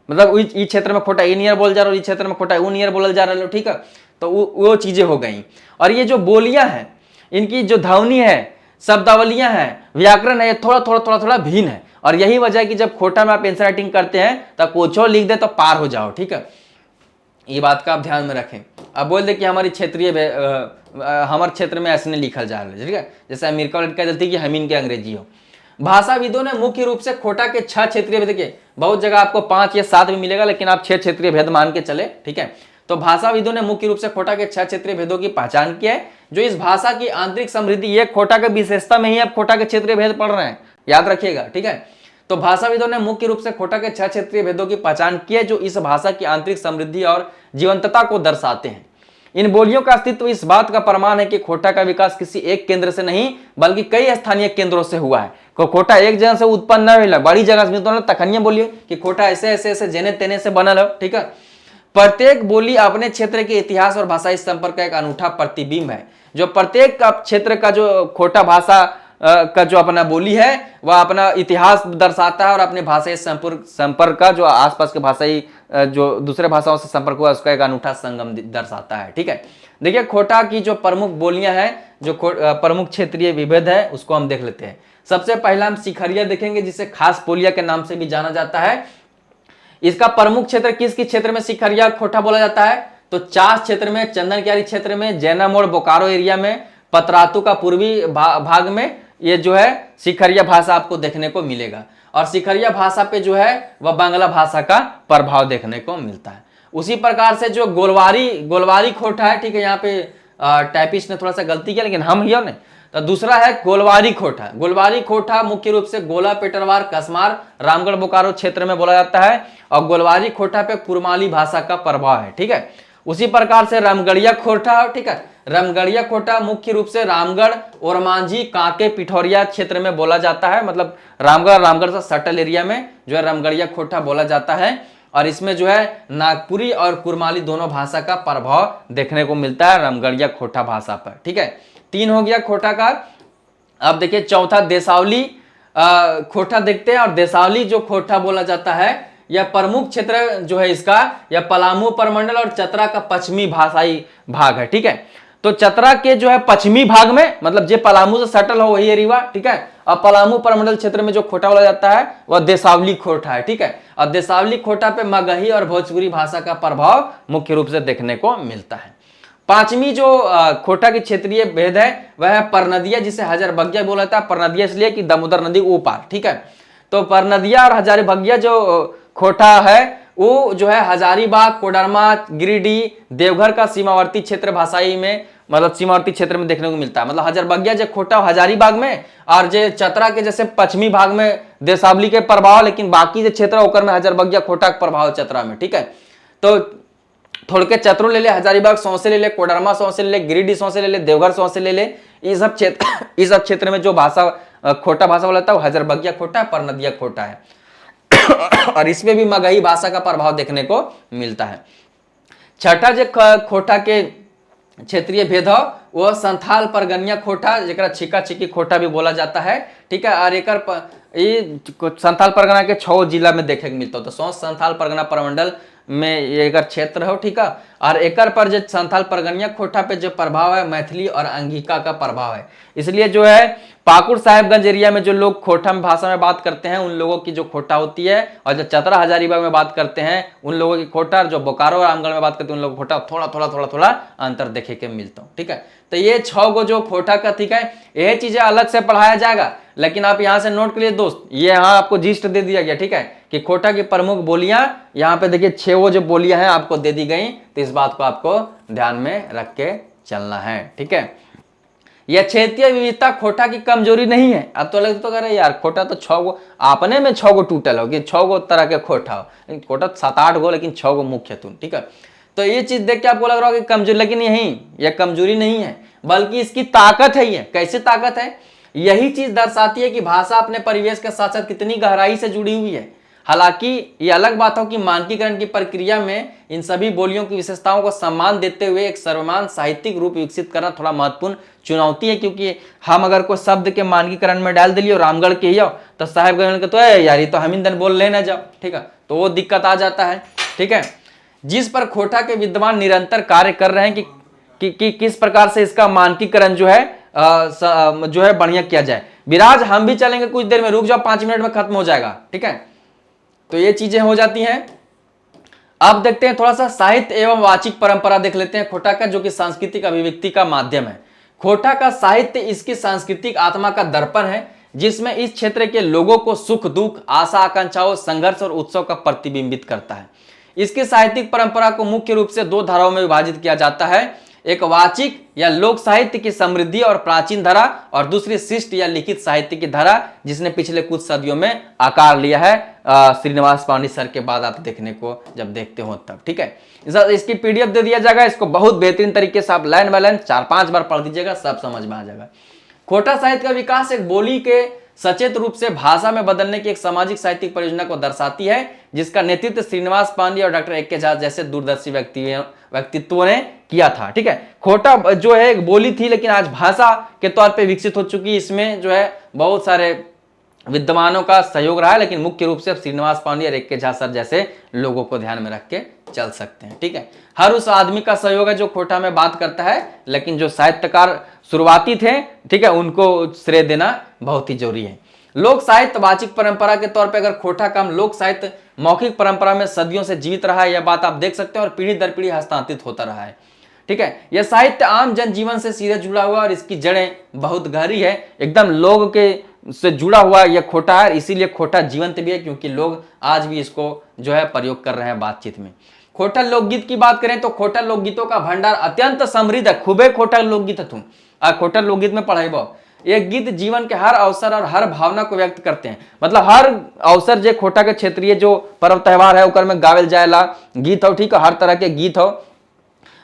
S1: मतलब इस क्षेत्र में खोटा ए नियर बोल जा रहा है, इस क्षेत्र में खोटा ऊ नियर बोल जा रहा है, ठीक है, तो वो चीजें हो गई। और ये जो बोलियां हैं इनकी जो ध्वनि है, शब्दावलियां हैं, व्याकरण है, थोड़ा भिन्न है। और यही वजह है कि जब खोटा में आप आंसर राइटिंग करते हैं तो कुछ और लिख दे तो पार हो जाओ, ठीक है। ये बात का आप ध्यान में रखें। अब बोल दे कि हमारी क्षेत्रीय हमारे क्षेत्र में ऐसे लिखल जा रहा है, ठीक है, जैसे अमेरिका कह देती कि हम इनके अंग्रेजी हो। भाषाविदों ने मुख्य रूप से खोटा के 6 क्षेत्रीय भेद, देखिए बहुत जगह आपको 5 या 7 भी मिलेगा, लेकिन आप 6 क्षेत्रीय भेद मान के चले, ठीक है। तो भाषाविदों ने मुख्य रूप से खोटा के 6 क्षेत्रीय भेदों की पहचान की है, जो इस भाषा की आंतरिक समृद्धि, ये खोटा के विशेषता में ही आप खोटा के क्षेत्रीय भेद पढ़ रहे हैं, याद रखिएगा, ठीक है। तो भाषाविदों ने मुख्य रूप से खोटा के 6 क्षेत्रीय भेदों की पहचान की है, जो इस भाषा की आंतरिक समृद्धि और जीवंतता को दर्शाते हैं। इन बोलियों का अस्तित्व इस बात का प्रमाण है कि खोटा का विकास किसी एक केंद्र से नहीं बल्कि कई स्थानीय केंद्रों से हुआ है। खोटा एक जगह से उत्पन्न न हुआ, बड़ी जगह से तो तखनिया बोलिए कि खोटा ऐसे ऐसे ऐसे जेने तेने से बनल है, ठीक है। प्रत्येक बोली अपने क्षेत्र के इतिहास और भाषाई संपर्क का एक अनूठा प्रतिबिंब है। जो प्रत्येक क्षेत्र का जो खोटा भाषा का जो अपना बोली है वह अपना इतिहास दर्शाता है और अपने भाषाई संपर्क का जो आसपास के भाषाई जो दूसरे भाषाओं से संपर्क हुआ उसका एक अनूठा संगम दर्शाता है, ठीक है। देखिए खोटा की जो प्रमुख बोलियां हैं, जो प्रमुख क्षेत्रीय विभेद है उसको हम देख लेते हैं। सबसे पहला हम सिखरिया देखेंगे, जिसे खास बोलिया के नाम से भी जाना जाता है। इसका प्रमुख क्षेत्र किस क्षेत्र में सिखरिया खोटा बोला जाता है? तो चास क्षेत्र में, चंदन क्यारी क्षेत्र में, जैना मोड़ बोकारो एरिया में, पतरातू का पूर्वी भाग में ये जो है सिखरिया भाषा आपको देखने को मिलेगा। और सिखरिया भाषा पे जो है वह बांग्ला भाषा का प्रभाव देखने को मिलता है। उसी प्रकार से जो गोलवारी खोटा है, ठीक है, यहाँ पे टाइपिस्ट ने थोड़ा सा गलती किया लेकिन हम ही नहीं, तो दूसरा है गोलवारी खोटा। गोलवारी खोटा मुख्य रूप से गोला, पेटरवार, कसमार, रामगढ़ बोकारो क्षेत्र में बोला जाता है और गोलवारी खोटा पे कुरमाली भाषा का प्रभाव है, ठीक है। उसी प्रकार से रामगढ़िया खोटा, ठीक है, रामगढ़िया खोटा मुख्य रूप से रामगढ़, ओरमांझी, कांके, पिठौरिया क्षेत्र में बोला जाता है। मतलब रामगढ़ से सटल एरिया में जो है रामगढ़िया खोटा बोला जाता है और इसमें जो है नागपुरी और कुरमाली दोनों भाषा का प्रभाव देखने को मिलता है रामगढ़िया खोटा भाषा पर, ठीक है। 3 हो गया खोटा का। अब देखिए चौथा देसावली खोटा देखते हैं। और देसावली जो खोटा बोला जाता है यह प्रमुख क्षेत्र जो है इसका, यह पलामू प्रमंडल और चतरा का पश्चिमी भाषाई भाग है। ठीक है, तो चतरा के जो है पश्चिमी भाग में, मतलब जो पलामू से सटल हो वही एरिया। ठीक है, और पलामू प्रमंडल क्षेत्र में जो खोटा बोला जाता है वह देसावली खोटा है। ठीक है, और देसावली खोटा पे मगही और भोजपुरी भाषा का प्रभाव मुख्य रूप से देखने को मिलता है। पांचवी जो खोटा की क्षेत्रीय भेद है वह है परनदिया, जिसे हजारबगिया बोला जाता है। परनदिया इसलिए कि दामोदर नदी ऊपर। ठीक है, तो परनदिया और हजारबगिया जो खोटा है वो जो है हजारीबाग, कोडरमा, गिरिडीह, देवघर का सीमावर्ती क्षेत्र भाषाई में, मतलब सीमावर्ती क्षेत्र में देखने को मिलता है। मतलब हजारबगिया जो खोटा हजारीबाग में, और जो चतरा के जैसे पश्चिमी भाग में देसावली के प्रभाव, लेकिन बाकी जो क्षेत्र होकर में हजारबगिया खोटा का प्रभाव चतरा में। ठीक है, तो थोड़ के चतरो ले ले, हजारीबाग सौंसे ले ले, कोडरमा सौंसे ले ले, गिरिडीह सौंसे ले ले, देवघर सौंसे ले ले। इस सब क्षेत्र में जो भाषा खोटा भाषा बोला था वो हजारबगिया खोटा है, परनदिया खोटा है। और इसमें भी मगही भाषा का प्रभाव देखने को मिलता है। छठा जो खोटा के क्षेत्रीय भेद हो वो संथाल परगनिया खोटा, जरा छिका छिकी खोटा भी बोला जाता है। ठीक है, और एक संथाल परगना के 6 जिला में देखे को मिलता हो। तो संथाल परगना प्रमंडल में एक क्षेत्र हो। ठीक है, और एक पर जो संथाल परगनिया खोटा पे जो प्रभाव है मैथिली और अंगिका का प्रभाव है। इसलिए जो है पाकुड़ साहेबगंज एरिया में जो लोग खोटा में भाषा में बात करते हैं उन लोगों की जो खोटा होती है, और जो चतरा हजारीबाग में बात करते हैं उन लोगों की खोटा, और जो बोकारो रामगढ़ में बात करते हैं उन लोगों की खोटा थोड़ा थोड़ा अंतर देखे के मिलता हूँ। ठीक है, तो ये 6 गो जो खोटा का, ठीक है, यह चीजें अलग से पढ़ाया जाएगा, लेकिन आप यहां से नोट कर लिए दोस्त, ये यहाँ आपको जिस्ट दे दिया गया। ठीक है, कि खोटा की प्रमुख बोलियां यहाँ पे देखिए 6 वो जो बोलियां हैं आपको दे दी गई, तो इस बात को आपको ध्यान में रख के चलना है। ठीक है, यह क्षेत्रीय विविधता खोटा की कमजोरी नहीं है। अब तो लगे तो कह रहे यार खोटा तो 6 गो अपने में 6 गो टूटल हो कि 6 गो तरह के खोटा हो, खोटा 7-8 गो, लेकिन 6 गो मुख्य तुम। ठीक है, तो ये चीज देख के आपको लग रहा होगा कि कमजोरी, लेकिन यह कमजोरी नहीं है बल्कि इसकी ताकत है। ये कैसे ताकत है, यही चीज दर्शाती है कि भाषा अपने परिवेश के साथ साथ कितनी गहराई से जुड़ी हुई है। हालांकि ये अलग बात हो कि मानकीकरण की प्रक्रिया में इन सभी बोलियों की विशेषताओं को सम्मान देते हुए एक सर्वमान्य साहित्यिक रूप विकसित करना थोड़ा महत्वपूर्ण चुनौती है, क्योंकि हम अगर कोई शब्द के मानकीकरण में डाल दिलियो रामगढ़ के ही हो तो साहेबगंज के तो यार ये तो हम इन बोल लेना जाओ। ठीक है, तो वो दिक्कत आ जाता है। ठीक है, जिस पर खोटा के विद्वान निरंतर कार्य कर रहे हैं कि किस प्रकार से इसका मानकीकरण जो है बढ़िया किया जाए। विराज हम भी चलेंगे कुछ देर में, रुक जाओ 5 मिनट में खत्म हो जाएगा। ठीक है, तो ये चीजें हो जाती हैं। अब देखते हैं थोड़ा सा साहित्य एवं वाचिक परंपरा देख लेते हैं खोटा का, जो कि सांस्कृतिक अभिव्यक्ति का माध्यम है। खोटा का साहित्य इसकी सांस्कृतिक आत्मा का दर्पण है, जिसमें इस क्षेत्र के लोगों को सुख दुख, आशा आकांक्षाओं, संघर्ष और उत्सव का प्रतिबिंबित करता है। इसकी साहित्यिक परंपरा को मुख्य रूप से 2 धाराओं में विभाजित किया जाता है, एक वाचिक या लोक साहित्य की समृद्धि और प्राचीन धारा, और दूसरी शिष्ट या लिखित साहित्य की धारा, जिसने पिछले कुछ सदियों में आकार लिया है श्रीनिवास पांडे सर के बाद आप देखने को जब देखते हो तब। ठीक है, इसकी पीडीएफ दे दिया जाएगा, इसको बहुत बेहतरीन तरीके से आप लाइन बाय लाइन 4-5 बार पढ़ दीजिएगा, सब समझ में आ जाएगा। खोटा साहित्य का विकास एक बोली के सचेत रूप से भाषा में बदलने की एक सामाजिक साहित्यिक परियोजना को दर्शाती है, जिसका नेतृत्व श्रीनिवास पांडे और डॉक्टर ए.के. झा जैसे दूरदर्शी व्यक्तित्वों ने किया था। ठीक है, खोटा जो है एक बोली थी, लेकिन आज भाषा के तौर पे विकसित हो चुकी। इसमें जो है बहुत सारे विद्वानों का सहयोग रहा है, लेकिन मुख्य रूप से श्रीनिवास पांडे और ए.के. झा सर जैसे लोगों को ध्यान में रख के चल सकते हैं। ठीक है, हर उस आदमी का सहयोग है जो खोटा में बात करता है, लेकिन जो साहित्यकार शुरुआती थे, ठीक है, उनको श्रेय देना बहुत ही जरूरी है। लोक साहित्य वाचिक परंपरा के तौर पे अगर खोटा का लोक साहित्य मौखिक परंपरा में सदियों से जीवित रहा है, यह बात आप देख सकते हैं, और पीढ़ी दर पीढ़ी हस्तांतरित होता रहा है। ठीक है, यह साहित्य आम जनजीवन से सीधे जुड़ा हुआ और इसकी जड़ें बहुत गहरी है, एकदम लोग के से जुड़ा हुआ यह खोटा है, इसीलिए खोटा जीवंत भी है, क्योंकि लोग आज भी इसको जो है प्रयोग कर रहे हैं बातचीत में। खोटा लोकगीत की बात करें तो खोटा लोकगीतों का भंडार अत्यंत समृद्ध है, खूबे खोटा लोकगीत है। तुम खोटा लोकगीत में पढ़ेबो, ये गीत जीवन के हर अवसर और हर भावना को व्यक्त करते हैं। मतलब हर अवसर जो खोटा के क्षेत्रीय जो पर्व त्योहार है उकर में गावेल जाएला गीत हो। ठीक है, हर तरह के गीत हो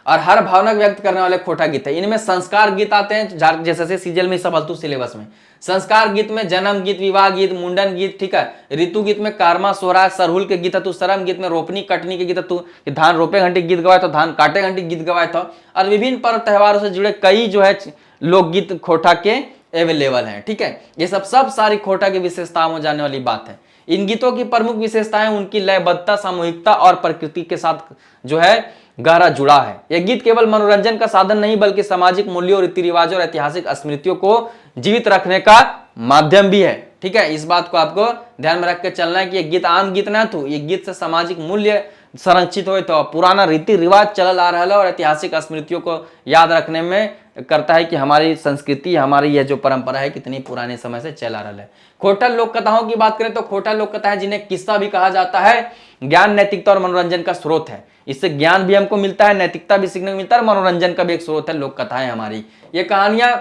S1: और हर भावना व्यक्त करने वाले खोटा गीत है। इनमें संस्कार गीत आते हैं, जैसे सीजल में सब हल्तू सिलेबस में संस्कार गीत में जन्म गीत, विवाह गीत, मुंडन गीत, ठीक है, ऋतु गीत में कारमा सोहरा, सरहुल के गीत है तू, शरम गीत में रोपनी कटनी के गीत है तू, धान रोपे घंटे गीत गवाए तो, धान काटे घंटे गीत गवाए तो, और विभिन्न पर्व त्योहारों से जुड़े कई जो है लोकगीत खोटा के अवेलेबल हैं। ठीक है, ये सब सारी खोटा की विशेषताओं में जाने वाली बात है। इन गीतों की प्रमुख विशेषताएं उनकी लयबद्धता, सामूहिकता और प्रकृति के साथ जो है गहरा जुड़ा है। यह गीत केवल मनोरंजन का साधन नहीं बल्कि सामाजिक मूल्यों, रीति रिवाजों और ऐतिहासिक स्मृतियों को जीवित रखने का माध्यम भी है। ठीक है, इस बात को आपको ध्यान में रख के चलना है कि ये गीत आम गीत ना तो ये गीत से सामाजिक मूल्य संरक्षित हो, तो पुराना रीति रिवाज चल आ रहा है और ऐतिहासिक स्मृतियों को याद रखने में करता है कि हमारी संस्कृति, हमारी यह जो परंपरा है कितनी पुराने समय से चल आ रहा है। खोटा लोक कथाओं की बात करें तो खोटा लोक कथाएं जिन्हें किस्सा भी कहा जाता है, ज्ञान, नैतिकता और मनोरंजन का स्रोत है। इससे ज्ञान भी हमको मिलता है, नैतिकता भी सीखने को मिलता है, मनोरंजन का भी एक स्रोत है लोक कथाएं हमारी। ये कहानियां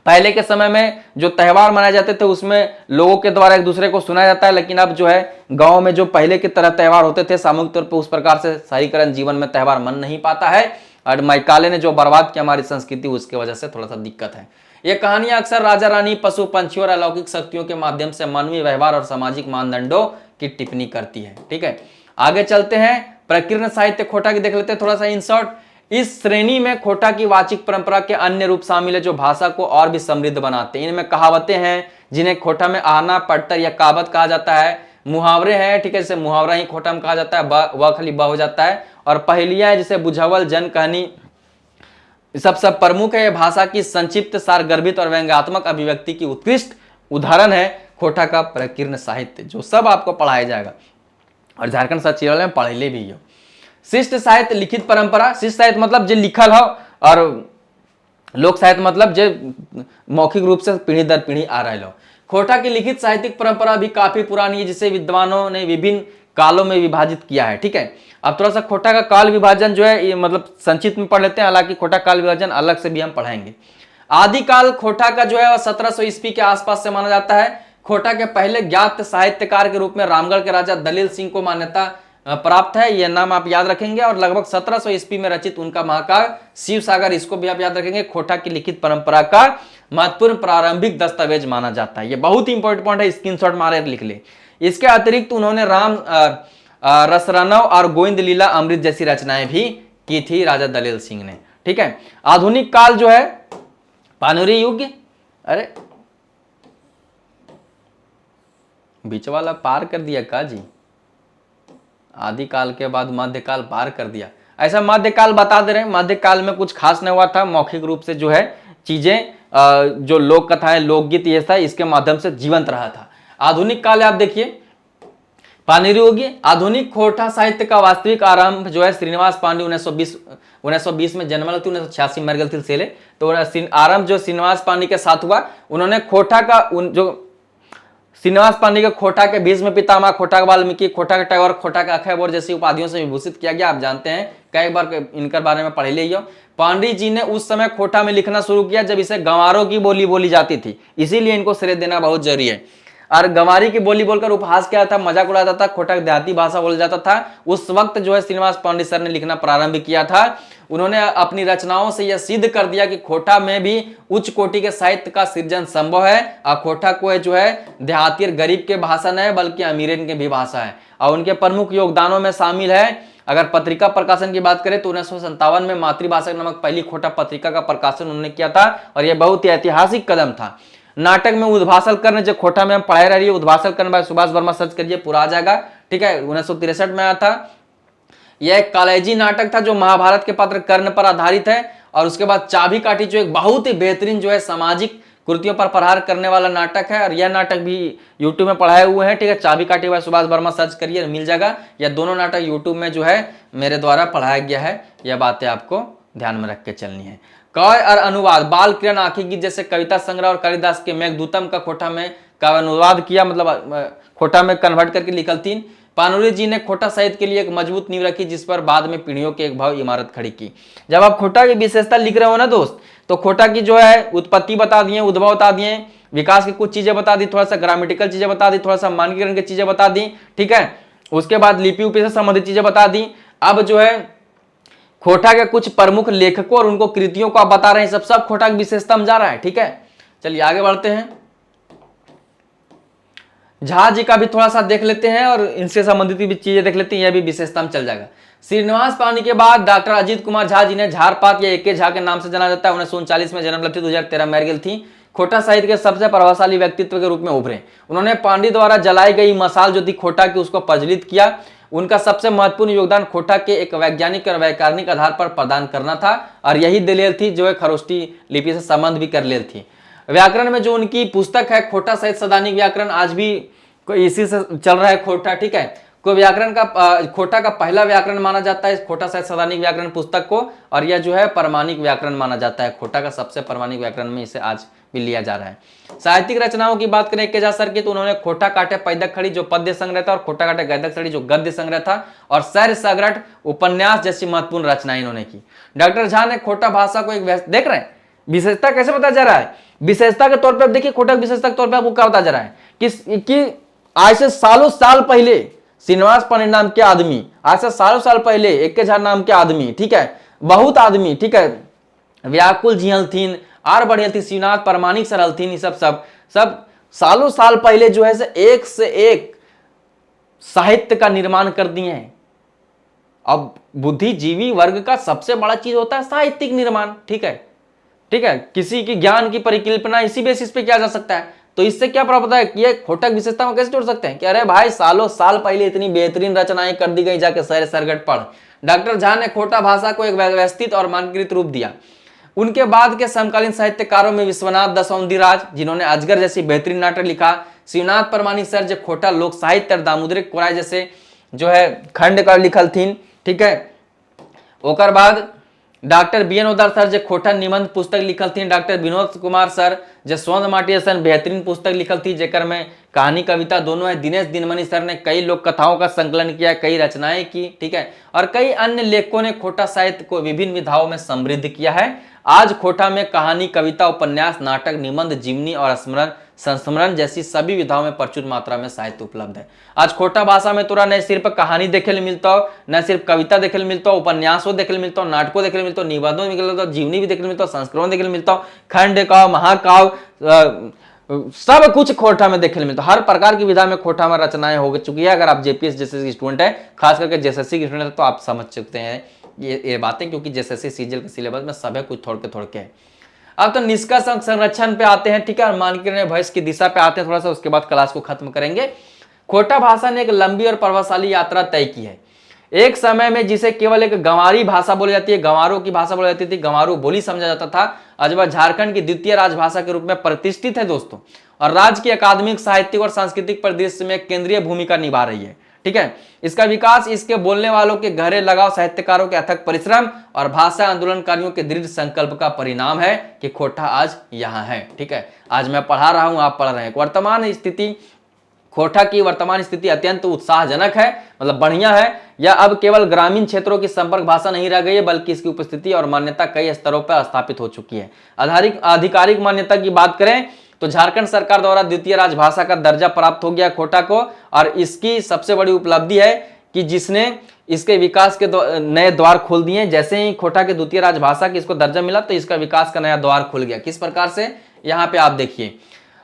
S1: पहले के समय में जो त्योहार मनाए जाते थे उसमें लोगों के द्वारा एक दूसरे को सुनाया जाता है, लेकिन अब जो है गांव में जो पहले की तरह त्योहार होते थे सामूहिक तौर पर, उस प्रकार से शहरीकरण जीवन में त्योहार मन नहीं पाता है और मैकाले ने जो बर्बाद किया हमारी संस्कृति, उसके वजह से थोड़ा सा दिक्कत है। ये कहानियां अक्सर राजा रानी, पशु पंछियों और अलौकिक शक्तियों के माध्यम से मानवीय व्यवहार और सामाजिक मानदंडों की टिप्पणी करती है। ठीक है, आगे चलते हैं, प्रकीर्ण साहित्य खोटा की देख लेते हैं थोड़ा सा इन शॉर्ट। इस श्रेणी में खोटा की वाचिक परंपरा के अन्य रूप शामिल है जो भाषा को और भी समृद्ध बनाते हैं। इनमें कहावतें हैं जिन्हें खोटा में आहना, पट्टर या कहावत कहा जाता है, मुहावरे हैं, ठीक है, जैसे मुहावरा ही खोटा में कहा जाता है, वह खाली ब हो जाता है, और पहेलियां हैं जैसे बुझावल, जन कहानी, सब प्रमुख है। भाषा की संक्षिप्त, सारगर्भित और व्यंग्यात्मक अभिव्यक्ति की उत्कृष्ट उदाहरण है खोटा का प्रकीर्ण साहित्य, जो सब आपको पढ़ाया जाएगा और झारखंड सचिवालय में पढ़ले भी हो। शिष्ट साहित्य, लिखित परंपरा। शिष्ट साहित्य मतलब जो लिखल हो, और लोक साहित्य मतलब जो मौखिक रूप से पीढ़ी दर पीढ़ी आ रहे हो। खोटा की लिखित साहित्यिक परंपरा भी काफी पुरानी है, जिसे विद्वानों ने विभिन्न कालों में विभाजित किया है। ठीक है, अब थोड़ा सा खोटा का काल विभाजन जो है ये मतलब संक्षिप्त में पढ़ लेते हैं, हालांकि खोटा काल विभाजन अलग से भी हम पढ़ाएंगे। आदिकाल खोटा का जो है वह 1700 ईस्वी के आसपास से माना जाता है। खोटा के पहले ज्ञात साहित्यकार के रूप में रामगढ़ के राजा दलील सिंह को मान्यता प्राप्त है, यह नाम आप याद रखेंगे। और लगभग 1700 ईस्वी में रचित उनका महाकाव्य शिव सागर, इसको भी आप याद रखेंगे, खोटा की लिखित परंपरा का महत्वपूर्ण प्रारंभिक दस्तावेज माना जाता है। यह बहुत ही इंपॉर्टेंट पॉइंट है, स्क्रीनशॉट मारे लिख ले। इसके अतिरिक्त उन्होंने राम रसरनव और गोविंद लीला अमृत जैसी रचनाएं भी की थी राजा दलील सिंह ने। ठीक है, आधुनिक काल जो है पानुरी युग, अरे बीच वाला पार कर दिया का जी, आदिकाल के बाद मध्यकाल पार कर दिया, ऐसा मध्यकाल बता दे रहे हैं। मध्यकाल में कुछ खास नहीं हुआ था, मौखिक रूप से जो है चीजें जो लोक कथाएं, लोकगीत ये था, इसके माध्यम से जीवंत रहा था। आधुनिक काल आप देखिए पानिरी होगी। आधुनिक खोटा साहित्य का वास्तविक आरंभ जो है श्रीनिवास पांडे 1920 में जन्म थी, 1986 मर गए थे सेले, तो आरंभ जो श्रीनिवास पांडे के साथ हुआ, उन्होंने खोटा का जो श्रीनिवास पांडे के खोटा के भीष्म पितामह, खोटा के वाल्मीकि, खोटा के टैगोर, खोटा के अक्षयवट जैसी उपाधियों से विभूषित किया गया। आप जानते हैं, कई बार इनके बारे में पढ़ लियो। पांडे जी ने उस समय खोटा में लिखना शुरू किया जब इसे गंवारों की बोली बोली जाती थी, इसीलिए इनको श्रेय देना बहुत जरूरी है। और गंवारी की बोली बोलकर उपहास किया था, मजाक उड़ाया था, खोटा देहाती भाषा बोला जाता था। उस वक्त जो है श्रीनिवास पांडे सर ने लिखना प्रारंभ किया था। उन्होंने अपनी रचनाओं से यह सिद्ध कर दिया कि खोटा में भी उच्च कोटि के साहित्य का सृजन संभव है। और खोटा को जो है देहाती और गरीब के भाषा नहीं है बल्कि अमीरन के भी भाषा है। और उनके प्रमुख योगदानों में शामिल है, अगर पत्रिका प्रकाशन की बात करें तो 1957 में मातृभाषा नामक पहली खोटा पत्रिका का प्रकाशन उन्होंने किया था, और यह बहुत ही ऐतिहासिक कदम था। नाटक में उद्भाषण करने, जो खोटा में हम पढ़ाई रही है, उद्भाषण करने भाई सुभाष वर्मा सर्च करिए, पूरा आ जाएगा। ठीक है, 1963 में आया था। यह एक कॉलेजी नाटक था जो महाभारत के पात्र कर्ण पर आधारित है। और उसके बाद चाबी काठी जो एक बहुत ही बेहतरीन जो है सामाजिक कृतियों पर प्रहार करने वाला नाटक है, और यह नाटक भी यूट्यूब में पढ़ाए हुए हैं। ठीक है, चाबी काठी भाई सुभाष वर्मा सर्च करिए, मिल जाएगा। यह दोनों नाटक यूट्यूब में जो है मेरे द्वारा पढ़ाया गया है। यह बातें आपको ध्यान में रख के चलनी है। काव्य और अनुवाद, बाल किरण आँखी गीत जैसे कविता संग्रह और कालिदास के मेघदूतम का खोटा में काव्य अनुवाद किया, मतलब खोटा में कन्वर्ट करके लिखल थी। पानुरी जी ने खोटा साहित्य के लिए एक मजबूत नींव रखी, जिस पर बाद में पीढ़ियों की एक भव्य इमारत खड़ी की। जब आप खोटा की विशेषता लिख रहे हो ना दोस्त, तो खोटा की जो है उत्पत्ति बता दिए, उद्भव बता दिए, विकास की कुछ चीजें बता दी, थोड़ा सा ग्रामेटिकल चीजें बता दी, थोड़ा सा मानकीकरण की चीजें बता दी। ठीक है, उसके बाद लिपि उपि से संबंधित चीजें बता दी। अब जो है खोटा के कुछ प्रमुख लेखकों और उनको कृतियों को आप बता रहे हैं, सब खोटा की विशेषता में जा रहा है। ठीक है, चलिए आगे बढ़ते हैं। झा जी का भी थोड़ा सा देख लेते हैं और इनसे संबंधित भी चीजें देख लेते हैं, यह भी विशेषता में चल जाएगा। श्रीनिवास पांडे के बाद डॉक्टर अजीत कुमार झा जी ने झारपात या एके झा के नाम से जाना जाता है। 1939 में जन्म लेती, 2013 मर गई थी। खोटा साहित्य के सबसे प्रभावशाली व्यक्तित्व के रूप में उभरे। उन्होंने पांडे द्वारा जलाई गई मशाल जो थी खोटा की, उसको प्रज्वलित किया। उनका सबसे महत्वपूर्ण योगदान खोटा के एक वैज्ञानिक और वैज्ञानिक आधार पर प्रदान करना था, और यही दलील थी जो है खरोष्टी लिपि से संबंध भी कर ले थी। व्याकरण में जो उनकी पुस्तक है खोटा सहित सैद्धांतिक व्याकरण, आज भी इसी से चल रहा है खोटा, ठीक है। को व्याकरण का खोटा का पहला व्याकरण माना जाता है खोटा सहित सैद्धांतिक व्याकरण पुस्तक को, और यह जो है प्रमाणिक व्याकरण माना जाता है। खोटा का सबसे प्रमाणिक व्याकरण में इसे आज भी लिया जा रहा है। साहित्यिक रचनाओं की बात करें केजा सर की, तो उन्होंने खोटा काटे पैदक खड़ी जो पद्य संग्रह था, और खोटा काटे गद्यक खड़ी जो गद्य संग्रह था, और सैर सगरट उपन्यास जैसी महत्वपूर्ण रचनाएं इन्होंने की। डॉक्टर झा ने खोटा भाषा को एक देख रहे हैं विशेषता कैसे पता जा रहा है, विशेषता के तौर पर देखिए खोटा विशेषता के तौर पर आपको क्या बता जा रहा है कि आज से सालों साल पहले श्रीनिवास पंडित नाम के आदमी, आज से सालों साल पहले एक के झा नाम के आदमी, ठीक है, बहुत आदमी, ठीक है, व्याकुल जी हलथीन, आर बढ़िया थी, श्रीनाथ प्रमाणिक सर हलथीन, ये सब सालों साल पहले जो है से एक साहित्य का निर्माण कर दिए हैं। अब बुद्धिजीवी वर्ग का सबसे बड़ा चीज होता है साहित्यिक निर्माण, ठीक है, ठीक है, किसी की ज्ञान की परिकल्पना इसी बेसिस पे किया जा सकता है। तो इससे क्या प्राप्त होता है कि ये खोटा विशेषता में कैसे जोड़ सकते हैं कि अरे भाई सालों साल पहले इतनी बेहतरीन रचनाएं कर दी गई, जाके सैर सरगट पढ़। डॉक्टर झा ने खोटा भाषा को एक व्यवस्थित और मानकीकृत रूप दिया। उनके बाद के समकालीन साहित्यकारों में विश्वनाथ दसौंधीराज, जिन्होंने अजगर जैसी बेहतरीन नाटक लिखा, श्रीनाथ प्रमाणिक सर जो खोटा लोक साहित्य, दामोदर कोराय जैसे जो है खंड का लिखल थीन, ठीक है। ओकर बाद डॉक्टर बीएन ओदार सर जो खोटा निबंध पुस्तक लिखल थी, डॉक्टर विनोद कुमार सर जो स्वर्ण माटी सन बेहतरीन पुस्तक लिखल थी, जेकर में कहानी कविता दोनों है। दिनेश दिनमणि सर ने कई लोक कथाओं का संकलन किया, कई रचनाएं की, ठीक है, और कई अन्य लेखकों ने खोटा साहित्य को विभिन्न विधाओं में समृद्ध किया है। आज खोटा में कहानी, कविता, उपन्यास, नाटक, निबंध, जीवनी और स्मरण संस्मरण जैसी सभी विधाओं में प्रचुर मात्रा में साहित्य उपलब्ध है। आज खोटा भाषा में तोरा न सिर्फ कहानी देखे मिलता हो, न सिर्फ कविता देखे मिलता हो, उपन्यासों देखे मिलता हो, नाटकों देखे मिलता हो, निबंधों देखे मिलता हो, जीवनी भी देखे मिलता हो, संस्करण देखे मिलता हो, खंड काव्य, महाकाव्य, सब कुछ खोटा में देखे मिलता है। हर प्रकार की विधा में खोटा में रचनाएं हो चुकी है। अगर आप जेपीएस जैसे स्टूडेंट है, खास करके जेएसएससी के स्टूडेंट है, तो आप समझ सकते हैं ये बातें, क्योंकि जेएसएससी सीजीएल के सिलेबस में सब है, कुछ थोड़ के है। अब तो निष्कर्ष संरक्षण पे आते हैं, ठीक है, और मानकीकरण भविष्य की दिशा पे आते हैं थोड़ा सा, उसके बाद क्लास को खत्म करेंगे। खोटा भाषा ने एक लंबी और प्रभावशाली यात्रा तय की है। एक समय में जिसे केवल एक गंवारी भाषा बोली जाती है, गंवारों की भाषा बोली जाती थी, गंवारू बोली समझा जाता था, आज वह झारखंड की द्वितीय राजभाषा के रूप में प्रतिष्ठित है दोस्तों, और राज्य की अकादमिक, साहित्यिक और सांस्कृतिक परिदृश्य में केंद्रीय भूमिका निभा रही है, ठीक है। इसका विकास इसके बोलने वालों के गहरे लगाव, साहित्यकारों के अथक परिश्रम और भाषा आंदोलनकारियों के दृढ़ संकल्प का परिणाम है कि खोटा आज यहाँ है, ठीक है। आज मैं पढ़ा रहा हूं, आप पढ़ रहे हैं। वर्तमान स्थिति, खोटा की वर्तमान स्थिति अत्यंत उत्साहजनक है, मतलब बढ़िया है। यह अब केवल ग्रामीण क्षेत्रों की संपर्क भाषा नहीं रह गई है, बल्कि इसकी उपस्थिति और मान्यता कई स्तरों पर स्थापित हो चुकी है। आधिकारिक मान्यता की बात करें तो झारखंड सरकार द्वारा द्वितीय राजभाषा का दर्जा प्राप्त हो गया खोटा को, और इसकी सबसे बड़ी उपलब्धि है कि जिसने इसके विकास के नए द्वार खोल दिए। जैसे ही खोटा के द्वितीय राजभाषा की इसको दर्जा मिला, तो इसका विकास का नया द्वार खुल गया। किस प्रकार से, यहाँ पे आप देखिए,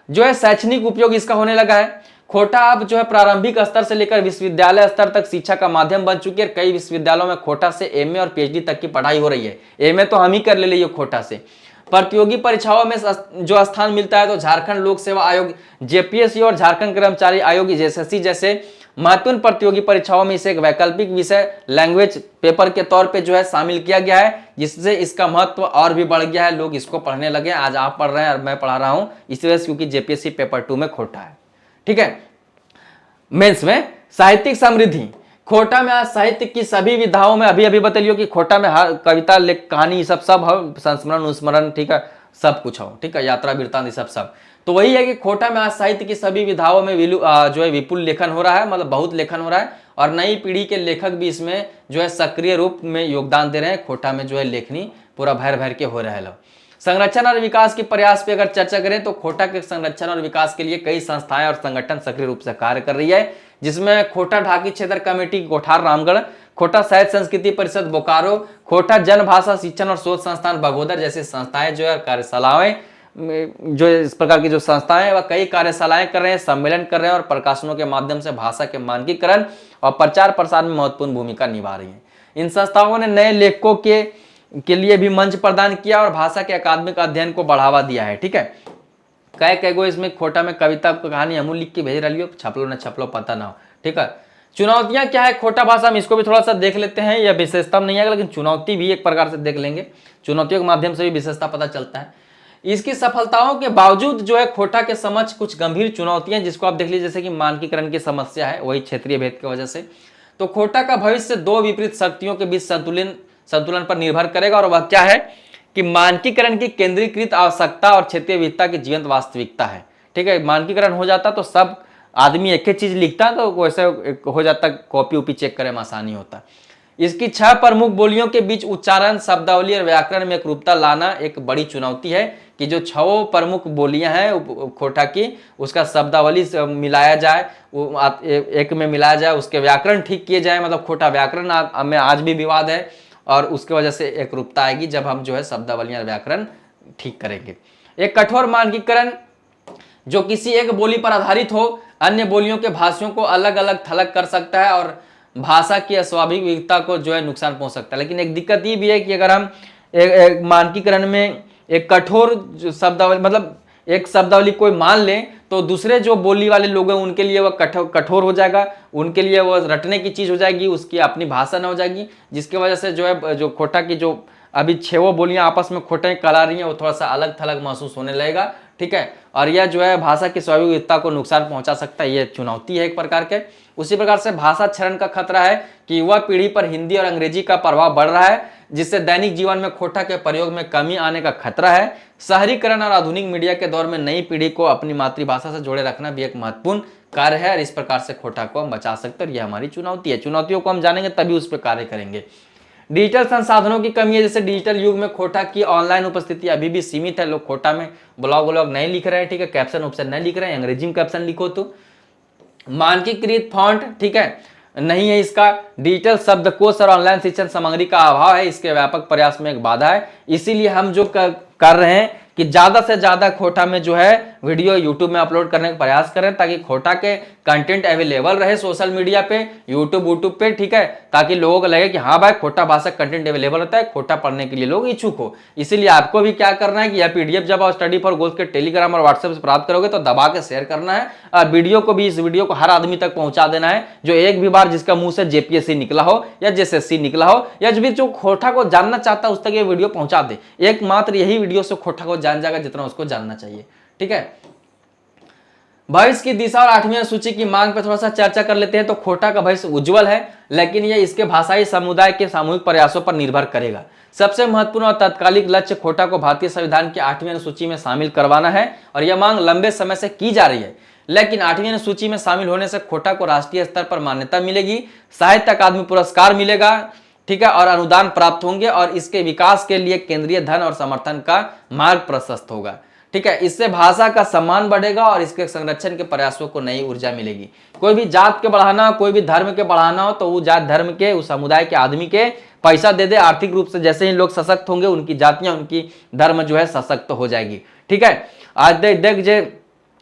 S1: जो है शैक्षणिक उपयोग इसका होने लगा है। खोटा अब जो है प्रारंभिक स्तर से लेकर विश्वविद्यालय स्तर तक शिक्षा का माध्यम बन चुकी है। कई विश्वविद्यालयों में खोटा से एमए और पीएचडी तक की पढ़ाई हो रही है। एमए तो हम ही कर ले रही है खोटा से। प्रतियोगी परीक्षाओं में जो स्थान मिलता है, तो झारखंड लोक सेवा आयोग जेपीएससी और झारखंड कर्मचारी आयोग जेएसएससी जैसे महत्वपूर्ण प्रतियोगी परीक्षाओं में इसे एक वैकल्पिक विषय लैंग्वेज पेपर के तौर पे जो है शामिल किया गया है, जिससे इसका महत्व और भी बढ़ गया है। लोग इसको पढ़ने लगे। आज आप पढ़ रहे हैं और मैं पढ़ा रहा हूं इसी वजह से, क्योंकि जेपीएससी पेपर 2 में खोटा है, ठीक है। मेंस में साहित्यिक समृद्धि, खोटा में आज साहित्य की सभी विधाओं में अभी बतलियो कि खोटा में हर कविता, लेख, कहानी सब हो, संस्मरण अनुस्मरण, ठीक है, सब कुछ हो, ठीक है, यात्रा वृत्तांत सब। तो वही है कि खोटा में आज साहित्य की सभी विधाओं में जो है विपुल लेखन हो रहा है, मतलब बहुत लेखन हो रहा है, और नई पीढ़ी के लेखक भी इसमें जो है सक्रिय रूप में योगदान दे रहे हैं। खोटा में जो है लेखनी पूरा भर के हो रहा है। संरक्षण और विकास के प्रयास पे अगर चर्चा करें तो खोटा के संरक्षण और विकास के लिए कई संस्थाएं और संगठन सक्रिय रूप से कार्य कर रही है, जिसमें खोटा ढाकी क्षेत्र कमेटी कोठार रामगढ़, खोटा साहित्य संस्कृति परिषद बोकारो, खोटा जन भाषा शिक्षण और शोध संस्थान बगोदर जैसी संस्थाएं जो है कार्यशालाएं, जो इस प्रकार की जो संस्थाएं हैं वह कई कार्यशालाएं कर रहे हैं, सम्मेलन कर रहे हैं और प्रकाशनों के माध्यम से भाषा के मानकीकरण और प्रचार प्रसार में महत्वपूर्ण भूमिका निभा रही है। इन संस्थाओं ने नए लेखकों के लिए भी मंच प्रदान किया और भाषा के अकादमिक अध्ययन को बढ़ावा दिया है, ठीक है। कह गो इसमें खोटा में कविता कहानी हमू लिख के भेज रही हो, छपलो न छपलो पता ना हो। ठीक है, चुनौतियां क्या है खोटा भाषा में, इसको भी थोड़ा सा देख लेते हैं। यह विशेषता नहीं है लेकिन चुनौती भी एक प्रकार से देख लेंगे, चुनौतियों के माध्यम से भी विशेषता पता चलता है। इसकी सफलताओं के बावजूद जो है खोटा के समक्ष कुछ गंभीर चुनौतियां, जिसको आप देख लीजिए जैसे कि मानकीकरण की समस्या है, वही क्षेत्रीय भेद की वजह से। तो खोटा का भविष्य दो विपरीत शक्तियों के बीच संतुलन पर निर्भर करेगा, और वह क्या है कि मानकीकरण की केंद्रीकृत आवश्यकता और क्षेत्रीय विविधता की जीवंत वास्तविकता है। ठीक है, मानकीकरण हो जाता तो सब आदमी एक ही चीज लिखता तो वैसे हो जाता, कॉपी उपी चेक करे में आसानी होता। इसकी 6 प्रमुख बोलियों के बीच उच्चारण, शब्दावली और व्याकरण में एकरूपता लाना एक बड़ी चुनौती है कि जो 6 प्रमुख बोलियां हैं खोटा की, उसका शब्दावली से मिलाया जाए, एक में मिलाया जाए, उसके व्याकरण ठीक किए जाए। मतलब खोटा व्याकरण में आज भी विवाद है और उसके वजह से एकरूपता आएगी जब हम जो है शब्दावलियां व्याकरण ठीक करेंगे। एक कठोर मानकीकरण जो किसी एक बोली पर आधारित हो, अन्य बोलियों के भाषियों को अलग अलग थलग कर सकता है और भाषा की अस्वाभाविक विविधता को जो है नुकसान पहुंच सकता है। लेकिन एक दिक्कत ये भी है कि अगर हम एक मानकीकरण में एक कठोर शब्दावली, मतलब एक शब्दावली कोई मान लें तो दूसरे जो बोली वाले लोग हैं उनके लिए वह कठोर हो जाएगा, उनके लिए वह रटने की चीज हो जाएगी, उसकी अपनी भाषा न हो जाएगी, जिसकी वजह से जो है जो खोटा की जो अभी 6 बोलियां आपस में खोटे कला रही हैं वो थोड़ा सा अलग थलग महसूस होने लगेगा। ठीक है, और यह जो है भाषा की स्वाभाविक विविधता को नुकसान पहुंचा सकता है, यह चुनौती है एक प्रकार के। उसी प्रकार से भाषा क्षरण का खतरा है कि युवा पीढ़ी पर हिंदी और अंग्रेजी का प्रभाव बढ़ रहा है, जिससे दैनिक जीवन में खोटा के प्रयोग में कमी आने का खतरा है। शहरीकरण और आधुनिक मीडिया के दौर में नई पीढ़ी को अपनी मातृभाषा से जोड़े रखना भी एक महत्वपूर्ण कार्य है, और इस प्रकार से खोटा को हम बचा सकते हैं। यह हमारी चुनौती है, चुनौतियों को हम जानेंगे तभी उस पर कार्य करेंगे। डिजिटल संसाधनों की कमी है, जैसे डिजिटल युग में खोटा की ऑनलाइन उपस्थिति अभी भी सीमित है, लोग खोटा में ब्लॉग नहीं लिख रहे हैं। ठीक है, कैप्शन ऑप्शन नहीं लिख रहे हैं, अंग्रेजी में कैप्शन लिखो। तो मानकीकृत फॉन्ट ठीक है नहीं है, इसका डिजिटल शब्दकोश और ऑनलाइन शिक्षण सामग्री का अभाव है, इसके व्यापक प्रयास में एक बाधा है। इसीलिए हम जो कर रहे हैं कि ज्यादा से ज्यादा खोटा में जो है वीडियो यूट्यूब में अपलोड करने का प्रयास करें, ताकि खोटा के कंटेंट अवेलेबल रहे सोशल मीडिया पे, यूट्यूब पे। ठीक है, ताकि लोगों को लगे कि हाँ भाई खोटा भाषा कंटेंट अवेलेबल होता है, खोटा पढ़ने के लिए लोग इच्छुक हो। इसीलिए आपको भी क्या करना है कि यह पीडीएफ जब आप स्टडी फॉर गोल्स के टेलीग्राम और व्हाट्सएप से प्राप्त करोगे तो दबा के शेयर करना है, और वीडियो को भी, इस वीडियो को हर आदमी तक पहुंचा देना है जो एक भी बार जिसका मुंह से जेपीएससी निकला हो या जेएसएससी निकला हो, या जो खोटा को जानना चाहता है उस तक ये वीडियो पहुंचा दे। एकमात्र यही वीडियो से खोटा को जान जाएगा जितना उसको जानना चाहिए। ठीक है, भविष्य की दिशा और 8वीं सूची की मांग पर थोड़ा सा चर्चा कर लेते हैं। तो खोटा का भविष्य उज्जवल है, लेकिन यह इसके भाषाई समुदाय के सामूहिक प्रयासों पर निर्भर करेगा। सबसे महत्वपूर्ण और तात्कालिक लक्ष्य खोटा को भारतीय संविधान की 8वीं अनुसूची में शामिल करवाना है, और यह मांग लंबे समय से की जा रही है। लेकिन 8वीं अनुसूची में शामिल होने से खोटा को राष्ट्रीय स्तर पर मान्यता मिलेगी, साहित्य अकादमी पुरस्कार मिलेगा, ठीक है, और अनुदान प्राप्त होंगे, और इसके विकास के लिए केंद्रीय धन और समर्थन का मार्ग प्रशस्त होगा। ठीक है, इससे भाषा का सम्मान बढ़ेगा और इसके संरक्षण के प्रयासों को नई ऊर्जा मिलेगी। कोई भी जात के बढ़ाना हो, कोई भी धर्म के बढ़ाना हो, तो वो जात धर्म के, उस समुदाय के आदमी के पैसा दे दे आर्थिक रूप से। जैसे ही लोग सशक्त होंगे, उनकी जातियां, उनकी धर्म जो है सशक्त हो जाएगी। ठीक है, आज देख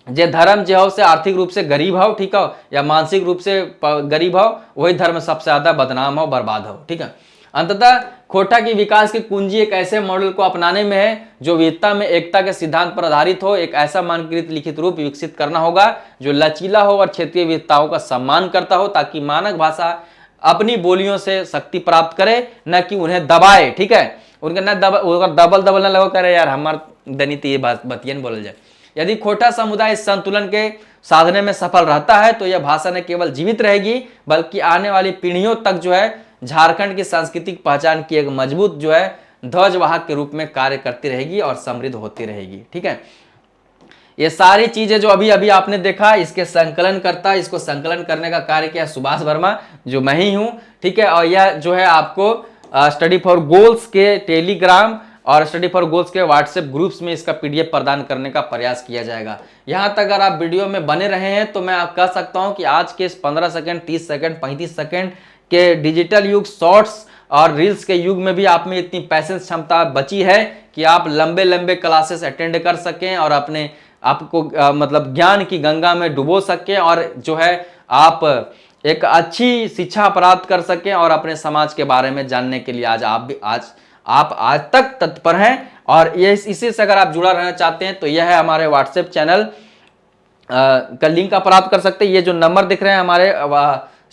S1: जे धर्म जो हो से आर्थिक रूप से गरीब हो, ठीक हो, या मानसिक रूप से गरीब हो, वही धर्म सबसे ज्यादा बदनाम हो, बर्बाद हो। ठीक है, अंततः खोटा की विकास की कुंजी एक ऐसे मॉडल को अपनाने में है जो विविधता में एकता के सिद्धांत पर आधारित हो। एक ऐसा मानकीकृत लिखित रूप विकसित करना होगा जो लचीला हो और क्षेत्रीय विविधताओं का सम्मान करता हो, ताकि मानक भाषा अपनी बोलियों से शक्ति प्राप्त करे, न कि उन्हें दबाए। ठीक है, उनके न दबल न लगो करे यार हमार दनित ये बतियन बोल जाए। यदि खोटा समुदाय इस संतुलन के साधने में सफल रहता है तो यह भाषा न केवल जीवित रहेगी, बल्कि आने वाली पीढ़ियों तक जो है झारखंड की सांस्कृतिक पहचान की एक मजबूत जो है ध्वजवाहक के रूप में कार्य करती रहेगी और समृद्ध होती रहेगी। ठीक है, ये सारी चीजें जो अभी अभी आपने देखा, इसके संकलन करता, इसको संकलन करने का कार्य किया सुभाष वर्मा, जो मैं ही हूं। ठीक है, और यह जो है आपको स्टडी फॉर गोल्स के टेलीग्राम और स्टडी फॉर गोल्स के व्हाट्सएप ग्रुप्स में इसका पीडीएफ प्रदान करने का प्रयास किया जाएगा। यहां तक अगर आप वीडियो में बने रहे हैं तो मैं आप कह सकता हूं कि आज के इस 15 सेकंड, 30 सेकंड, 35 सेकंड के डिजिटल युग, शॉर्ट्स और रील्स के युग में भी आप में इतनी पैसेंस क्षमता बची है कि आप लंबे लंबे क्लासेस अटेंड कर सकें और अपने आपको मतलब ज्ञान की गंगा में डुबो सकें, और जो है आप एक अच्छी शिक्षा प्राप्त कर सकें और अपने समाज के बारे में जानने के लिए आज तक तत्पर हैं। और ये इसी से अगर आप जुड़ा रहना चाहते हैं तो यह है हमारे व्हाट्सएप चैनल का लिंक आप प्राप्त कर सकते हैं। ये जो नंबर दिख रहे हैं हमारे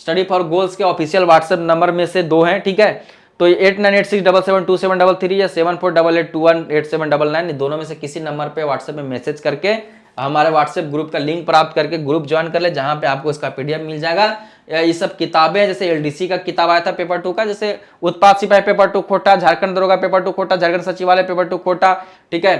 S1: स्टडी फॉर गोल्स के ऑफिशियल व्हाट्सएप नंबर में से 2 हैं, ठीक है। तो 8986772733 या 7488218799 दोनों में से किसी नंबर पे व्हाट्सएप में मैसेज करके हमारे व्हाट्सएप ग्रुप का लिंक प्राप्त करके ग्रुप ज्वाइन कर ले, जहां पे आपको इसका पीडीएफ मिल जाएगा। ये सब किताबें, जैसे एलडीसी का किताब आया था पेपर 2 का, जैसे उत्पाद सिपाही पेपर 2 खोटा, झारखंड दरोगा पेपर 2 खोटा, झारखंड सचिवालय पेपर 2 खोटा, ठीक है।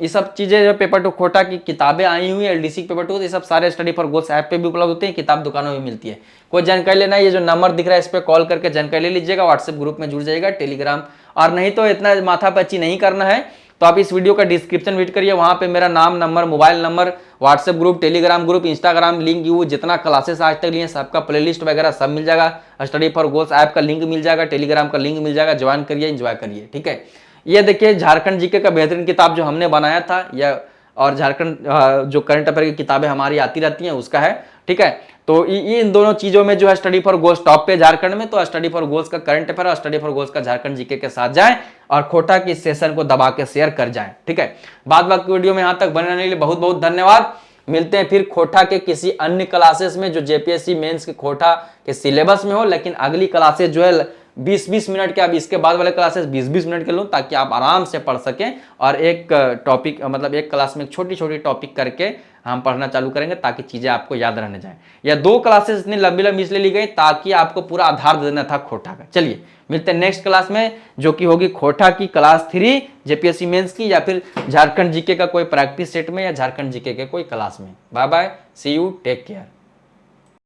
S1: ये सब चीजें जो पेपर 2 खोटा की किताबें आई हुई है एलडीसी पेपर 2, ये सब सारे स्टडी फॉर गोल्स ऐप पे भी उपलब्ध होते हैं, किताब दुकानों में मिलती है। कोई जानकारी लेना है, ये जो नंबर दिख रहा है इस पर कॉल करके जानकारी ले लीजिएगा, व्हाट्सएप ग्रुप में जुड़ जाइएगा, टेलीग्राम। और नहीं तो इतना माथापच्ची नहीं करना है तो आप इस वीडियो का डिस्क्रिप्शन रीड करिए, वहां पे मेरा नाम, number, mobile number, WhatsApp group, Telegram group, Instagram link, you जितना क्लासेस आज तक लिए सबका प्लेलिस्ट वगैरह सब मिल जाएगा। स्टडी फॉर गोल्स ऐप का लिंक मिल जाएगा, टेलीग्राम का लिंक मिल जाएगा, ज्वाइन करिए, एंजॉय करिए, ठीक है। ये देखिए झारखंड जीके का बेहतरीन किताब जो हमने बनाया था, या और झारखंड जो करंट अफेयर की किताबें हमारी आती रहती हैं उसका है, ठीक है। तो इन दोनों चीजों में जो है स्टडी फॉर गोल्स टॉप पे झारखंड में, तो स्टडी फॉर गोल्स का करंट अफेयर और स्टडी फॉर गोल्स का झारखंड जीके के साथ जाएं और खोटा की सेशन को दबा के शेयर कर जाएं, ठीक है। बाद बाकी वीडियो में यहां तक बने रहने के लिए बहुत बहुत धन्यवाद। मिलते हैं फिर खोटा के किसी अन्य क्लासेस में जो जेपीएससी मेंस के खोटा के सिलेबस में हो, लेकिन अगली क्लासेस जो है 20-20 मिनट के, अब इसके बाद वाले क्लासेस 20-20 मिनट के लूँ ताकि आप आराम से पढ़ सकें। और एक टॉपिक मतलब एक क्लास में छोटी छोटी टॉपिक करके हम पढ़ना चालू करेंगे ताकि चीज़ें आपको याद रहने जाएं। या 2 क्लासेस इतनी लंबी लंबी इसलिए ली गई ताकि आपको पूरा आधार देना था खोटा का। चलिए मिलते हैं नेक्स्ट क्लास में, जो कि होगी खोटा की क्लास 3 जेपीएससी मेंस की, या फिर झारखंड जीके का कोई प्रैक्टिस सेट में, या झारखंड जीके के कोई क्लास में। Bye bye, see you, take care.